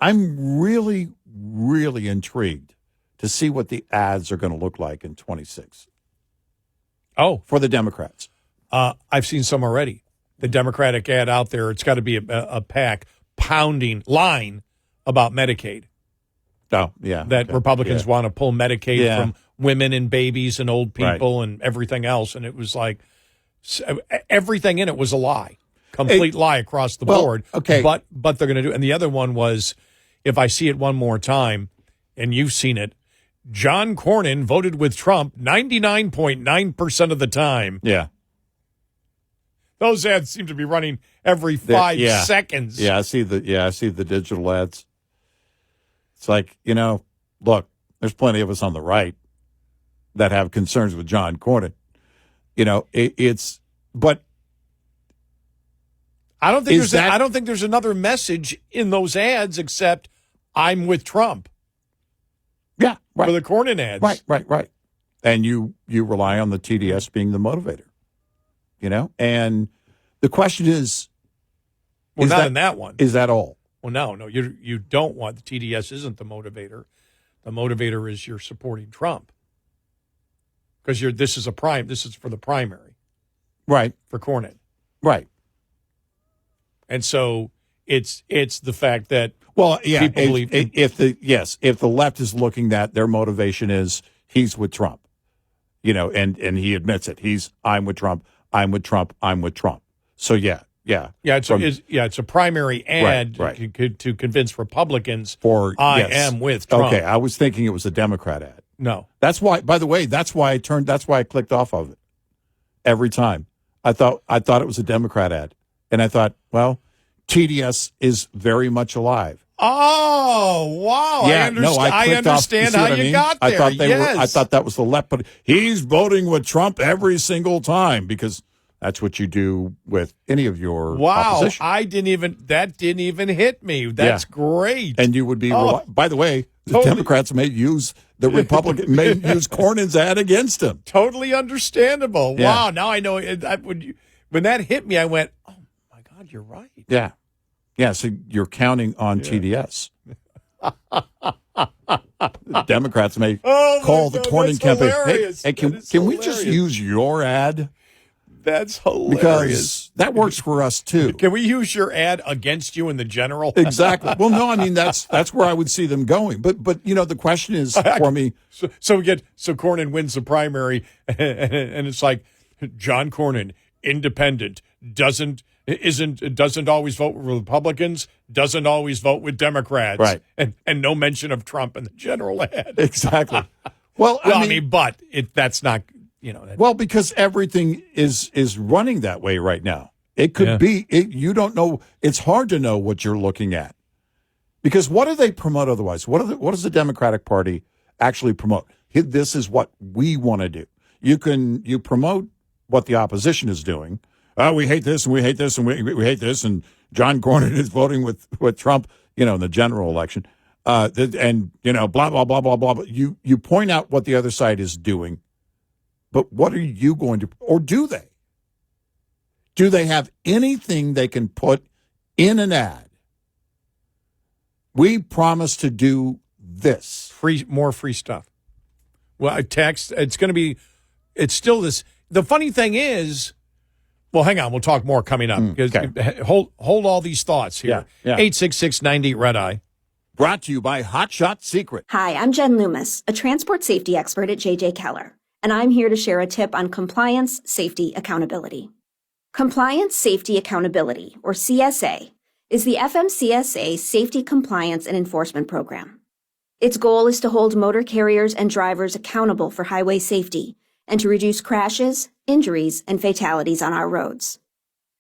Speaker 2: I'm really, really intrigued to see what the ads are going to look like in 26.
Speaker 3: Oh,
Speaker 2: for the Democrats.
Speaker 3: I've seen some already. The Democratic ad out there, it's got to be a PAC pounding line about Medicaid.
Speaker 2: Oh, yeah.
Speaker 3: That Republicans want to pull Medicaid from women and babies and old people and everything else. And it was like everything in it was a lie. Complete lie across the board.
Speaker 2: Okay.
Speaker 3: But they're going to do. And the other one was, if I see it one more time, and you've seen it, John Cornyn voted with Trump 99.9% of the time.
Speaker 2: Yeah.
Speaker 3: Those ads seem to be running every 5 seconds.
Speaker 2: Yeah, I see the digital ads. It's like, look, there's plenty of us on the right that have concerns with John Cornyn. But
Speaker 3: I don't think there's another message in those ads except I'm with Trump.
Speaker 2: Yeah, right.
Speaker 3: For the Cornyn ads.
Speaker 2: Right. And you rely on the TDS being the motivator. And the question is,
Speaker 3: not in that one.
Speaker 2: Is that all?
Speaker 3: Well, no, you don't want the TDS isn't the motivator. The motivator is you're supporting Trump because this is for the primary,
Speaker 2: right?
Speaker 3: For Cornyn,
Speaker 2: right?
Speaker 3: And so it's the fact that
Speaker 2: people believe if the left is looking at their motivation is he's with Trump, and he admits it. I'm with Trump. I'm with Trump. I'm with Trump. So yeah.
Speaker 3: It's a primary ad to convince Republicans I am with Trump.
Speaker 2: Okay, I was thinking it was a Democrat ad.
Speaker 3: No,
Speaker 2: that's why. By the way, that's why I clicked off of it every time. I thought it was a Democrat ad, and I thought, well, TDS is very much alive.
Speaker 3: Oh, wow!
Speaker 2: Yeah,
Speaker 3: I understand how you got there.
Speaker 2: I thought that was the left, but he's voting with Trump every single time because that's what you do with any of your opposition.
Speaker 3: That didn't even hit me. That's great.
Speaker 2: And you would be, by the way, the Democrats may use Cornyn's ad against him.
Speaker 3: Totally understandable. Yeah. Wow. Now I know when that hit me, I went, oh my God, you're right.
Speaker 2: Yeah. Yeah. So you're counting on TDS. The Democrats may call the Cornyn campaign. Hey, can we just use your ad?
Speaker 3: That's hilarious.
Speaker 2: Because that works for us too.
Speaker 3: Can we use your ad against you in the general?
Speaker 2: Exactly. Well, no, I mean that's where I would see them going. But the question is for me.
Speaker 3: So Cornyn wins the primary, and it's like John Cornyn, independent, doesn't always vote with Republicans, doesn't always vote with Democrats,
Speaker 2: right?
Speaker 3: And no mention of Trump in the general ad.
Speaker 2: Exactly. But
Speaker 3: that's not.
Speaker 2: Because everything is running that way right now. It could be. You don't know. It's hard to know what you're looking at. Because what do they promote otherwise? What does the Democratic Party actually promote? This is what we want to do. You promote what the opposition is doing. We hate this and we hate this and we hate this. And John Cornyn is voting with Trump, in the general election. And, blah, blah, blah, blah, blah. You point out what the other side is doing. But what are you going to, or do they? Do they have anything they can put in an ad? We promise to do this.
Speaker 3: More free stuff. Well, it's going to be, it's still this. The funny thing is, well, hang on, we'll talk more coming up. Because hold all these thoughts here.
Speaker 2: Yeah.
Speaker 3: 866-90 Red Eye.
Speaker 2: Brought to you by Hot Shot Secret.
Speaker 9: Hi, I'm Jen Loomis, a transport safety expert at JJ Keller, and I'm here to share a tip on compliance, safety, accountability. Compliance, Safety, Accountability, or CSA, is the FMCSA Safety, Compliance, and Enforcement Program. Its goal is to hold motor carriers and drivers accountable for highway safety and to reduce crashes, injuries, and fatalities on our roads.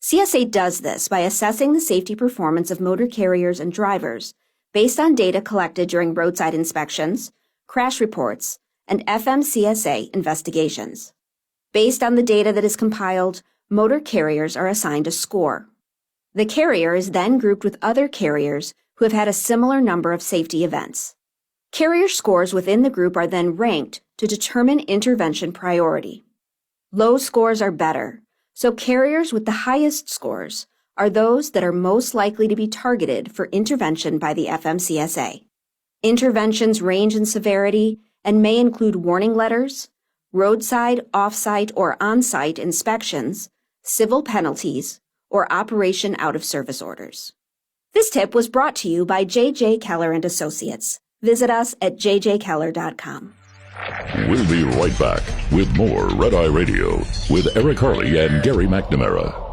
Speaker 9: CSA does this by assessing the safety performance of motor carriers and drivers based on data collected during roadside inspections, crash reports, and FMCSA investigations. Based on the data that is compiled, motor carriers are assigned a score. The carrier is then grouped with other carriers who have had a similar number of safety events. Carrier scores within the group are then ranked to determine intervention priority. Low scores are better, so carriers with the highest scores are those that are most likely to be targeted for intervention by the FMCSA. Interventions range in severity and may include warning letters, roadside, off-site, or on-site inspections, civil penalties, or operation out-of-service orders. This tip was brought to you by J.J. Keller and Associates. Visit us at jjkeller.com.
Speaker 1: We'll be right back with more Red Eye Radio with Eric Harley and Gary McNamara.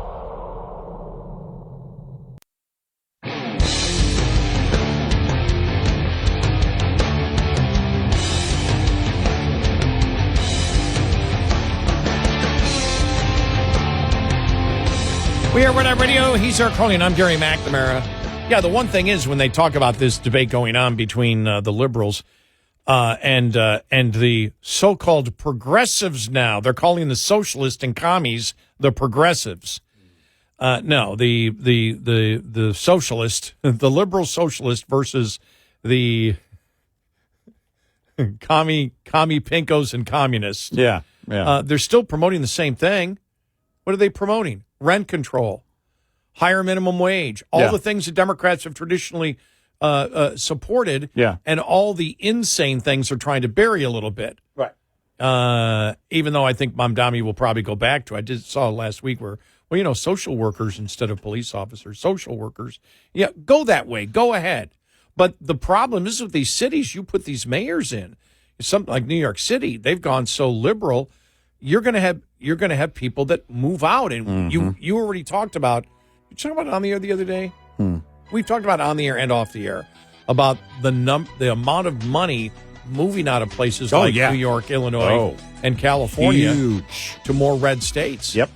Speaker 3: We are Red Eye Radio. He's Eric Harley, and I'm Gary McNamara. Yeah, the one thing is when they talk about this debate going on between the liberals and the so-called progressives now, they're calling the socialists and commies the progressives. No, the socialist, the liberal socialist versus the commie pinkos and communists.
Speaker 2: Yeah.
Speaker 3: They're still promoting the same thing. What are they promoting? Rent control, higher minimum wage, all the things that Democrats have traditionally supported, and all the insane things they're trying to bury a little bit.
Speaker 2: Right.
Speaker 3: Even though I think Mamdani will probably go back to, I saw last week where, social workers instead of police officers, social workers. Yeah, go that way. Go ahead. But the problem is with these cities, you put these mayors in. Something like New York City, they've gone so liberal. You're going to have people that move out, and you already talked about. You talked about it on the air the other day. We've talked about it on the air and off the air about the amount of money moving out of places like New York, Illinois, and California to more red states.
Speaker 2: Yep.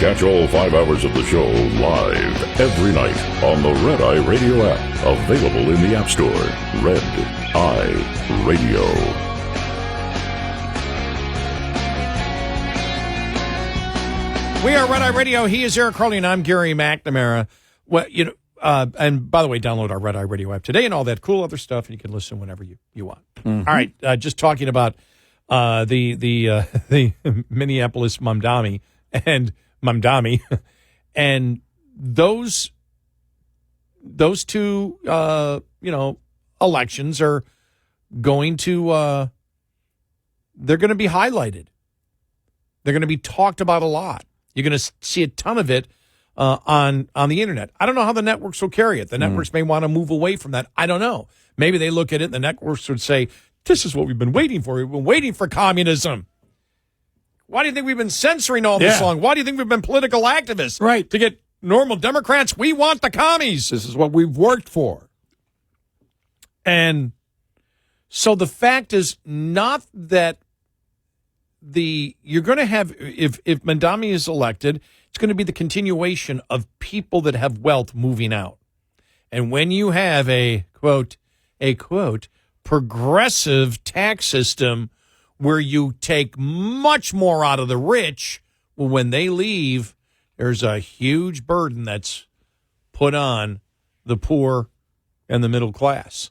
Speaker 1: Catch all 5 hours of the show live every night on the Red Eye Radio app, available in the App Store. Red Eye Radio.
Speaker 3: We are Red Eye Radio. He is Eric Harley, and I'm Gary McNamara. Well, and by the way, download our Red Eye Radio app today and all that cool other stuff, and you can listen whenever you want. All right, just talking about the Minneapolis Mamdani and and those two elections are going to they're going to be highlighted. They're going to be talked about a lot. You're going to see a ton of it on the internet. I don't know how the networks will carry it. The networks may want to move away from that. I don't know. Maybe they look at it and the networks would say, This is what we've been waiting for. We've been waiting for communism. Why do you think we've been censoring all this long? Why do you think we've been political activists?
Speaker 2: Right.
Speaker 3: To get normal Democrats, we want the commies.
Speaker 2: This is what we've worked for.
Speaker 3: And so the fact is not that you're going to have, if Mamdani is elected, it's going to be the continuation of people that have wealth moving out. And when you have a quote, progressive tax system where you take much more out of the rich, well, when they leave, there's a huge burden that's put on the poor and the middle class.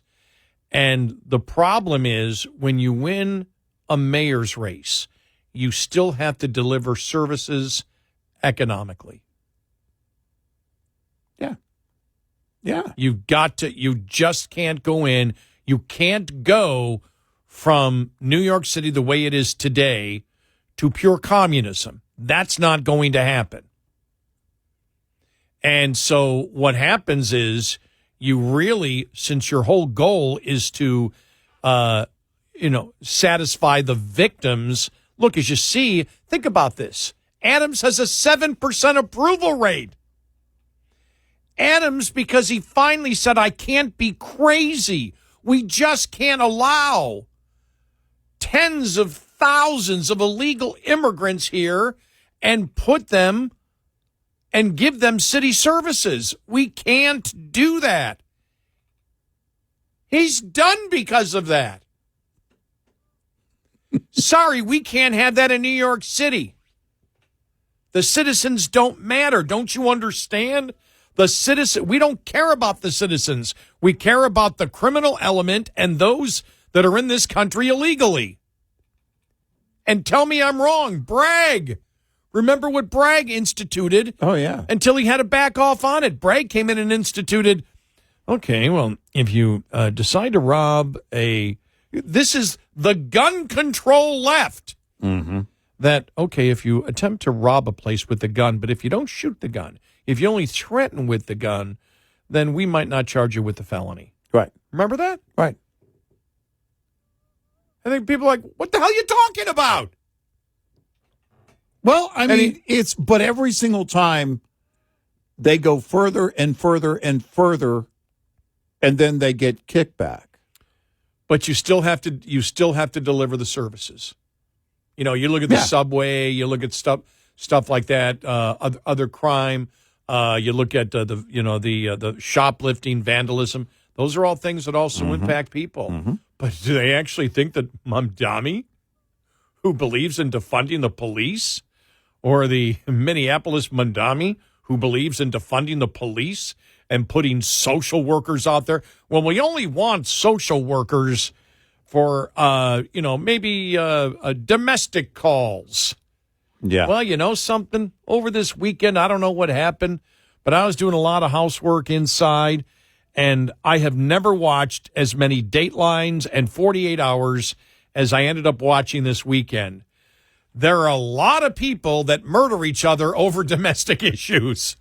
Speaker 3: And the problem is when you win a mayor's race, you still have to deliver services economically.
Speaker 2: Yeah.
Speaker 3: You just can't go in. You can't go from New York City the way it is today to pure communism. That's not going to happen. And so what happens is you really, since your whole goal is to, satisfy the victims. Look, as you see, think about this. Adams has a 7% approval rate. Adams, because he finally said, I can't be crazy. We just can't allow tens of thousands of illegal immigrants here and put them and give them city services. We can't do that. He's done because of that. Sorry, we can't have that in New York City. The citizens don't matter. Don't you understand? We don't care about the citizens. We care about the criminal element and those that are in this country illegally. And tell me I'm wrong. Bragg. Remember what Bragg instituted?
Speaker 2: Oh, yeah.
Speaker 3: Until he had to back off on it. Bragg came in and instituted, okay, well, if you decide to rob this is the gun control left.
Speaker 2: Mm-hmm.
Speaker 3: That, okay, if you attempt to rob a place with the gun, but if you don't shoot the gun, if you only threaten with the gun, then we might not charge you with the felony.
Speaker 2: Right.
Speaker 3: Remember that?
Speaker 2: Right.
Speaker 3: I think people are like, what the hell are you talking about?
Speaker 2: Well, I mean, but every single time they go further and further and further, and then they get kickback.
Speaker 3: But you still have to deliver the services. You know, you look at the subway, you look at stuff like that, other crime. You look at the shoplifting, vandalism. Those are all things that also impact people. Mm-hmm. But do they actually think that Mamdani, who believes in defunding the police, or the Minneapolis Mamdani, who believes in defunding the police and putting social workers out there? Well, we only want social workers for, maybe domestic calls.
Speaker 2: Yeah.
Speaker 3: Well, you know something? Over this weekend, I don't know what happened, but I was doing a lot of housework inside, and I have never watched as many Datelines and 48 Hours as I ended up watching this weekend. There are a lot of people that murder each other over domestic issues.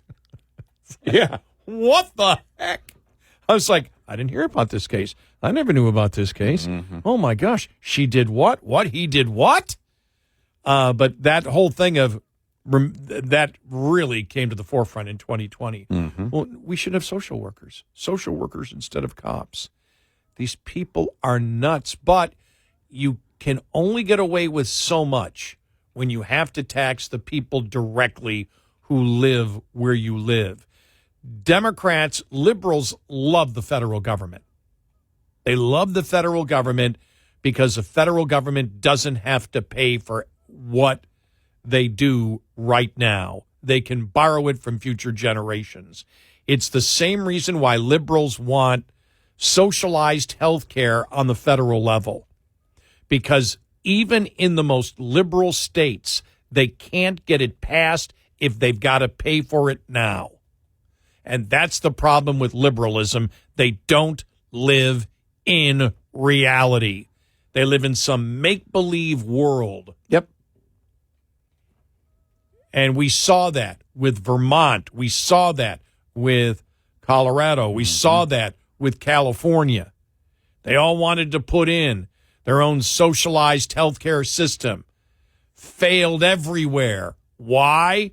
Speaker 2: Yeah.
Speaker 3: What the heck? I was like, I didn't hear about this case. I never knew about this case. Mm-hmm. Oh, my gosh. She did what? What? He did what? But that whole thing that really came to the forefront in 2020. Mm-hmm. Well, we should have social workers instead of cops. These people are nuts, but you can only get away with so much when you have to tax the people directly who live where you live. Democrats, liberals love the federal government. They love the federal government because the federal government doesn't have to pay for what they do right now. They can borrow it from future generations. It's the same reason why liberals want socialized health care on the federal level. Because even in the most liberal states, they can't get it passed if they've got to pay for it now. And that's the problem with liberalism. They don't live in reality. They live in some make-believe world.
Speaker 2: Yep.
Speaker 3: And we saw that with Vermont. We saw that with Colorado. We saw that with California. They all wanted to put in. their own socialized healthcare system. Failed everywhere. Why?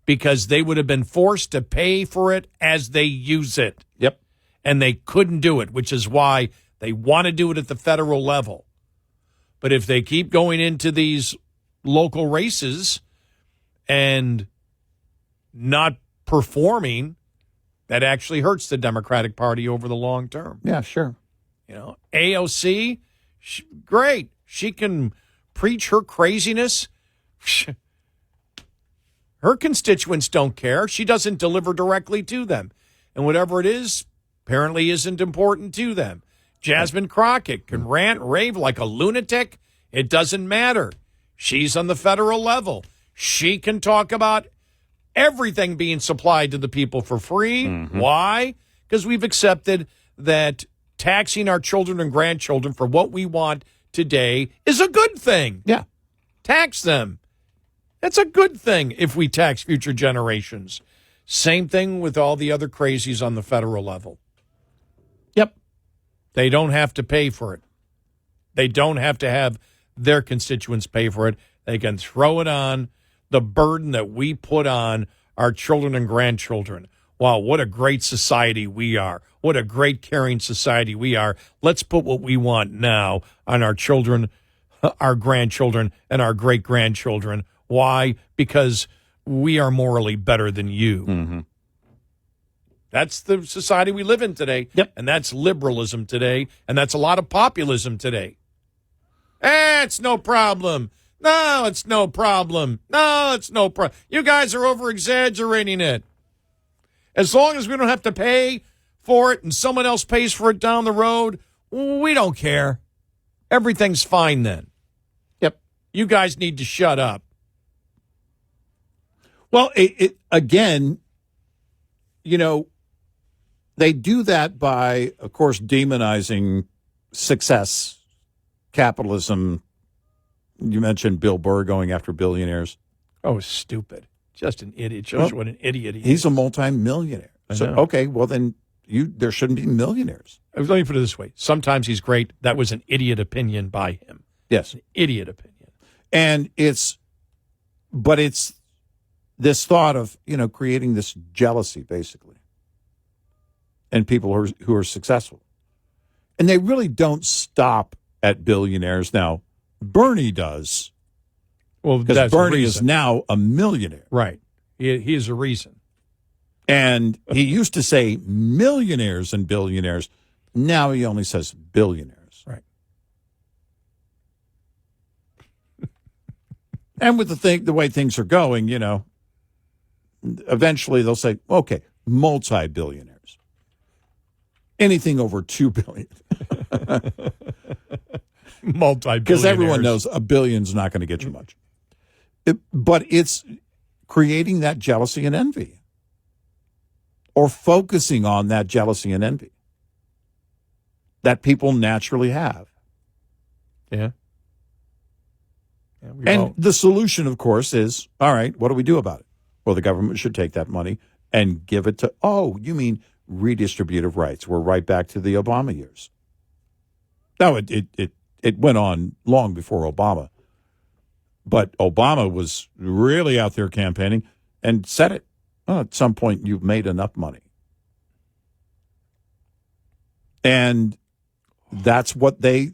Speaker 3: Because they would have been forced to pay for it as they use it.
Speaker 2: Yep.
Speaker 3: And they couldn't do it, which is why they want to do it at the federal level. But if they keep going into these local races and not performing, that actually hurts the Democratic Party over the long term.
Speaker 2: Yeah, sure.
Speaker 3: You know, AOC, great. She can preach her craziness. Her constituents don't care. She doesn't deliver directly to them. And whatever it is, apparently isn't important to them. Jasmine Crockett can rant, rave like a lunatic. It doesn't matter. She's on the federal level. She can talk about everything being supplied to the people for free. Mm-hmm. Why? Because we've accepted that taxing our children and grandchildren for what we want today is a good thing.
Speaker 2: Yeah.
Speaker 3: Tax them. That's a good thing if we tax future generations. Same thing with all the other crazies on the federal level.
Speaker 2: Yep.
Speaker 3: They don't have to pay for it. They don't have to have their constituents pay for it. They can throw it on the burden that we put on our children and grandchildren. Wow, what a great society we are. What a great caring society we are. Let's put what we want now on our children, our grandchildren, and our great-grandchildren. Why? Because we are morally better than you.
Speaker 2: Mm-hmm.
Speaker 3: That's the society we live in today.
Speaker 2: Yep.
Speaker 3: And that's liberalism today. And that's a lot of populism today. It's no problem. No, it's no problem. No, it's no problem. You guys are over-exaggerating it. As long as we don't have to pay for it and someone else pays for it down the road, we don't care. Everything's fine then.
Speaker 2: Yep.
Speaker 3: You guys need to shut up.
Speaker 2: Well, again, you know, they do that by, of course, demonizing success, capitalism. You mentioned Bill Burr going after billionaires.
Speaker 3: Oh, stupid. Just an idiot. Shows you what an idiot he is.
Speaker 2: He's a multimillionaire. So, okay, well, then there shouldn't be millionaires.
Speaker 3: Let me put it this way. Sometimes he's great. That was an idiot opinion by him.
Speaker 2: Yes.
Speaker 3: An idiot opinion.
Speaker 2: And it's this thought of, you know, creating this jealousy, basically, and people who are successful. And they really don't stop at billionaires. Now, Bernie does.
Speaker 3: Well,
Speaker 2: because Bernie is now a millionaire.
Speaker 3: Right. He is a reason.
Speaker 2: And he used to say millionaires and billionaires. Now he only says billionaires.
Speaker 3: Right.
Speaker 2: And with the way things are going, you know, eventually they'll say, okay, multi-billionaires. Anything over $2 billion.
Speaker 3: Multi-billionaires.
Speaker 2: Because everyone knows a billion's not going to get you much. But it's creating that jealousy and envy. Or focusing on that jealousy and envy that people naturally have.
Speaker 3: Yeah.
Speaker 2: And the solution, of course, is, all right, what do we do about it? Well, the government should take that money and give it to, you mean redistributive rights. We're right back to the Obama years. Now, it went on long before Obama. But Obama was really out there campaigning and said it. At some point, you've made enough money. And that's what they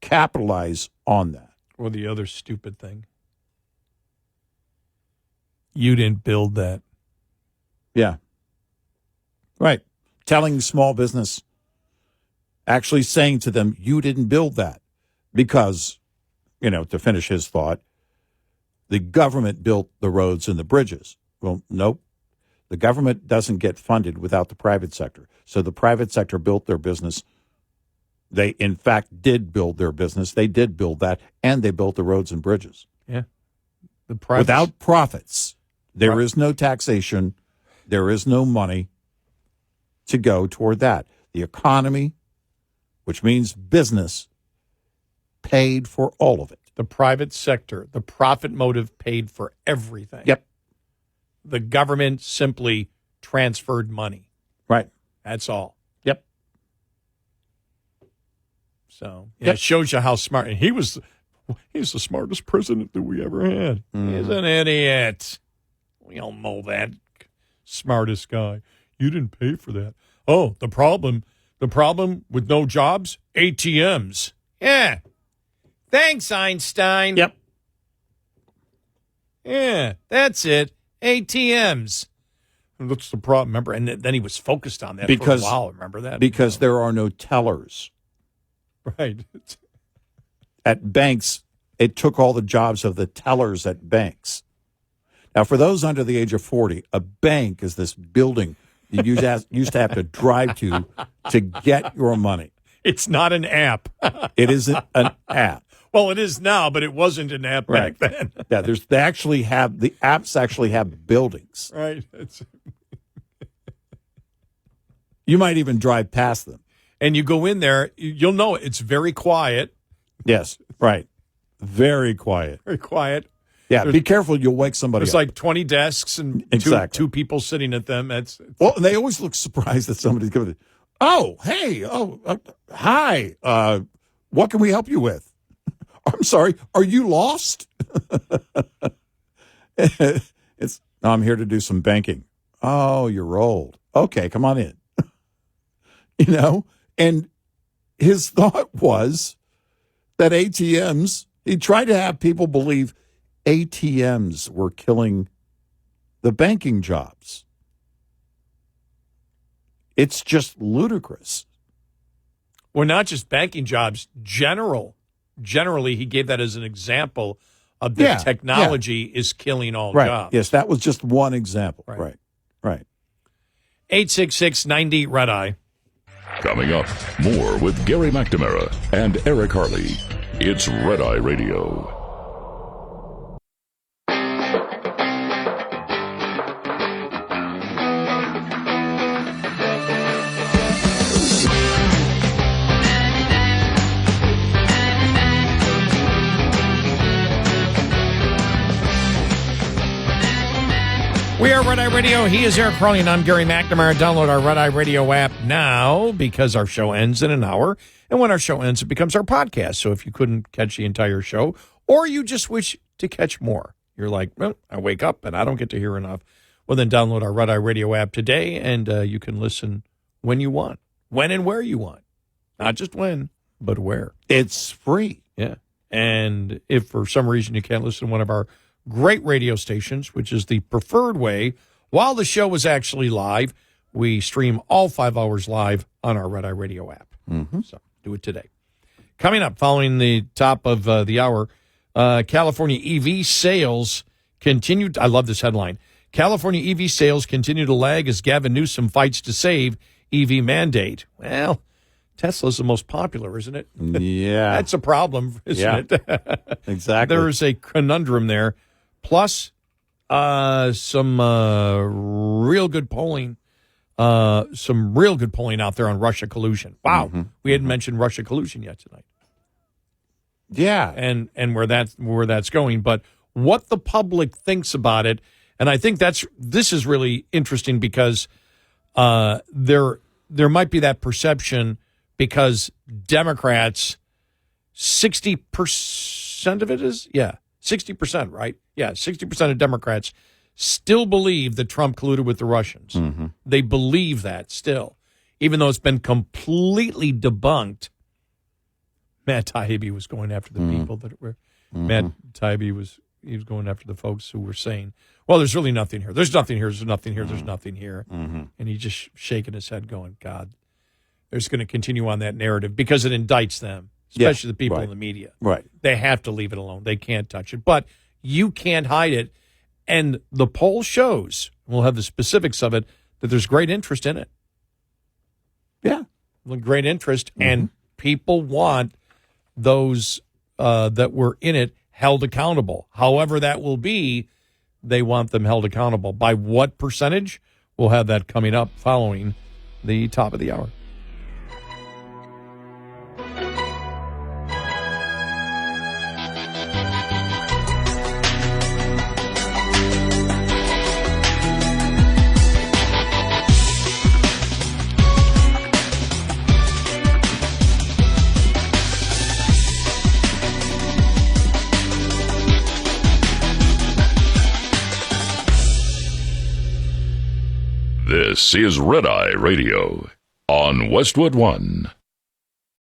Speaker 2: capitalize on that.
Speaker 3: Or the other stupid thing. You didn't build that.
Speaker 2: Yeah. Right. Telling small business, actually saying to them, you didn't build that. Because, you know, to finish his thought, the government built the roads and the bridges. Well, nope. The government doesn't get funded without the private sector. So the private sector built their business. They, in fact, did build their business. They did build that, and they built the roads and bridges.
Speaker 3: Yeah.
Speaker 2: Without profits, there is no taxation. There is no money to go toward that. The economy, which means business, paid for all of it.
Speaker 3: The private sector, the profit motive paid for everything.
Speaker 2: Yep.
Speaker 3: The government simply transferred money.
Speaker 2: Right.
Speaker 3: That's all.
Speaker 2: Yep.
Speaker 3: So it shows you how smart. And he's the smartest president that we ever had. He's an idiot. We all know that. Smartest guy. You didn't pay for that. Oh, the problem with no jobs? ATMs. Yeah. Thanks, Einstein.
Speaker 2: Yep.
Speaker 3: Yeah, that's it. ATMs. What's the problem? Remember? And then he was focused on that for a while. Remember that?
Speaker 2: Because there are no tellers.
Speaker 3: Right.
Speaker 2: At banks, it took all the jobs of the tellers at banks. Now, for those under the age of 40, a bank is this building you used to have to drive to get your money.
Speaker 3: It's not an app.
Speaker 2: It isn't an app.
Speaker 3: Well, it is now, but it wasn't an app back then.
Speaker 2: Yeah, the apps actually have buildings.
Speaker 3: Right.
Speaker 2: You might even drive past them.
Speaker 3: And you go in there, you'll know it's very quiet.
Speaker 2: Yes, right. Very quiet.
Speaker 3: Very quiet.
Speaker 2: Yeah, be careful, you'll wake somebody up.
Speaker 3: There's like 20 desks and two people sitting at them.
Speaker 2: Well, and they always look surprised that somebody's giving it. Oh, hey, hi. What can we help you with? I'm sorry, are you lost? I'm here to do some banking. Oh, you're old. Okay, come on in. And his thought was that ATMs, he tried to have people believe ATMs were killing the banking jobs. It's just ludicrous.
Speaker 3: Well, not just banking jobs, generally, he gave that as an example of the technology is killing all jobs.
Speaker 2: Yes, that was just one example. Right.
Speaker 3: 866-90-RED-EYE.
Speaker 1: Coming up, more with Gary McNamara and Eric Harley. It's Red Eye Radio.
Speaker 3: We are Red Eye Radio. He is Eric Harley, and I'm Gary McNamara. Download our Red Eye Radio app now because our show ends in an hour. And when our show ends, it becomes our podcast. So if you couldn't catch the entire show or you just wish to catch more, you're like, well, I wake up and I don't get to hear enough. Well, then download our Red Eye Radio app today, and you can listen when you want, when and where you want. Not just when, but where.
Speaker 2: It's free.
Speaker 3: Yeah. And if for some reason you can't listen to one of our great radio stations, which is the preferred way, while the show is actually live, we stream all 5 hours live on our Red Eye Radio app.
Speaker 2: Mm-hmm.
Speaker 3: So do it today. Coming up, following the top of the hour, California EV sales continued. I love this headline. California EV sales continue to lag as Gavin Newsom fights to save EV mandate. Well, Tesla's the most popular, isn't it?
Speaker 2: Yeah.
Speaker 3: That's a problem, isn't it?
Speaker 2: Exactly.
Speaker 3: There's a conundrum there. Plus, some real good polling. Some real good polling out there on Russia collusion. Wow.
Speaker 2: Mm-hmm.
Speaker 3: We hadn't mentioned Russia collusion yet tonight.
Speaker 2: Yeah.
Speaker 3: And where that's going. But what the public thinks about it, and I think this is really interesting because there might be that perception because Democrats, 60% of it is? Yeah, 60%, right? Yeah, 60% of Democrats still believe that Trump colluded with the Russians.
Speaker 2: Mm-hmm.
Speaker 3: They believe that still, even though it's been completely debunked. Matt Taibbi was going after the people that were. Mm-hmm. Matt Taibbi was going after the folks who were saying, well, there's really nothing here. There's nothing here. There's nothing here. There's nothing here.
Speaker 2: Mm-hmm.
Speaker 3: And he's just shaking his head going, God, there's going to continue on that narrative because it indicts them, especially the people in the media.
Speaker 2: Right.
Speaker 3: They have to leave it alone. They can't touch it. But you can't hide it. And the poll shows, we'll have the specifics of it, that there's great interest in it.
Speaker 2: Yeah.
Speaker 3: Great interest. Mm-hmm. And people want those that were in it held accountable. However that will be, they want them held accountable. By what percentage? We'll have that coming up following the top of the hour.
Speaker 1: This is Red Eye Radio on Westwood One.